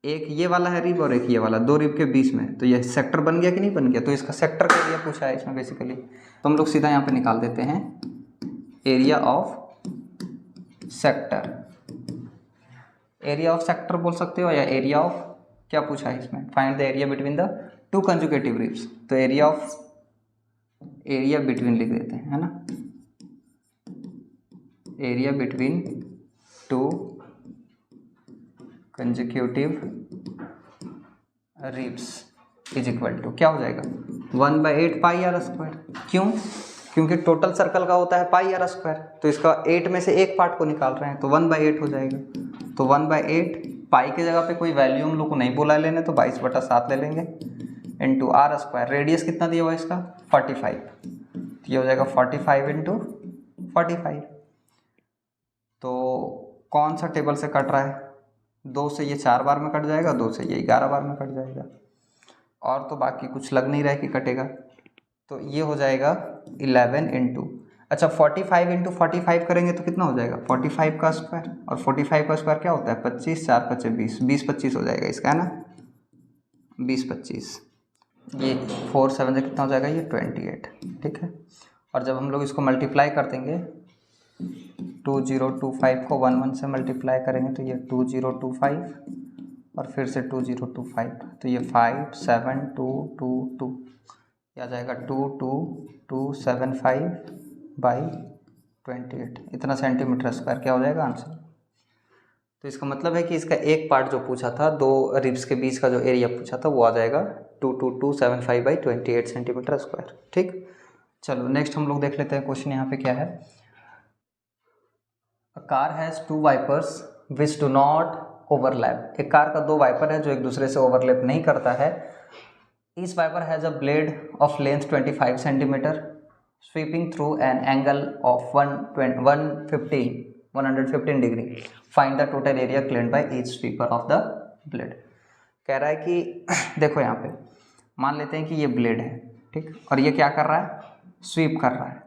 एक ये वाला है रिब और एक ये वाला, 2 रिब के बीच में, तो ये सेक्टर बन गया कि नहीं बन गया, तो इसका सेक्टर का एरिया पूछा है इसमें बेसिकली। तो हम लोग सीधा यहाँ पे निकाल देते हैं area of sector, area of sector बोल सकते हो, या एरिया ऑफ क्या पूछा है इसमें, find the area between the 2 consecutive ribs, तो एरिया बिटवीन लिख देते हैं है ना, area between 2 consecutive ribs is equal to क्या हो जाएगा 1/8 पाई आर स्क्वायर। क्यों, क्योंकि टोटल सर्कल का होता है पाई आर स्क्वायर, तो इसका 8 में से एक पार्ट को निकाल रहे हैं तो 1/8 हो जाएगा। तो 1/8 पाई के जगह पे कोई वैल्यू हम लोग को नहीं बोला लेने, तो 22/7 ले लेंगे इंटू आर स्क्वायर। रेडियस कितना दिया हुआ इसका 45, तो ये हो जाएगा 45 इंटू 45। तो कौन सा टेबल से कट रहा है, 2 से ये 4 बार में कट जाएगा, 2 से ये 11 बार में कट जाएगा, और तो बाकी कुछ लग नहीं रहा है कि कटेगा। तो ये हो जाएगा 11 इंटू, अच्छा 45 इंटू 45 करेंगे तो कितना हो जाएगा 45 का स्क्वायर, और 45 का स्क्वायर क्या होता है 25, 4 5 20, 20/25 हो जाएगा इसका, है ना 20/25। ये 4 7 से कितना हो जाएगा ये 28, ठीक है। और जब हम लोग इसको मल्टीप्लाई कर देंगे 2025 को 11 से मल्टीप्लाई करेंगे तो ये 2025 और फिर से 2025, तो ये 57222 आ जाएगा 22275/28, इतना सेंटीमीटर स्क्वायर क्या हो जाएगा आंसर। तो इसका मतलब है कि इसका एक पार्ट जो पूछा था, 2 रिब्स के बीच का जो एरिया पूछा था वो आ जाएगा 22275/28 सेंटीमीटर स्क्वायर, ठीक। चलो नेक्स्ट हम लोग देख लेते हैं क्वेश्चन यहाँ पे क्या है। A car has 2 wipers which do not overlap. एक कार का 2 वाइपर है जो एक दूसरे से ओवरलैप नहीं करता है। Each wiper has a blade of length 25 centimeter sweeping through an angle of 115 degree. Find the total area cleared by each sweeper of the blade. कह रहा है कि देखो यहाँ पे मान लेते हैं कि ये ब्लेड है, ठीक, और ये क्या कर रहा है स्वीप कर रहा है,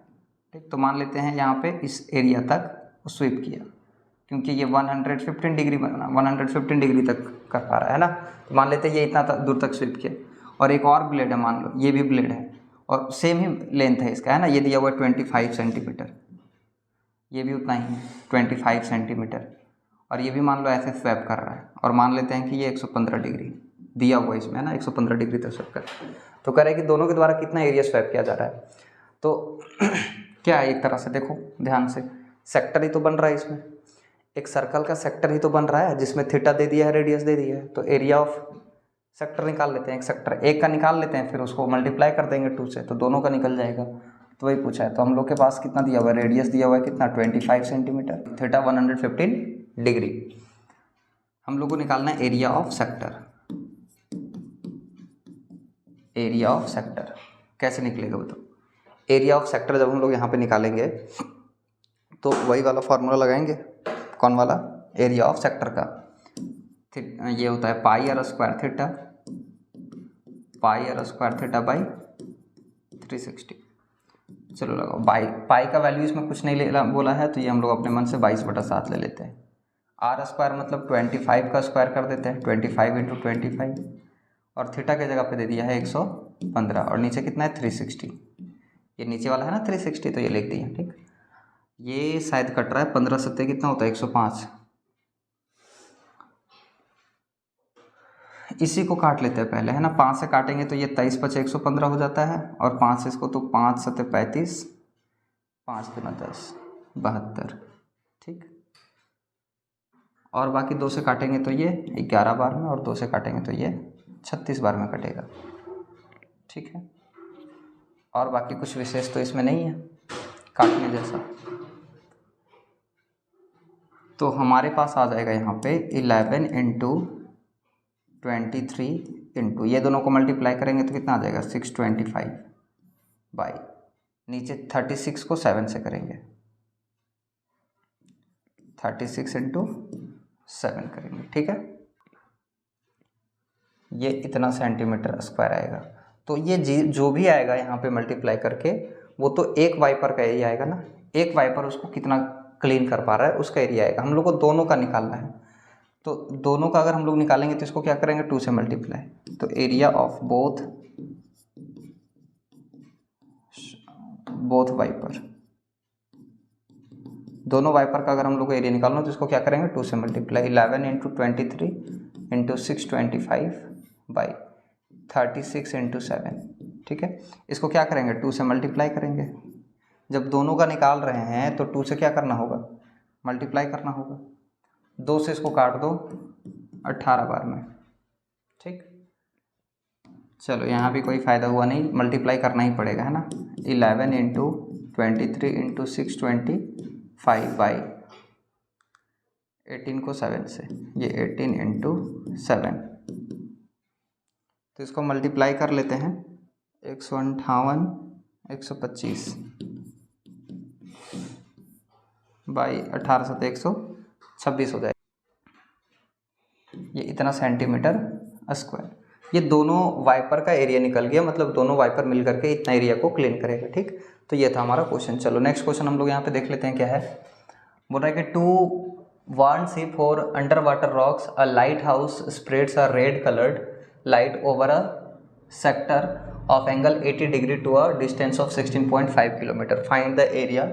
ठीक। तो मान लेते हैं यहाँ पे इस एरिया तक स्वीप किया, क्योंकि ये 115 डिग्री तक कर पा रहा है ना, तो मान लेते हैं ये इतना दूर तक स्वीप किया। और एक और ब्लेड है, मान लो ये भी ब्लेड है और सेम ही लेंथ है इसका, है ना, ये दिया हुआ है 25 सेंटीमीटर, ये भी उतना ही है 25 सेंटीमीटर, और ये भी मान लो ऐसे स्वैप कर रहा है, और मान लेते हैं कि ये 115 डिग्री दिया हुआ है इसमें, है ना, 115 डिग्री तक स्वैप कर। तो कह रहा है कि दोनों के द्वारा कितना एरिया स्वैप किया जा रहा है। तो क्या है, एक तरह से देखो ध्यान से, सेक्टर ही तो बन रहा है इसमें, एक सर्कल का सेक्टर ही तो बन रहा है जिसमें थीटा दे दिया है, रेडियस दे दिया है। तो एरिया ऑफ सेक्टर निकाल लेते हैं, एक सेक्टर एक का निकाल लेते हैं, फिर उसको मल्टीप्लाई कर देंगे 2 से, तो दोनों का निकल जाएगा। तो वही पूछा है। तो हम लोग के पास कितना दिया हुआ है, रेडियस दिया हुआ है कितना 25 सेंटीमीटर, थीटा 115 डिग्री। हम लोग को निकालना है area of sector. Area of sector कैसे निकलेगा बताओ। एरिया ऑफ सेक्टर जब हम लोग यहाँ पे निकालेंगे तो वही वाला फॉर्मूला लगाएंगे, कौन वाला, एरिया ऑफ सेक्टर का। ये होता है pi r square theta, pi r square theta by 360। चलो लगाओ, पाई का वैल्यू इसमें कुछ नहीं बोला है, तो ये हम लोग अपने मन से 22/7 ले लेते हैं। आर स्क्वायर मतलब 25 का स्क्वायर कर देते हैं, 25 इंटू 25, और थीटा के जगह पे दे दिया है 115, और नीचे कितना है 360, ये नीचे वाला है ना 360, तो ये लिख दिया, ठीक। ये शायद कट रहा है 15 सत्ते कितना होता है 105, इसी को काट लेते हैं पहले, है ना, 5 से काटेंगे तो ये 23 × 5 = 115 हो जाता है, और 5 से इसको तो 5 × 7 = 35, 5 × 2 = 10, 72, ठीक। और बाकी 2 से काटेंगे तो ये 11 बार में, और 2 से काटेंगे तो ये 36 बार में कटेगा, ठीक है। और बाकी कुछ विशेष तो इसमें नहीं है काटने जैसा। तो हमारे पास आ जाएगा यहाँ पे 11 इंटू 23 इंटू, ये दोनों को मल्टीप्लाई करेंगे तो कितना आ जाएगा 625 बाई, नीचे 36 को 7 से करेंगे, 36 इंटू 7 करेंगे, ठीक है। ये इतना सेंटीमीटर स्क्वायर आएगा। तो ये जो भी आएगा यहाँ पे मल्टीप्लाई करके, वो तो एक वाइपर का एरिया आएगा ना, एक वाइपर उसको कितना क्लीन कर पा रहा है उसका एरिया आएगा। हम लोग को दोनों का निकालना है, तो दोनों का अगर हम लोग निकालेंगे तो इसको क्या करेंगे 2 से मल्टीप्लाई, तो एरिया ऑफ बोथ वाइपर, दोनों वाइपर का अगर हम लोग को एरिया निकालना तो इसको क्या करेंगे 2 से multiply, 11 into 23 into 625 by 36 into 7, ठीक है। इसको क्या करेंगे 2 से मल्टीप्लाई करेंगे, जब दोनों का निकाल रहे हैं तो 2 से क्या करना होगा मल्टीप्लाई करना होगा, 2 से इसको काट दो 18 बार में, ठीक। चलो यहाँ भी कोई फ़ायदा हुआ नहीं, मल्टीप्लाई करना ही पड़ेगा, है ना। 11 इंटू 23 इंटू 625 बाई 18 को 7 से, ये 18 इंटू 7, तो इसको मल्टीप्लाई कर लेते हैं। 158 125 बाई 18 तो 126 हो जाएगा, ये इतना सेंटीमीटर स्क्वायर। ये दोनों वाइपर का एरिया निकल गया, मतलब दोनों वाइपर मिल करके इतना एरिया को क्लीन करेगा, ठीक। तो ये था हमारा क्वेश्चन। चलो नेक्स्ट क्वेश्चन हम लोग यहाँ पे देख लेते हैं क्या है। बोल रहा है कि 2 warn ship for underwater rocks, a lighthouse spreads a red colored light over a sector of angle 80 degree to a distance of 16.5 kilometer. Find the area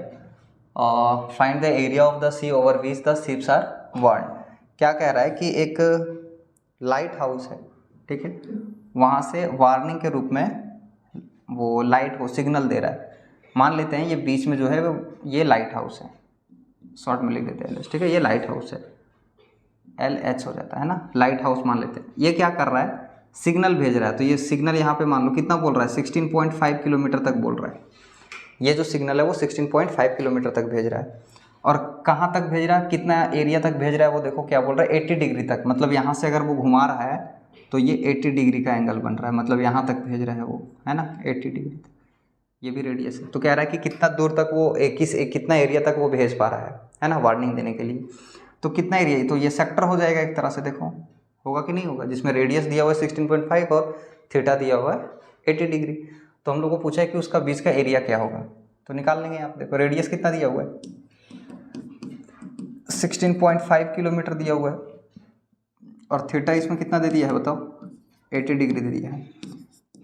of the sea over which the ships are warned. क्या कह रहा है कि एक light house है, ठीक है, वहाँ से वार्निंग के रूप में वो लाइट को सिग्नल दे रहा है। मान लेते हैं ये बीच में जो है वो ये लाइट हाउस है, शॉर्ट में लिख देते हैं, ठीक है, ये लाइट हाउस है, LH हो जाता है ना, लाइट हाउस मान लेते हैं। ये क्या कर रहा है, सिग्नल भेज रहा है। तो ये सिग्नल यहाँ पे मान लो कितना बोल रहा है, 16.5 किलोमीटर तक बोल रहा है। ये जो सिग्नल है वो 16.5 किलोमीटर तक भेज रहा है। और कहाँ तक भेज रहा है, कितना एरिया तक भेज रहा है, वो देखो क्या बोल रहा है, 80 डिग्री तक। मतलब यहाँ से अगर वो घुमा रहा है तो ये 80 डिग्री का एंगल बन रहा है, मतलब यहाँ तक भेज रहा है वो, है ना, 80 डिग्री तक। ये भी रेडियस है। तो कह रहा है कि कितना दूर तक वो कितना एरिया तक वो भेज पा रहा है ना, वार्निंग देने के लिए। तो कितना एरिया, तो ये सेक्टर हो जाएगा एक तरह से, देखो होगा कि नहीं होगा, जिसमें रेडियस दिया हुआ है 16.5 और थीटा दिया हुआ है 80 डिग्री। तो हम लोग को पूछा है कि उसका बीच का एरिया क्या होगा, तो निकाल लेंगे आप। देखो रेडियस कितना दिया हुआ है, 16.5 किलोमीटर दिया हुआ है, और थीटा इसमें कितना दे दिया है बताओ, 80 डिग्री दे दिया है।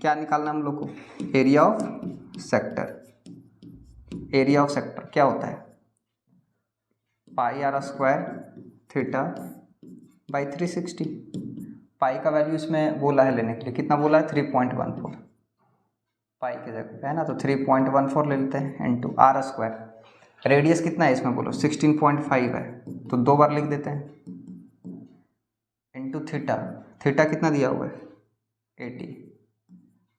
क्या निकालना हम लोग को, area of sector. Area of sector क्या होता है, pi r square theta by 360। पाई का वैल्यू इसमें बोला है लेने के लिए, कितना बोला है, 3.14 पाई के जगह पे, है ना। तो 3.14 ले लेते हैं इंटू आर स्क्वायर। रेडियस कितना है इसमें बोलो, 16.5 है, तो 2 बार लिख देते हैं, इंटू थीटा। थीटा कितना दिया हुआ है, 80,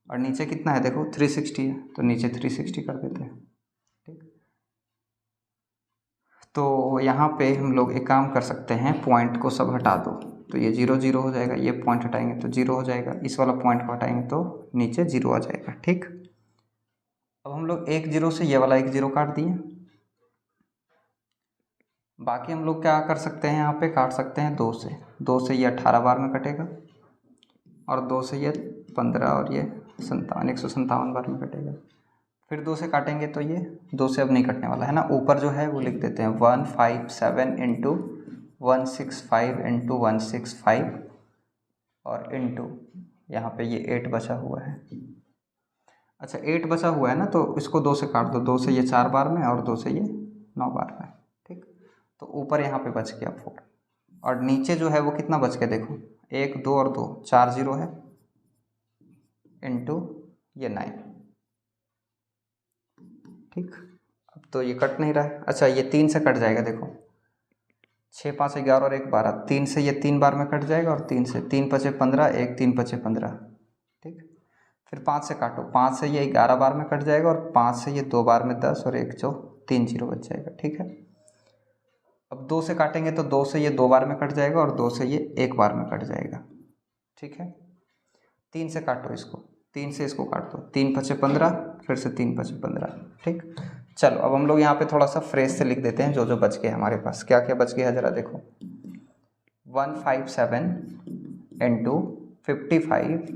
और नीचे कितना है देखो 360 है, तो नीचे 360 कर देते हैं, ठीक। तो यहाँ पे हम लोग एक काम कर सकते हैं, पॉइंट को सब हटा दो, तो ये 0 0 हो जाएगा, ये पॉइंट हटाएंगे तो 0 हो जाएगा, इस वाला पॉइंट को हटाएंगे तो नीचे 0 आ जाएगा, ठीक। अब हम लोग 1 0 से ये वाला 1 0 काट दिए। बाकी हम लोग क्या कर सकते हैं, यहाँ पे काट सकते हैं 2 से। 2 से ये 18 बार में कटेगा, और 2 से ये 15, और ये 157 बार में कटेगा। फिर 2 से काटेंगे तो ये 2 से अब नहीं कटने वाला है ना। ऊपर जो है वो लिख देते हैं 157 इंटू 165 इंटू 165, और इंटू यहाँ पे ये 8 बचा हुआ है। अच्छा 8 बचा हुआ है ना, तो इसको 2 से काट दो। 2 से ये 4 बार में, और 2 से ये 9 बार में, ठीक। तो ऊपर यहाँ पे बच गया 4, और नीचे जो है वो कितना बच गया देखो, 1 2 और 2, 4 0 है, इंटू ये 9, ठीक। अब तो ये कट नहीं रहा है। अच्छा ये 3 से कट जाएगा, देखो 6 5 11 और 1 12, 3 से ये 3 बार में कट जाएगा, और 3 से 3 5 15, 1 3 5 15, ठीक। फिर 5 से काटो, 5 से ये 11 बार में कट जाएगा, और 5 से ये 2 बार में 10, और 1 जो 3 0 बच जाएगा, ठीक है। अब 2 से काटेंगे तो 2 से ये 2 बार में कट जाएगा, और 2 से ये 1 बार में कट जाएगा, ठीक है। 3 से काटो इसको, 3 से इसको काट दो, 3 5 15, फिर से 3 5 15, ठीक। चलो अब हम लोग यहाँ पे थोड़ा सा फ्रेश से लिख देते हैं जो जो बच गया हमारे पास। क्या क्या बच गया है ज़रा देखो, 157 इंटू 55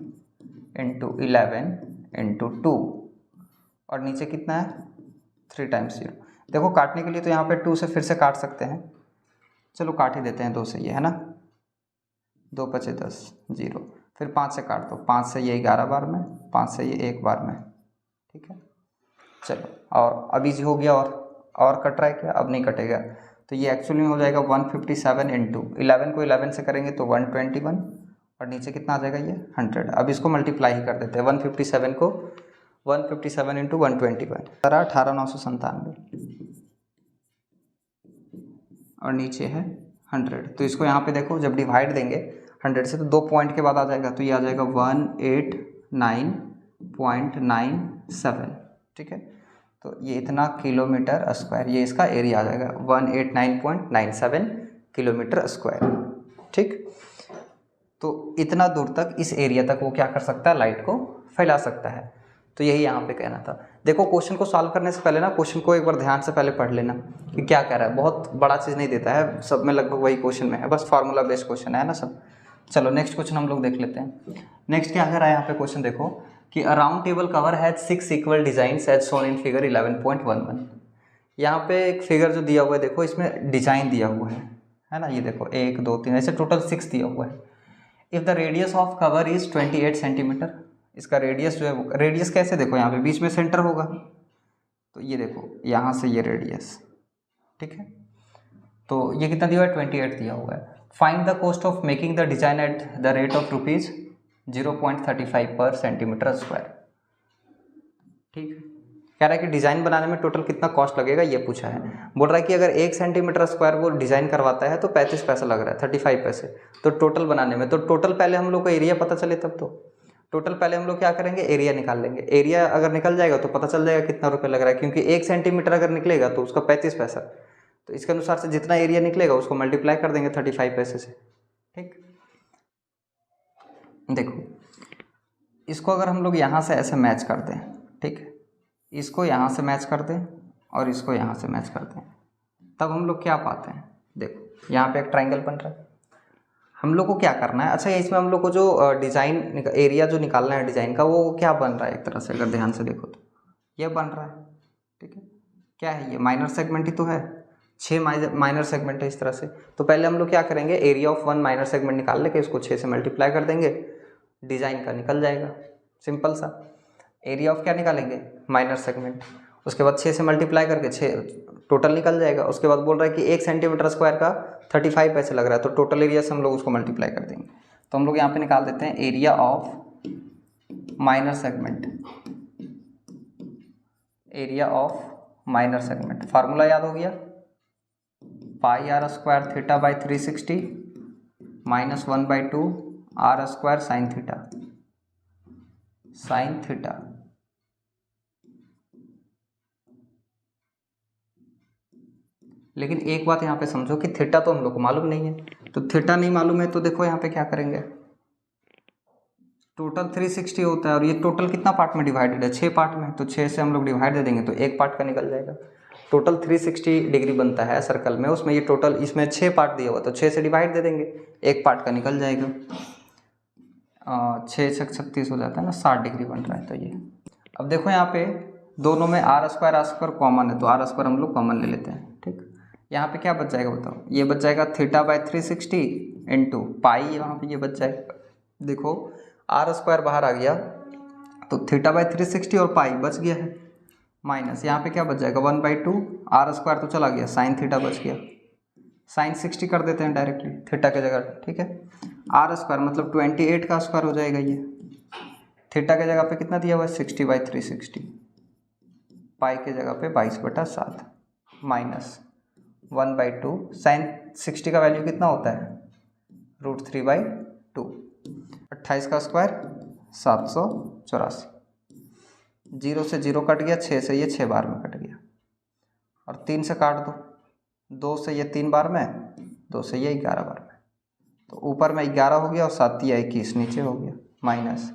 इंटू 11 इंटू 2, और नीचे कितना है 3 टाइम्स 0। देखो काटने के लिए तो यहाँ पे 2 से फिर से काट सकते हैं, चलो काट ही देते हैं 2 से ये, है ना, 2 5 10 0। फिर 5 से काट दो, 5 से ये 11 बार में, 5 से ये 1 बार में, ठीक है। चलो और अभी जो हो गया, और कट रहा है क्या, अब नहीं कटेगा। तो ये एक्चुअली में हो जाएगा 157 इंटू 11 को 11 से करेंगे तो 121, और नीचे कितना आ जाएगा ये 100। अब इसको मल्टीप्लाई ही कर देते हैं, 157 को 157 इंटू 121, 18 997, और नीचे है 100। तो इसको यहाँ पे देखो जब डिवाइड देंगे 100 से तो 2 पॉइंट के बाद आ जाएगा, तो ये आ जाएगा 18.97, ठीक है। तो ये इतना किलोमीटर स्क्वायर, ये इसका एरिया आ जाएगा 189.97 किलोमीटर स्क्वायर, ठीक। तो इतना दूर तक, इस एरिया तक वो क्या कर सकता है, लाइट को फैला सकता है। तो यही यहाँ पे कहना था। देखो क्वेश्चन को सॉल्व करने से पहले ना क्वेश्चन को एक बार ध्यान से पहले पढ़ लेना कि क्या कह रहा है। बहुत बड़ा चीज़ नहीं देता है, सब में लगभग वही क्वेश्चन में है, बस फार्मूला बेस्ड क्वेश्चन है ना सब। चलो नेक्स्ट क्वेश्चन हम लोग देख लेते हैं। नेक्स्ट क्या कह रहा है यहाँ पे क्वेश्चन, देखो कि a round table cover has 6 equal designs as shown in figure 11.11। यहाँ पे एक फिगर जो दिया हुआ है, देखो इसमें डिजाइन दिया हुआ है ना, ये देखो 1 2 3 ऐसे टोटल 6 दिया हुआ है। If the radius of cover is 28 centimetre, इसका रेडियस जो है वो, रेडियस कैसे, देखो यहाँ पे बीच में सेंटर होगा, तो ये देखो यहाँ से ये रेडियस, ठीक है। तो ये कितना दिया हुआ है, 28 दिया हुआ है। Find the cost of making the design at the rate of rupees 0.35 पर सेंटीमीटर स्क्वायर, ठीक है। कह रहा है कि डिज़ाइन बनाने में टोटल कितना कॉस्ट लगेगा, ये पूछा है। बोल रहा है कि अगर 1 सेंटीमीटर स्क्वायर वो डिज़ाइन करवाता है तो 35 पैसा लग रहा है, 35 पैसे। तो टोटल बनाने में, तो टोटल पहले हम लोग को एरिया पता चले तब, तो टोटल पहले हम लोग क्या करेंगे, एरिया निकाल लेंगे। एरिया अगर निकल जाएगा तो पता चल जाएगा कितना रुपये लग रहा है, क्योंकि 1 सेंटीमीटर अगर निकलेगा तो उसका 35 पैसा, तो इसके अनुसार से जितना एरिया निकलेगा उसको मल्टीप्लाई कर देंगे 35 पैसे से, ठीक। देखो इसको अगर हम लोग यहाँ से ऐसे मैच कर दें, ठीक, इसको यहाँ से मैच कर दें और इसको यहाँ से मैच कर दें, तब हम लोग क्या पाते हैं, देखो यहाँ पे एक ट्रायंगल बन रहा है। हम लोग को क्या करना है, अच्छा इसमें हम लोग को जो डिज़ाइन एरिया जो निकालना है डिज़ाइन का, वो क्या बन रहा है, एक तरह से अगर ध्यान से देखो तो ये बन रहा है, ठीक है। क्या है ये, माइनर सेगमेंट ही तो है, 6 माइनर सेगमेंट है इस तरह से। तो पहले हम लोग क्या करेंगे, एरिया ऑफ 1 माइनर सेगमेंट निकाल लेके इसको 6 से मल्टीप्लाई कर देंगे, डिज़ाइन का निकल जाएगा, सिंपल सा। एरिया ऑफ क्या निकालेंगे, माइनर सेगमेंट, उसके बाद 6 से मल्टीप्लाई करके 6 टोटल निकल जाएगा। उसके बाद बोल रहा है कि 1 सेंटीमीटर स्क्वायर का 35 पैसे लग रहा है, तो टोटल एरिया से हम लोग उसको मल्टीप्लाई कर देंगे। तो हम लोग यहाँ पे निकाल देते हैं area of minor segment, area of minor segment, formula याद हो गया, pi r square theta by 360 minus 1/2 r square sine theta, sine theta. लेकिन एक बात यहाँ पे समझो कि थीटा तो हम लोग को मालूम नहीं है, तो थीटा नहीं मालूम है तो देखो यहाँ पे क्या करेंगे, टोटल 360 होता है और ये टोटल कितना पार्ट में डिवाइडेड है, 6 पार्ट में, तो 6 से हम लोग डिवाइड दे देंगे तो एक पार्ट का निकल जाएगा। टोटल 360 डिग्री बनता है सर्कल में, उसमें ये टोटल इसमें 6 पार्ट दिया हुआ, तो 6 से डिवाइड दे देंगे, एक पार्ट का निकल जाएगा। 6 छक 36 हो जाता है ना, 60 डिग्री बन रहा है। तो ये अब देखो यहाँ पे दोनों में आर स्क्वायर कॉमन है, तो आर स्क्वायर हम लोग कॉमन ले लेते हैं, ठीक। यहाँ पे क्या बच जाएगा बताओ, ये बच जाएगा थीटा बाई 360 इंटू पाई, वहाँ पे ये बच जाएगा। देखो आर स्क्वायर बाहर आ गया तो थीटा बाई 360 और पाई बच गया है, माइनस यहाँ पे क्या बच जाएगा 1/2, आर स्क्वायर तो चला गया, साइन थीटा बच गया, साइन 60 कर देते हैं डायरेक्टली थीटा के जगह, ठीक है। आर स्क्वायर मतलब 28 का स्क्वायर हो जाएगा, ये थीटा के जगह पे कितना दिया हुआ है 60/360, पाई के जगह पे 22/7 माइनस 1/2, साइन 60 का वैल्यू कितना होता है √3/2, 28 का स्क्वायर 784, 0 से 0 कट गया, 6 से ये 6 बार में कट गया, और 3 से काट दो, 2 से ये 3 बार में, 2 से ये 11 बार में, तो ऊपर में 11 हो गया और 7 या 21 नीचे हो गया, माइनस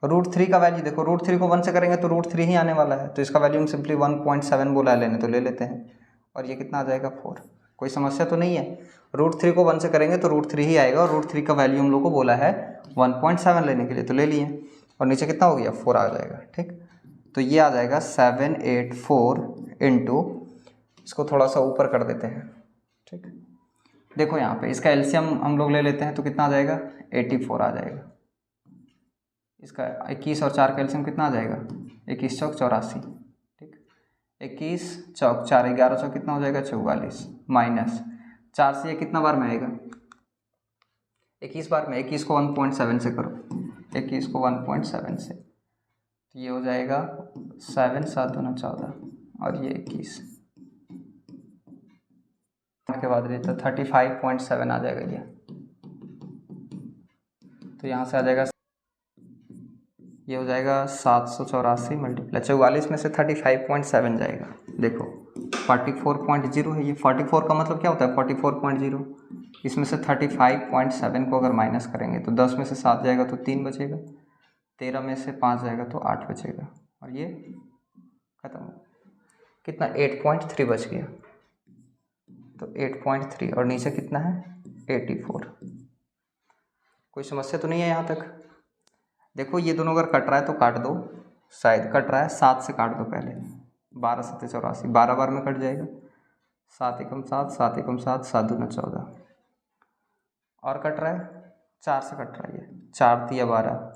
√3 का वैल्यू देखो, √3 को 1 से करेंगे तो √3 ही आने वाला है, तो इसका वैल्यू हम सिंपली 1.7 बोला है लेने, तो ले लेते हैं, और ये कितना आ जाएगा 4। कोई समस्या तो नहीं है, √3 को 1 से करेंगे तो √3 ही आएगा, और √3 का वैल्यू हम लोग को बोला है 1.7 लेने के लिए, तो ले लिए, और नीचे कितना हो गया 4 आ जाएगा, ठीक। तो ये आ जाएगा 784 इंटू, इसको थोड़ा सा ऊपर कर देते हैं, ठीक। देखो यहाँ पे इसका एलसीएम हम लोग ले लेते हैं तो कितना आ जाएगा 84 आ जाएगा, इसका 21 और 4 का एलसीएम कितना आ जाएगा 21 चौक 84, ठीक। 21 चौक 4, 11 चौक कितना हो जाएगा 44, माइनस 4 से ये कितना बार में आएगा 21 बार में, 21 को 1.7 से करो, 21 को 1.7 से, तो ये हो जाएगा 7 7 दूना 14 और ये 21 के बाद रहता 35.7 आ जाएगा ये, तो यहाँ से आ जाएगा ये हो जाएगा 784 मल्टीप्लाई 44 में से 35.7 जाएगा। देखो 44.0 है, ये 44 का मतलब क्या होता है 44.0, इसमें से 35.7 को अगर माइनस करेंगे तो 10 में से 7 जाएगा तो 3 बचेगा, 13 में से 5 जाएगा तो 8 बचेगा, और ये खत्म। कितना 8.3 बच गया, तो 8.3 और नीचे कितना है 84। कोई समस्या तो नहीं है यहाँ तक? देखो ये दोनों अगर कट रहा है तो काट दो, शायद कट रहा है 7 से काट दो पहले, 12 7 84, 12 बार में कट जाएगा, 7 एकम 7, 7 एकम 7, 7 दूना 14, और कट रहा है 4 से कट रहा है, ये 4 तिया 12,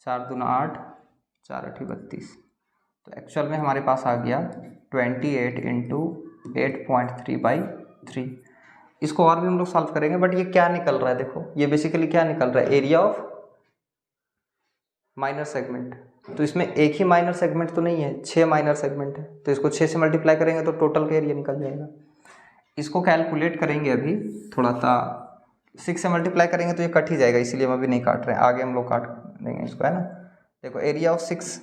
4 दूना 8, 4 अठी 32, तो एक्चुअल में हमारे पास आ गया 28 इंटू 8.3/3। इसको और भी हम लोग सॉल्व करेंगे, बट ये क्या निकल रहा है देखो, ये बेसिकली क्या निकल रहा है एरिया ऑफ माइनर सेगमेंट। तो इसमें एक ही माइनर सेगमेंट तो नहीं है, 6 माइनर सेगमेंट है, तो इसको 6 से मल्टीप्लाई करेंगे तो टोटल का एरिया निकल जाएगा। इसको कैलकुलेट करेंगे अभी थोड़ा सा, 6 से मल्टीप्लाई करेंगे तो ये कट ही जाएगा, इसीलिए हम अभी नहीं काट रहे हैं, आगे हम लोग काट देंगे इसको, है ना। देखो एरिया ऑफ 6,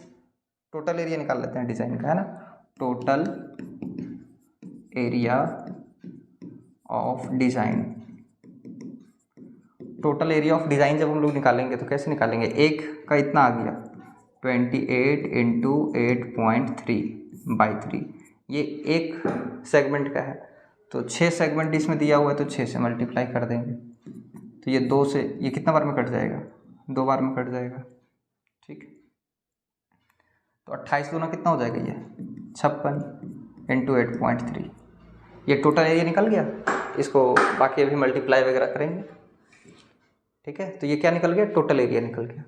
टोटल एरिया निकाल लेते हैं डिज़ाइन का, है ना। Total area of design, total area of design जब हम लोग निकालेंगे तो कैसे निकालेंगे, एक का इतना आ गया 28 इंटू 8.3/3, ये एक सेगमेंट का है, तो 6 सेगमेंट इसमें दिया हुआ है तो 6 से मल्टीप्लाई कर देंगे, तो ये 2 से, ये कितना बार में कट जाएगा 2 बार में कट जाएगा, ठीक। तो 28 दूना कितना हो जाएगा, ये 56 इंटू 8.3, ये टोटल एरिया निकल गया। इसको बाकी अभी मल्टीप्लाई वगैरह करेंगे, ठीक है। तो ये क्या निकल गया, टोटल एरिया निकल गया।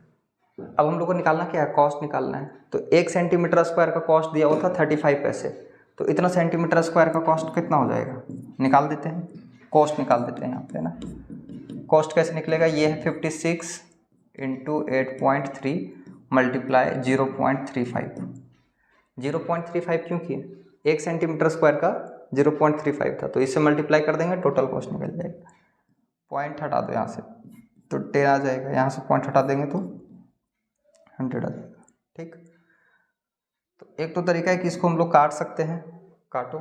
अब हम लोग को निकालना क्या है, कॉस्ट निकालना है। तो 1 सेंटीमीटर स्क्वायर का कॉस्ट दिया हुआ था 35 पैसे, तो इतना सेंटीमीटर स्क्वायर का कॉस्ट कितना हो जाएगा, निकाल देते हैं, कॉस्ट निकाल देते हैं यहाँ पे, है ना। कॉस्ट कैसे निकलेगा, ये है 56 इंटू 8.3 मल्टीप्लाई 0.35। 0.35 क्यों किए, 1 सेंटीमीटर स्क्वायर का 0.35 था, तो इससे मल्टीप्लाई कर देंगे, टोटल कॉस्ट निकल जाएगा। पॉइंट हटा दो यहाँ से तो 10 आ जाएगा, यहाँ से पॉइंट हटा देंगे तो 100 आ जाएगा, ठीक। तो एक तो तरीका है कि इसको हम लोग काट सकते हैं, काटो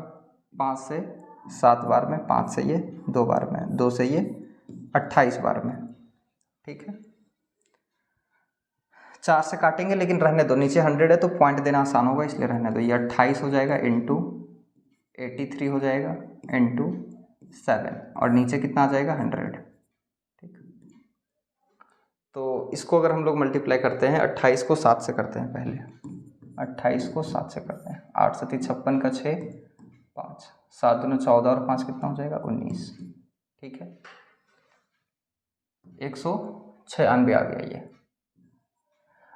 5 से 7 बार में, 5 से ये 2 बार में, 2 से ये 28 बार में, ठीक है। 4 से काटेंगे लेकिन रहने दो, नीचे 100 है तो पॉइंट देना आसान होगा, इसलिए रहने दो। ये 28 हो जाएगा इंटू 83 हो जाएगा इंटू 7, और नीचे कितना आ जाएगा 100, ठीक। तो इसको अगर हम लोग मल्टीप्लाई करते हैं, 28 को 7 से करते हैं पहले, 28 को 7 से करते हैं, 8 7 56 का 6 5, 7 दूना 14 और 5 कितना हो जाएगा 19, ठीक है। 196 आ गया ये।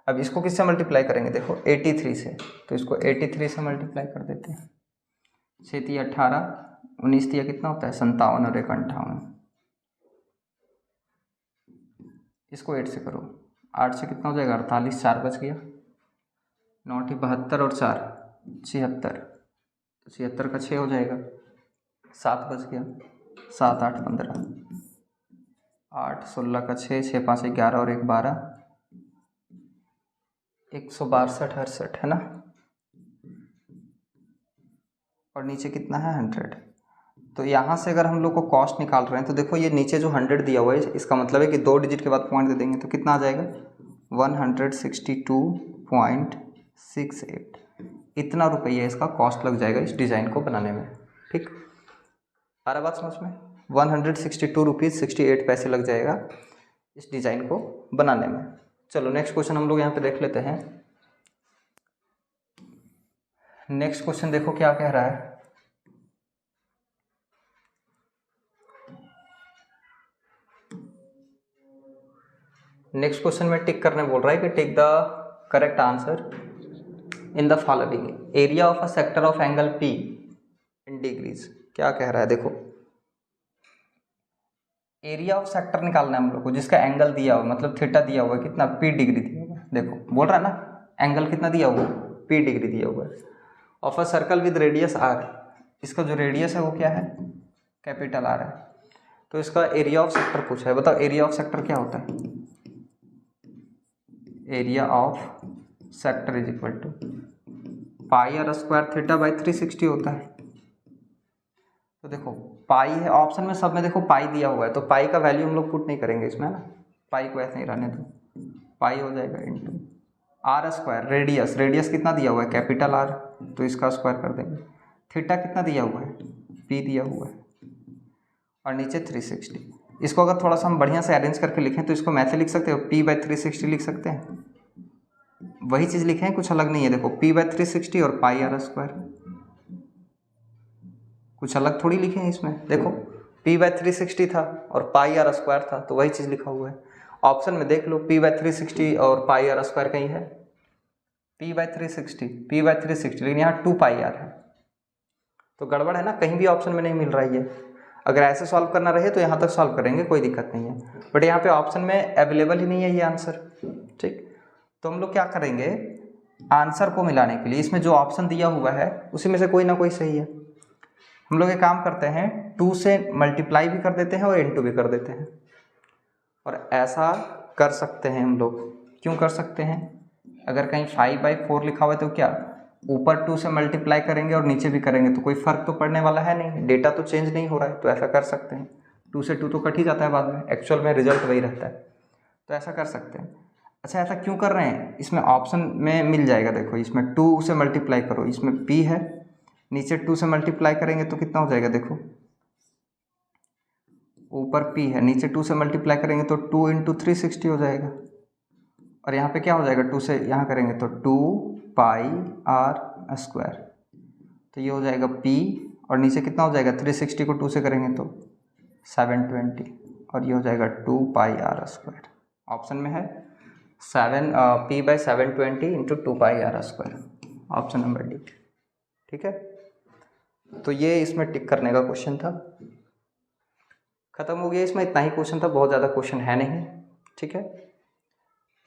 अब इसको किससे मल्टीप्लाई करेंगे, देखो 83 से, तो इसको 83 से मल्टीप्लाई कर देते हैं। 6 3 18, 19 3 कितना होता है 57 और 1 58, इसको 8 से करो, 8 से कितना हो जाएगा 48, 4 बच गया, 9 72 और 4 76, तो 76 का 6 हो जाएगा, 7 बच गया, 7 8 15, 8 16 का 6, 6 5 11 और 1 12, 162 68 है ना, और नीचे कितना है 100। तो यहाँ से अगर हम लोग को कॉस्ट निकाल रहे हैं तो देखो ये नीचे जो 100 दिया हुआ है, इसका मतलब है कि 2 डिजिट के बाद पॉइंट दे देंगे तो कितना आ जाएगा 162.68, इतना रुपये इसका कॉस्ट लग जाएगा इस डिज़ाइन को बनाने में, ठीक। आ रहा बात समझ में, 162 रुपीज़ 68 पैसे लग जाएगा इस डिज़ाइन को बनाने में। चलो नेक्स्ट क्वेश्चन हम लोग यहाँ पे देख लेते हैं। नेक्स्ट क्वेश्चन देखो क्या कह रहा है, नेक्स्ट क्वेश्चन में टिक करने बोल रहा है कि tick the correct answer in the following, area of a sector of angle P in degrees. क्या कह रहा है देखो, एरिया ऑफ सेक्टर निकालना है हम लोग को जिसका एंगल दिया हुआ, मतलब थीटा दिया हुआ है कितना, पी डिग्री दिया हुआ है। देखो बोल रहा है ना एंगल कितना दिया हुआ है, पी डिग्री दिया हुआ है, of a circle with radius r, इसका जो रेडियस है वो क्या है कैपिटल आर है। तो इसका एरिया ऑफ सेक्टर पूछा है, बताओ एरिया ऑफ सेक्टर क्या होता है, area of sector is equal to pi r square theta by 360 होता है। तो देखो पाई है ऑप्शन में, सब में देखो पाई दिया हुआ है, तो पाई का वैल्यू हम लोग पुट नहीं करेंगे इसमें, है ना, पाई को ऐसे ही रहने दो, पाई हो जाएगा into r square, radius, radius कितना दिया हुआ है कैपिटल आर, तो इसका स्क्वायर कर देंगे, थीटा कितना दिया हुआ है पी दिया हुआ है, और नीचे 360। इसको अगर थोड़ा सा हम बढ़िया से अरेंज करके लिखें तो इसको मैथ लिख सकते हो, पी बाई 360 लिख सकते हैं, वही चीज़ लिखे हैं, कुछ अलग नहीं है। देखो पी बाई 360 और पाई आर स्क्वायर, कुछ अलग थोड़ी लिखे हैं इसमें। देखो पी बाई 360 था और पाई आर स्क्वायर था, तो वही चीज़ लिखा हुआ है। ऑप्शन में देख लो पी बाई 360 और पाई आर स्क्वायर कहीं है, पी बाई 360, लेकिन यहाँ 2 पाई आर है, तो गड़बड़ है ना, कहीं भी ऑप्शन में नहीं मिल रहा है ये। अगर ऐसे सॉल्व करना रहे तो यहाँ तक सॉल्व करेंगे, कोई दिक्कत नहीं है, बट यहाँ पे ऑप्शन में अवेलेबल ही नहीं है ये आंसर। ठीक, तो हम लोग क्या करेंगे, आंसर को मिलाने के लिए इसमें जो ऑप्शन दिया हुआ है उसी में से कोई ना कोई सही है। हम लोग एक काम करते हैं, 2 से मल्टीप्लाई भी कर देते हैं और इनटू भी कर देते हैं, और ऐसा कर सकते हैं हम लोग। क्यों कर सकते हैं, अगर कहीं 5/4 लिखा हुआ है तो क्या ऊपर 2 से मल्टीप्लाई करेंगे और नीचे भी करेंगे तो कोई फ़र्क तो पड़ने वाला है नहीं, डेटा तो चेंज नहीं हो रहा है, तो ऐसा कर सकते हैं। 2 से 2 तो कट ही जाता है बाद में, एक्चुअल में रिजल्ट वही रहता है, तो ऐसा कर सकते हैं। अच्छा ऐसा क्यों कर रहे हैं, इसमें ऑप्शन में मिल जाएगा, देखो इसमें 2 से मल्टीप्लाई करो, इसमें p है, नीचे 2 से मल्टीप्लाई करेंगे तो कितना हो जाएगा, देखो ऊपर p है, नीचे 2 से मल्टीप्लाई करेंगे तो 2 × 360 हो जाएगा, और यहाँ पे क्या हो जाएगा, 2 से यहाँ करेंगे तो 2 पाई आर स्क्वायर, तो ये हो जाएगा p, और नीचे कितना हो जाएगा, 360 को 2 से करेंगे तो 720, और ये हो जाएगा 2 पाई आर स्क्वायर। ऑप्शन में है p by 720 into 2 pi r square, option number D. ठीक है, तो ये इसमें टिक करने का क्वेश्चन था, खत्म हो गया। इसमें इतना ही क्वेश्चन था, बहुत ज़्यादा क्वेश्चन है नहीं। ठीक है,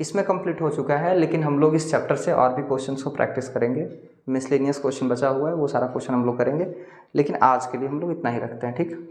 इसमें कंप्लीट हो चुका है, लेकिन हम लोग इस चैप्टर से और भी क्वेश्चंस को प्रैक्टिस करेंगे। मिसलेनियस क्वेश्चन बचा हुआ है, वो सारा क्वेश्चन हम लोग करेंगे, लेकिन आज के लिए हम लोग इतना ही रखते हैं। ठीक।